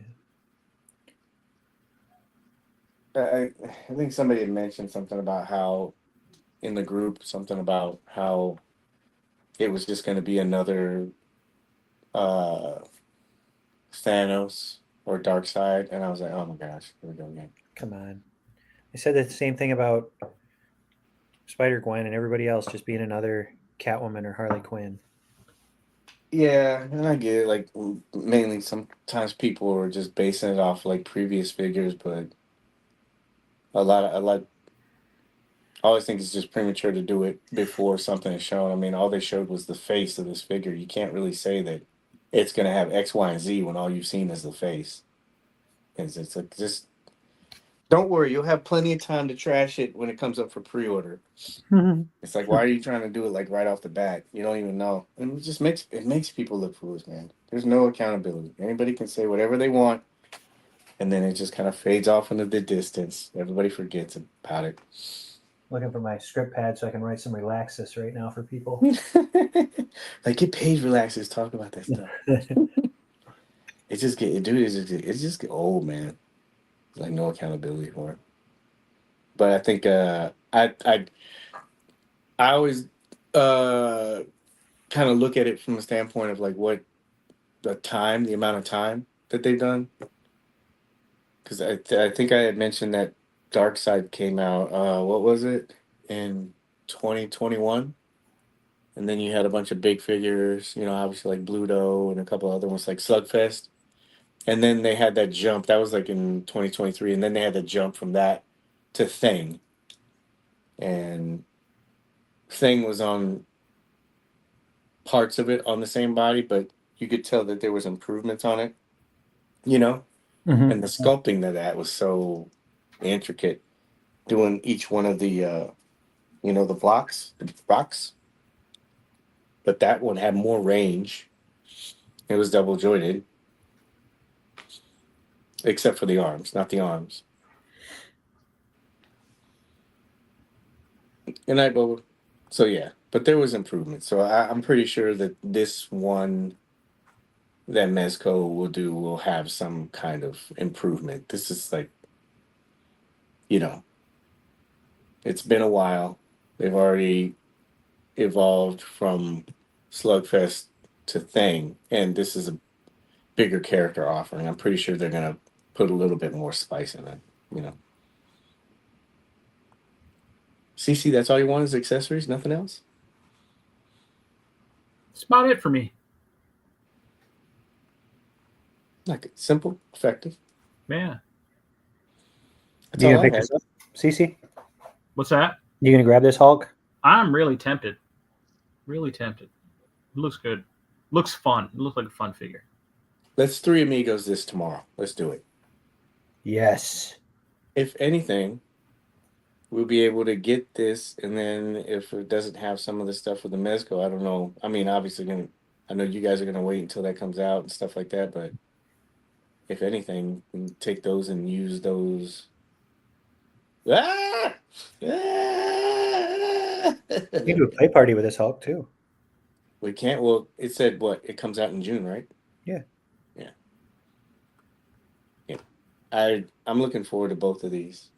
I think somebody had mentioned something about how in the group something about how it was just going to be another uh Thanos or Darkseid, and I was like, oh my gosh, here we go again. Come on. They said the same thing about Spider Gwen and everybody else just being another Catwoman or Harley Quinn. Yeah, and I get it. Like mainly sometimes people are just basing it off like previous figures, but a lot. I always think it's just premature to do it before something is shown. I mean, all they showed was the face of this figure. You can't really say that it's going to have X, Y, and Z when all you've seen is the face. It's like just don't worry, you'll have plenty of time to trash it when it comes up for pre-order. It's like, why are you trying to do it like right off the bat? You don't even know, and it makes people look foolish, man. There's no accountability. Anybody can say whatever they want, and then it just kind of fades off into the distance. Everybody forgets about it. Looking for my script pad so I can write some relaxes right now for people. Like get Paige relaxes, talk about that stuff. It just get old, man. Like no accountability for it. But I think I always kind of look at it from the standpoint of like what the amount of time that they've done. Because I think I had mentioned that Darkseid came out. What was it in 2021? And then you had a bunch of big figures, you know, obviously like Bluto and a couple other ones like Slugfest. And then they had that jump. That was like in 2023. And then they had the jump from that to Thing. And Thing was on parts of it on the same body, but you could tell that there was improvements on it, you know? Mm-hmm. And the sculpting of that was so intricate. Doing each one of the, the blocks. But that one had more range. It was double jointed. Except for the arms, not the arms. And so yeah, but there was improvement. So I'm pretty sure that this one that Mezco will have some kind of improvement. This is like, it's been a while. They've already evolved from Slugfest to Thing, and this is a bigger character offering. I'm pretty sure they're gonna put a little bit more spice in it. CC, that's all you want is accessories, nothing else? That's about it for me. Like simple, effective. Yeah. That's You all gonna I pick had. this up, Cece? What's that? You gonna grab this Hulk? I'm really tempted. Really tempted. It looks good. Looks fun. It looks like a fun figure. Let's Three Amigos this tomorrow. Let's do it. Yes. If anything, we'll be able to get this, and then if it doesn't have some of the stuff with the Mezco, I don't know. I mean, obviously, I know you guys are gonna wait until that comes out and stuff like that, but if anything, we can take those and use those. Ah! Ah! You can do a play party with this Hulk too. We can't. Well, it said what? It comes out in June, right? Yeah. Yeah. Yeah. I'm looking forward to both of these.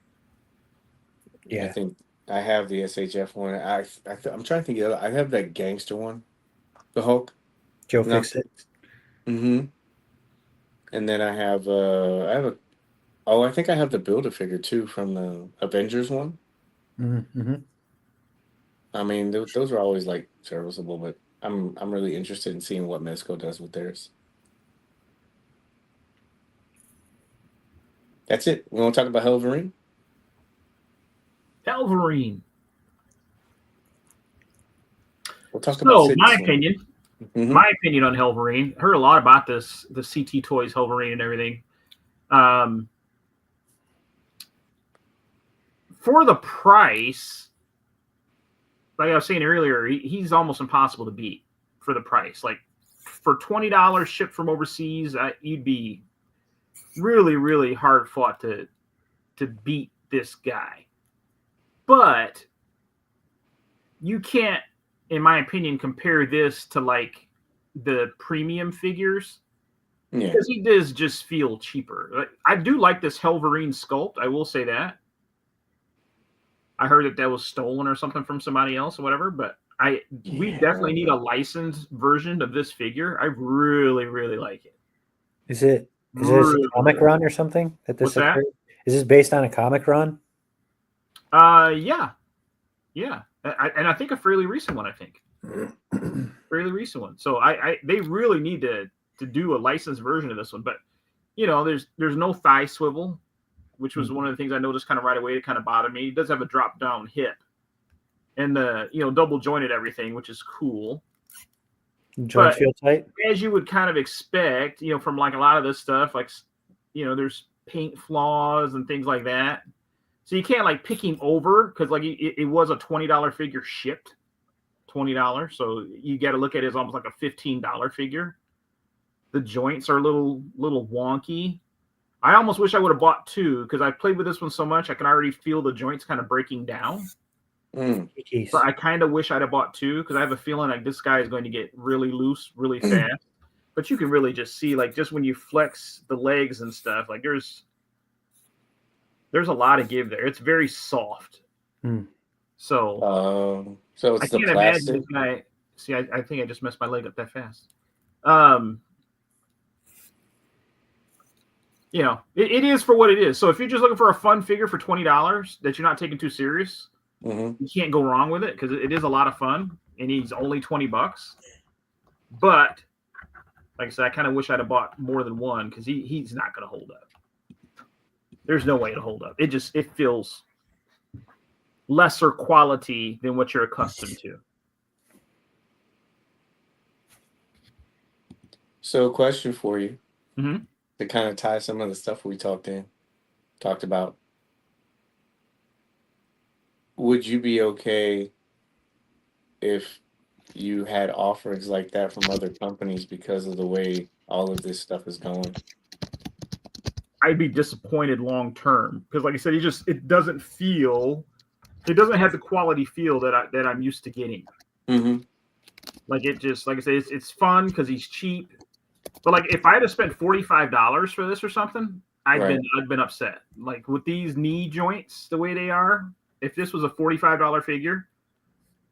Yeah. I think I have the SHF one. I'm trying to think of the other. I have that gangster one, the Hulk. Joe No. fixed it. Mm-hmm. And then I have I think I have the Build-A-Figure too from the Avengers one. Mm-hmm. I mean, those are always like serviceable, but I'm really interested in seeing what Mezco does with theirs. That's it. We want to talk about Hellverine? Hellverine. We'll talk about So, my Citizen. opinion. Mhm. My opinion on Hellverine. Heard a lot about this, the CT Toys Hellverine and everything. For the price, like I was saying earlier, he's almost impossible to beat for the price. Like for $20 shipped from overseas, you'd be really, really hard fought to beat this guy. But you can't, in my opinion, compare this to like the premium figures. Yeah. Because he does just feel cheaper. Like, I do like this Hellverine sculpt. I will say that. I heard that was stolen or something from somebody else or whatever, but we definitely need a licensed version of this figure. I really, really like it. Is it a comic run or something that this What's that? occurred? Is this based on a comic run? Yeah. And I think a fairly recent one. I think fairly recent one. So they really need to do a licensed version of this one. But you know, there's no thigh swivel, which was one of the things I noticed kind of right away. It kind of bothered me. It does have a drop down hip, and the double jointed everything, which is cool. Joints feel tight, as you would kind of expect, from like a lot of this stuff. Like, there's paint flaws and things like that. So you can't like pick him over because like it was a $20 figure shipped, $20. So you got to look at it as almost like a $15 figure. The joints are a little wonky. I almost wish I would have bought two because I played with this one so much I can already feel the joints kind of breaking down. So I kind of wish I'd have bought two because I have a feeling like this guy is going to get really loose really fast. But you can really just see like just when you flex the legs and stuff, like there's a lot of give there. It's very soft. So so it's I can't imagine this guy. See, I think I just messed my leg up that fast. It is for what it is. So if you're just looking for a fun figure for $20 that you're not taking too serious, you can't go wrong with it because it is a lot of fun and he's only $20. But like I said, I kind of wish I'd have bought more than one because he's not going to hold up. There's no way to hold up. It feels lesser quality than what you're accustomed to. So, a question for you to kind of tie some of the stuff we talked about. Would you be okay if you had offers like that from other companies because of the way all of this stuff is going? I'd be disappointed long term because, like I said, it doesn't have the quality feel that I'm used to getting. Like I said, it's fun because he's cheap. But like if I had to spend $45 for this or something, I'd been upset. Like with these knee joints the way they are, if this was a $45 figure,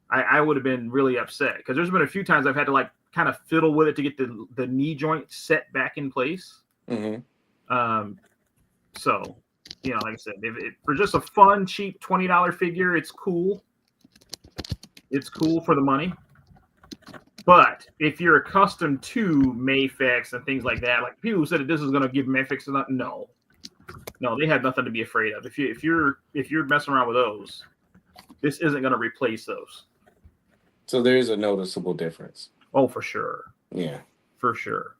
I would have been really upset because there's been a few times I've had to like kind of fiddle with it to get the knee joint set back in place. So like I said, for just a fun, cheap $20 figure, it's cool. It's cool for the money. But if you're accustomed to Mayfix and things like that, like people who said that this is going to give Mayfix no, they had nothing to be afraid of. If you're messing around with those, this isn't going to replace those. So there is a noticeable difference. Oh, for sure. Yeah, for sure.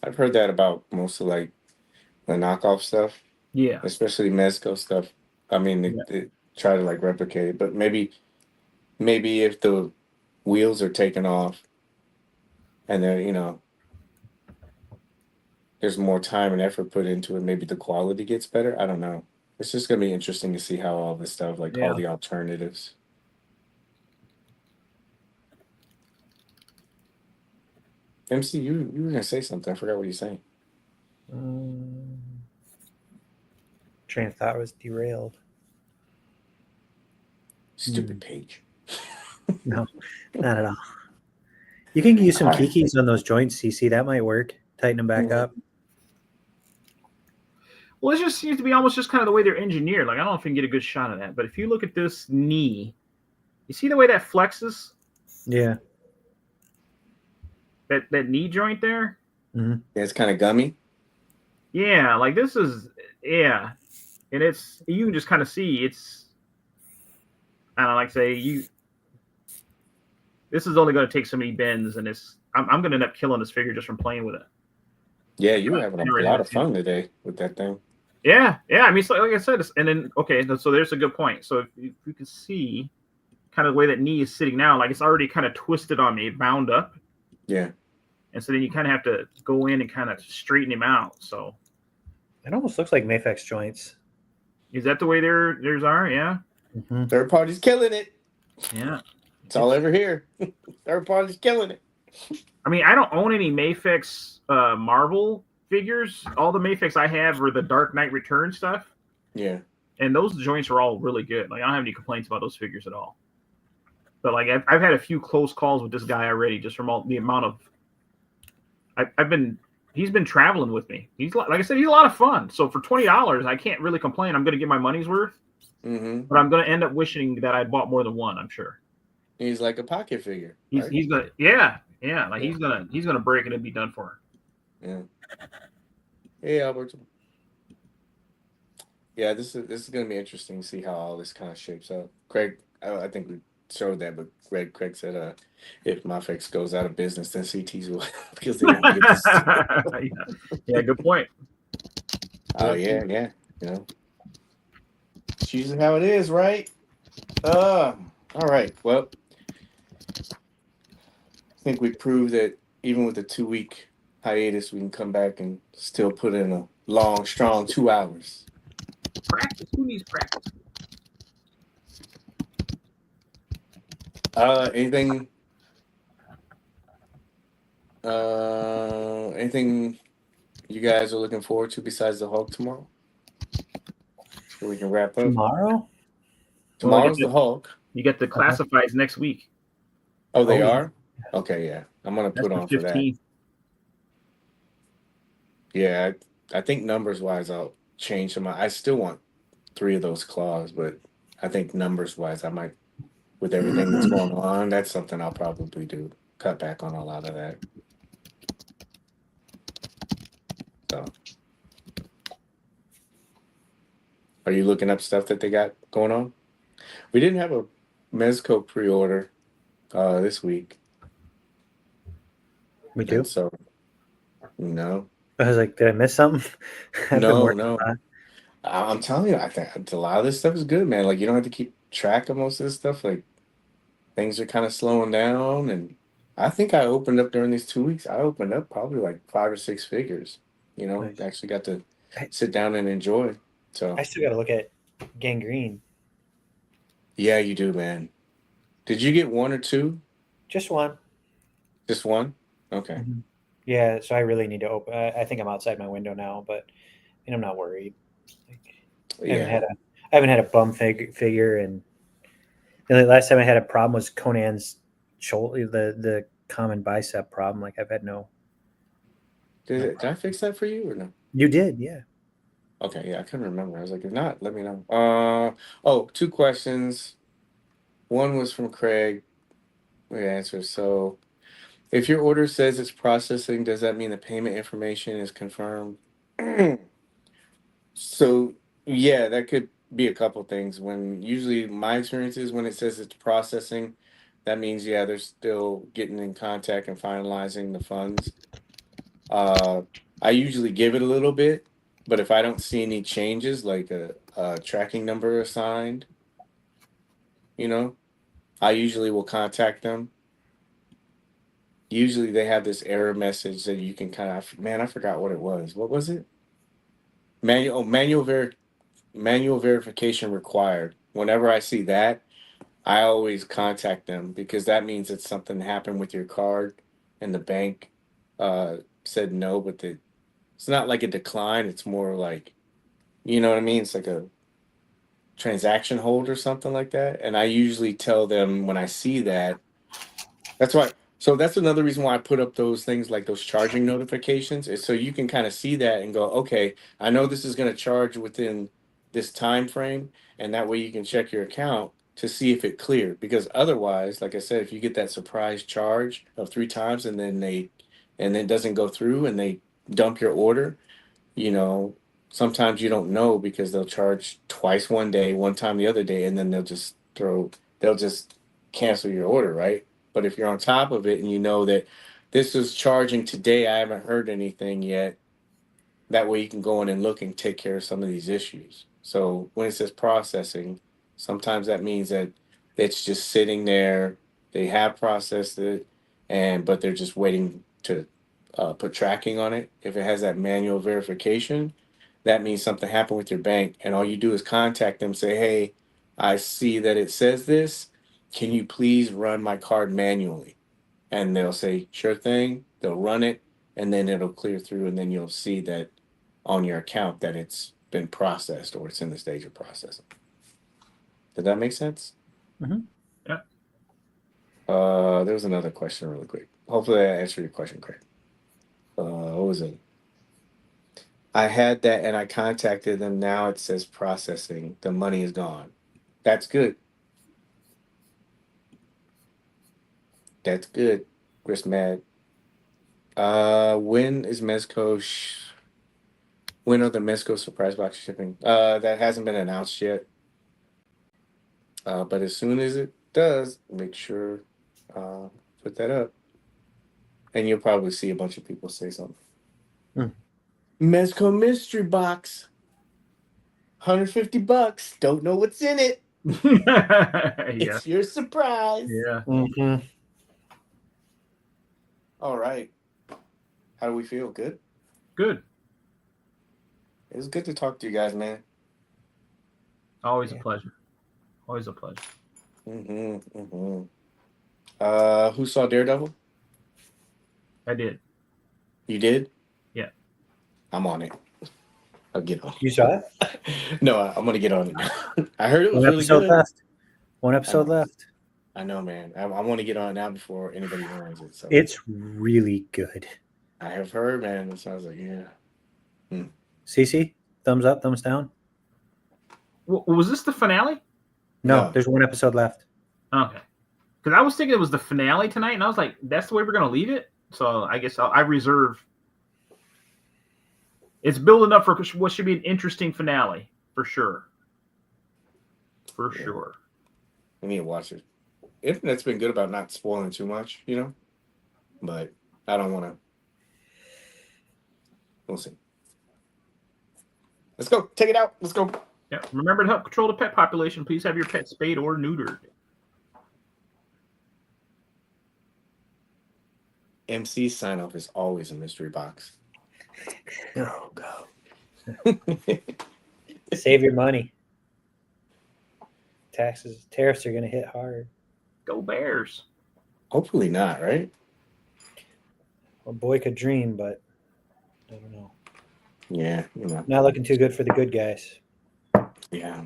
I've heard that about most of like the knockoff stuff. Yeah, especially Mezco stuff. I mean, they try to like replicate it, but maybe if the wheels are taken off and then there's more time and effort put into it, maybe the quality gets better. I don't know. It's just gonna be interesting to see how all this stuff, like all the alternatives. MC, you were gonna say something. I forgot what you're saying. Train of thought was derailed. Stupid Paige. No, not at all. You can use some kikis on those joints, CC. That might work. Tighten them back up. Well, it just seems to be almost just kind of the way they're engineered. Like, I don't know if you can get a good shot of that, but if you look at this knee, you see the way that flexes? Yeah. That knee joint there? Yeah, it's kind of gummy. Yeah, like this is, and you can just kind of see it's, I don't like say this is only going to take so many bends, and I'm going to end up killing this figure just from playing with it. Yeah, you were having a lot of fun today with that thing. Yeah. I mean, so like I said, and then so there's a good point. So if you can see kind of the way that knee is sitting now, like it's already kind of twisted on me, bound up. Yeah. and so then you kind of have to go in and kind of straighten him out. So It almost looks like Mafex joints. is that the way theirs are? Yeah, Mm-hmm. Third party's killing it. yeah. It's all ever here. Third party's killing it. I mean, I don't own any Mafex Marvel figures. All the Mafex I have are the Dark Knight Return stuff, Yeah. and those joints are all really good. Like I don't have any complaints about those figures at all. But like I've had a few close calls with this guy already, just from all the amount of he's been traveling with me. He's like I said, he's a lot of fun. So for $20, I can't really complain. I'm going to get my money's worth, but I'm going to end up wishing that I bought more than one. I'm sure. He's like a pocket figure. He's right? he's gonna like he's gonna break it and be done for. Yeah. Hey, Albert. Yeah, this is gonna be interesting to see how all this kind of shapes up. Craig, I think we showed that, but Craig said if Mafex goes out of business, then CTs will because they won't get this. Yeah, good point. Oh yeah. You know, it's usually how it is, right? All right. Well, I think we proved that even with a 2-week hiatus, we can come back and still put in a long, strong 2 hours. Practice. Who needs practice? Anything you guys are looking forward to besides the Hulk tomorrow? So we can wrap up. Tomorrow? Tomorrow's the Hulk. You get the classifieds next week. Oh, they Oh, are? Okay, yeah. I'm gonna put on for that. 15th. Yeah, I think numbers wise I'll change them. I still want 3 of those claws, but I think numbers wise I might, with everything that's going on, that's something I'll probably do. Cut back on a lot of that. So, are you looking up stuff that they got going on? We didn't have a Mezco pre-order this week. Me too. And so, no. I was like, did I miss something? I've been working No. on that. I'm telling you, I think a lot of this stuff is good, man. Like you don't have to keep track of most of this stuff. Like things are kind of slowing down, and I think I opened up during these 2 weeks. I opened up probably like 5 or 6 figures. You know, Nice. actually got to sit down and enjoy. So I still got to look at Gangrene. yeah, you do, man. Did you get 1 or 2? Just one. Just 1? Okay. Mm-hmm. Yeah, so I really need to open. I think I'm outside my window now, but I'm not worried. Like, I haven't had a bum figure, and the last time I had a problem was Conan's shoulder, the common bicep problem. Like I've had no. Did I fix that for you or no? You did, yeah. Okay, yeah, I couldn't remember. I was like, if not, let me know. 2 questions. One was from Craig. We answered. So, if your order says it's processing, does that mean the payment information is confirmed? So, yeah, that could be a couple things. When usually my experience is when it says it's processing, that means yeah, they're still getting in contact and finalizing the funds. I usually give it a little bit, but if I don't see any changes, like a tracking number assigned, I usually will contact them. Usually they have this error message that you can kind of, man, I forgot what it was. What was it? Manual verification required. Whenever I see that, I always contact them because that means that something happened with your card and the bank said no, but it's not like a decline. It's more like, you know what I mean? It's like a transaction hold or something like that. And I usually tell them when I see that. That's why. So that's another reason why I put up those things like those charging notifications is so you can kind of see that and go, okay, I know this is going to charge within this time frame, and that way you can check your account to see if it cleared. Because otherwise, like I said, if you get that surprise charge of 3 times and then it doesn't go through and they dump your order, sometimes you don't know because they'll charge twice one day, one time the other day, and then they'll just cancel your order, right? But if you're on top of it and you know that this is charging today, I haven't heard anything yet, that way you can go in and look and take care of some of these issues. So when it says processing, sometimes that means that it's just sitting there. They have processed it, but they're just waiting to put tracking on it. If it has that manual verification, that means something happened with your bank, and all you do is contact them, say, "Hey, I see that it says this. Can you please run my card manually?" And they'll say, "Sure thing." They'll run it, and then it'll clear through, and then you'll see that on your account that it's been processed or it's in the stage of processing. Did that make sense? Mhm. Yeah. There was another question really quick. Hopefully I answered your question correct. What was it? I had that and I contacted them. Now it says processing. The money is gone. That's good. That's good. Chris Mad. When is Mezco? When are the Mezco surprise box shipping? That hasn't been announced yet. But as soon as it does, make sure put that up, and you'll probably see a bunch of people say something. Mezco mystery box, $150. Don't know what's in it. Yeah. It's your surprise. Yeah. Mhm. All right. How do we feel? Good. Good. It was good to talk to you guys, man. Always Yeah. a pleasure. Always a pleasure. Who saw Daredevil? I did. You did? Yeah. I'm on it. I'll get on. You saw it? No, I'm gonna get on it now. I heard it was One really episode good. left. One episode know. left. I know, man. I want to get on it now before anybody ruins it. So It's really good. I have heard, man. It sounds like CC, thumbs up, thumbs down. Was this the finale? No, No. there's one episode left. Okay. Because I was thinking it was the finale tonight, and I was like, that's the way we're going to leave it? So I guess I reserve. It's building up for what should be an interesting finale, for sure. For Yeah. sure. We need to watch it. Internet's been good about not spoiling too much, but I don't want to. We'll see. Let's go. Take it out. Let's go. Yeah. Remember to help control the pet population. Please have your pet spayed or neutered. MC sign off is always a mystery box. Oh, God. Save your money. Tariffs are going to hit hard. Go Bears. Hopefully not, right? A boy could dream, but I don't know. Yeah, Not looking too good for the good guys. Yeah.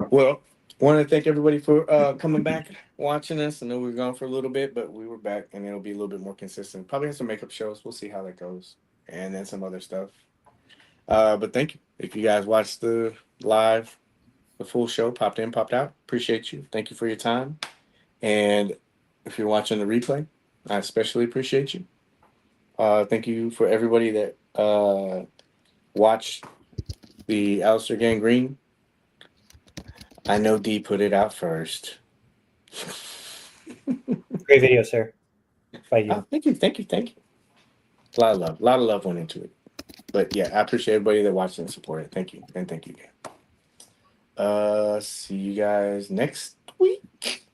Well, want to thank everybody for coming back, watching us. I know we were gone for a little bit, but we were back, and it'll be a little bit more consistent. Probably have some makeup shows. We'll see how that goes, and then some other stuff. But thank you. If you guys watched the full show, popped in, popped out, appreciate you. Thank you for your time. And if you're watching the replay, I especially appreciate you. Thank you for everybody that watched the Alistair Gangrene. I know D put it out first. Great video, sir. By you. Oh, thank you. A lot of love went into it. But yeah, I appreciate everybody that watched and supported. Thank you. And thank you again. See you guys next week.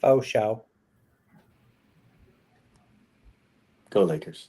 Oh, show. Go Lakers.